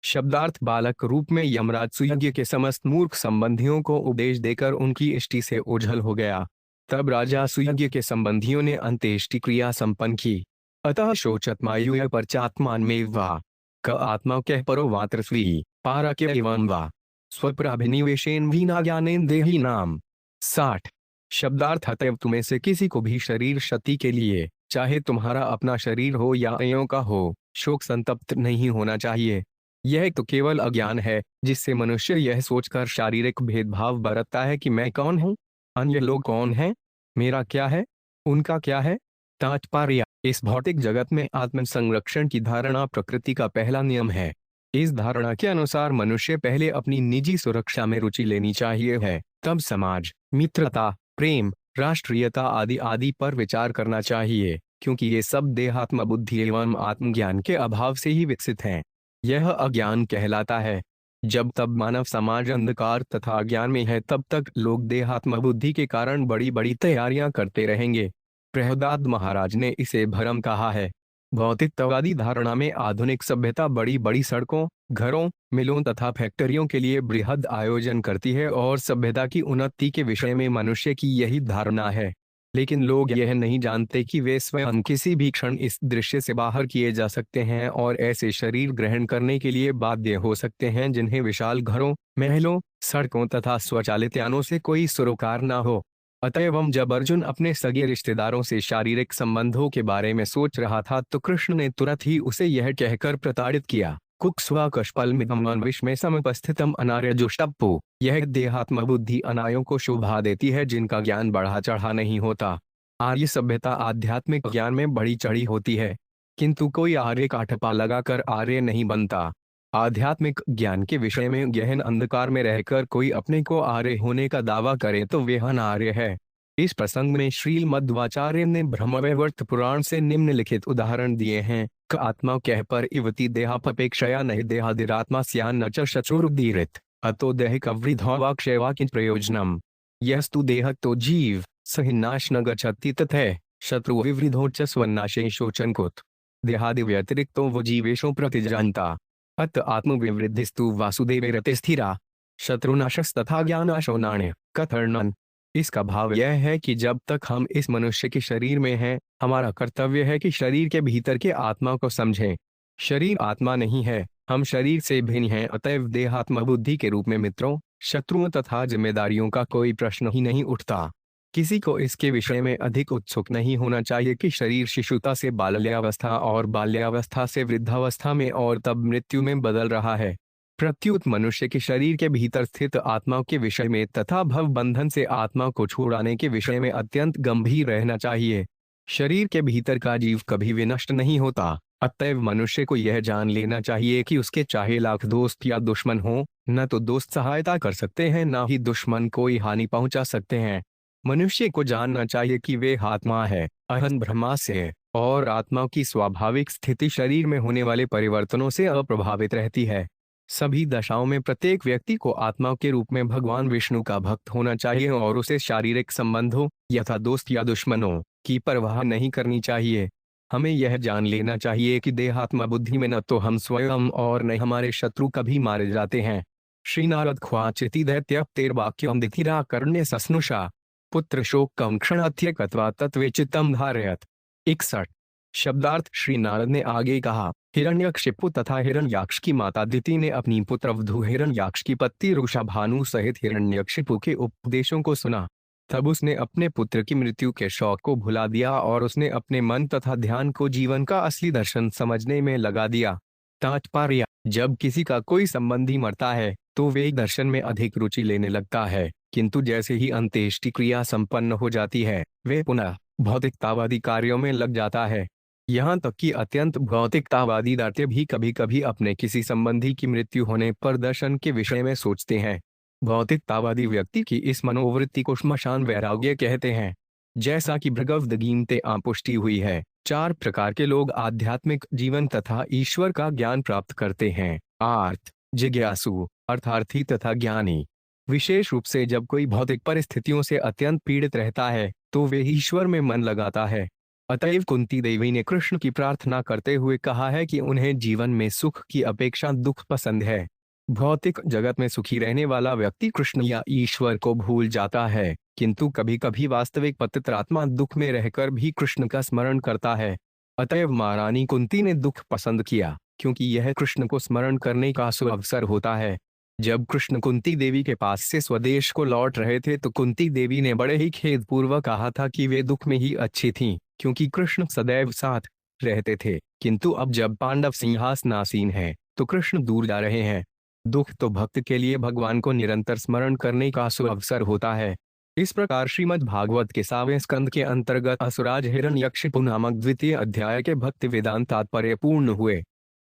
शब्दार्थ। बालक रूप में यमराज सुयज्ञ के समस्त मूर्ख संबंधियों को उपदेश देकर उनकी इष्टि से ओझल हो गया। तब राजा सुयज्ञ के संबंधियों ने अंत्येष्टि क्रिया संपन्न की। अतः शोचत्मायुय परचात्मान में वा क आत्मा कह परो वात्रस्वी पारक एवं वा स्वप्राभिनिवेशेन वीना ज्ञानेन देही नाम। 60। शब्दार्थ। अतएव तुम्हें से किसी को भी शरीर क्षति के लिए, चाहे तुम्हारा अपना शरीर हो या अन्यों का हो, शोक संतप्त नहीं होना चाहिए। यह तो केवल अज्ञान है जिससे मनुष्य यह सोचकर शारीरिक भेदभाव बरतता है कि मैं कौन हूँ, अन्य लोग कौन हैं, मेरा क्या है, उनका क्या है। तात्पर्य। इस भौतिक जगत में आत्म संरक्षण की धारणा प्रकृति का पहला नियम है। इस धारणा के अनुसार मनुष्य पहले अपनी निजी सुरक्षा में रुचि लेनी चाहिए है, तब समाज, मित्रता, प्रेम, राष्ट्रीयता आदि आदि पर विचार करना चाहिए, क्योंकि ये सब देहात्म बुद्धि एवं आत्मज्ञान के अभाव से ही विकसित हैं। यह अज्ञान कहलाता है। जब तब मानव समाज अंधकार तथा अज्ञान में है तब तक लोग देहात्म बुद्धि के कारण बड़ी बड़ी तैयारियां करते रहेंगे। प्रहलाद महाराज ने इसे भ्रम कहा है। भौतिकतावादी धारणा में आधुनिक सभ्यता बड़ी बड़ी सड़कों, घरों, मिलों तथा फैक्ट्रियों के लिए बृहद आयोजन करती है और सभ्यता की उन्नति के विषय में मनुष्य की यही धारणा है। लेकिन लोग यह नहीं जानते कि वे स्वयं किसी भी क्षण इस दृश्य से बाहर किए जा सकते हैं और ऐसे शरीर ग्रहण करने के लिए बाध्य हो सकते हैं जिन्हें विशाल घरों, महलों, सड़कों तथा स्वचालित यानों से कोई सरोकार न हो। अतएव जब अर्जुन अपने सगे रिश्तेदारों से शारीरिक संबंधों के बारे में सोच रहा था तो कृष्ण ने तुरंत ही उसे यह कहकर प्रताड़ित किया, कुक्स्वाकष्पलमिदं विश्वे समुपस्थितम अनार्यजुष्टप्पु। यह देहात्म बुद्धि अनायों को शोभा देती है जिनका ज्ञान बढ़ा चढ़ा नहीं होता। आर्य सभ्यता आध्यात्मिक ज्ञान में बढ़ी चढ़ी होती है, किंतु कोई आर्य का ठप्पा लगाकर आर्य नहीं बनता। आध्यात्मिक ज्ञान के विषय में गहन अंधकार में रहकर कोई अपने को आर्य होने का दावा करे तो वह अनार्य है। इस प्रसंग में श्रील मध्वाचार्य ने ब्रह्मवैवर्त पुराण से निम्नलिखित उदाहरण दिए हैं। क आत्मा कह पर इवती देहापपेक्षया नहीं देहादिरात्मा स्यान्न च शत्रुरुदीरित अतो देहिक अवृद्धवाक्षयवा किंच प्रयोजनम यस्तु देह तो जीव सहिनाश न गच्छति तथै शत्रु विवृद्धो च स्वनाशे शोचनकुत देहादि व्यतिरिक्तो वो जीवेशो प्रतिजानता अत आत्मविवृद्धिस्तु वासुदेवे रते स्थिरा शत्रुनाशस तथा ज्ञानाशो नाण्य कथर्णन। इसका भाव यह है कि जब तक हम इस मनुष्य के शरीर में हैं, हमारा कर्तव्य है कि शरीर के भीतर के आत्मा को समझें। शरीर आत्मा नहीं है, हम शरीर से भिन्न हैं। अतएव देहात्म बुद्धि के रूप में मित्रों, शत्रुओं तथा जिम्मेदारियों का कोई प्रश्न ही नहीं उठता। किसी को इसके विषय में अधिक उत्सुक नहीं होना चाहिए कि शरीर शिशुता से बाल्यावस्था और बाल्यावस्था से वृद्धावस्था में और तब मृत्यु में बदल रहा है। प्रत्युत मनुष्य के शरीर के भीतर स्थित आत्मा के विषय में तथा भव बंधन से आत्मा को छुड़ाने के विषय में अत्यंत गंभीर रहना चाहिए। शरीर के भीतर का जीव कभी विनष्ट नहीं होता। अतएव मनुष्य को यह जान लेना चाहिए कि उसके चाहे लाख दोस्त या दुश्मन हो, न तो दोस्त सहायता कर सकते हैं, न ही दुश्मन कोई हानि पहुंचा सकते हैं। मनुष्य को जानना चाहिए कि वे आत्मा है, अहं ब्रह्मास्य है और आत्मा की स्वाभाविक स्थिति शरीर में होने वाले परिवर्तनों से अप्रभावित रहती है। सभी दशाओं में प्रत्येक व्यक्ति को आत्मा के रूप में भगवान विष्णु का भक्त होना चाहिए और उसे शारीरिक संबंधों यथा दोस्त या दुश्मनों की परवाह नहीं करनी चाहिए। हमें यह जान लेना चाहिए कि देहात्मा बुद्धि में न तो हम स्वयं और न हमारे शत्रु कभी मारे जाते हैं। श्री नारद ख्वाचिति दैत्यप्तेर्वाक्यम दिथिरा कर्ण्य सस्नुषा पुत्र शोकम क्षणात्यकत्वा तत्वे चित्तम धारयत। 61। शब्दार्थ श्री नारद ने आगे कहा, हिरण्यकशिपु तथा हिरण्याक्ष की माता दिति ने अपनी पुत्रवधू हिरण्याक्ष की पत्नी रुषा भानु सहित हिरण्यकशिपु के उपदेशों को सुना। तब उसने अपने पुत्र की मृत्यु के शौक को भुला दिया और उसने अपने मन तथा ध्यान को जीवन का असली दर्शन समझने में लगा दिया। तात्पर्य, जब किसी का कोई संबंधी मरता है तो वे दर्शन में अधिक रुचि लेने लगता है, किंतु जैसे ही अंत्येष्टि क्रिया संपन्न हो जाती है वे पुनः भौतिकतावादी कार्यों में लग जाता है। यहाँ तक कि अत्यंत भौतिकतावादी दैत्य भी कभी कभी अपने किसी संबंधी की मृत्यु होने पर दर्शन के विषय में सोचते हैं। भौतिकतावादी व्यक्ति की इस मनोवृत्ति को श्मशान वैराग्य कहते हैं। जैसा कि भगवद्गीता में पुष्टि हुई है, 4 प्रकार के लोग आध्यात्मिक जीवन तथा ईश्वर का ज्ञान प्राप्त करते हैं। आर्त, जिज्ञासु, अर्थार्थी तथा ज्ञानी। विशेष रूप से जब कोई भौतिक परिस्थितियों से अत्यंत पीड़ित रहता है तो वे ईश्वर में मन लगाता है। अतएव कुंती देवी ने कृष्ण की प्रार्थना करते हुए कहा है कि उन्हें जीवन में सुख की अपेक्षा दुख पसंद है। भौतिक जगत में सुखी रहने वाला व्यक्ति कृष्ण या ईश्वर को भूल जाता है, किंतु कभी कभी वास्तविक पतितात्मा दुख में रहकर भी कृष्ण का स्मरण करता है। अतएव महारानी कुंती ने दुख पसंद किया क्योंकि यह कृष्ण को स्मरण करने का सुअवसर होता है। जब कृष्ण कुंती देवी के पास से स्वदेश को लौट रहे थे तो कुंती देवी ने बड़े ही खेदपूर्वक कहा था कि वे दुख में ही अच्छी थीं, क्योंकि कृष्ण सदैव साथ रहते थे। किंतु अब जब पांडव सिंहासनासीन है तो कृष्ण दूर जा रहे हैं। दुख तो भक्त के लिए भगवान को निरंतर स्मरण करने का सुअवसर होता है। इस प्रकार श्रीमद् भागवत के 7वें स्कंद के अंतर्गत असुराज हिरण्यकशिपु नामक द्वितीय अध्याय के भक्ति वेदांत तात्पर्य पूर्ण हुए।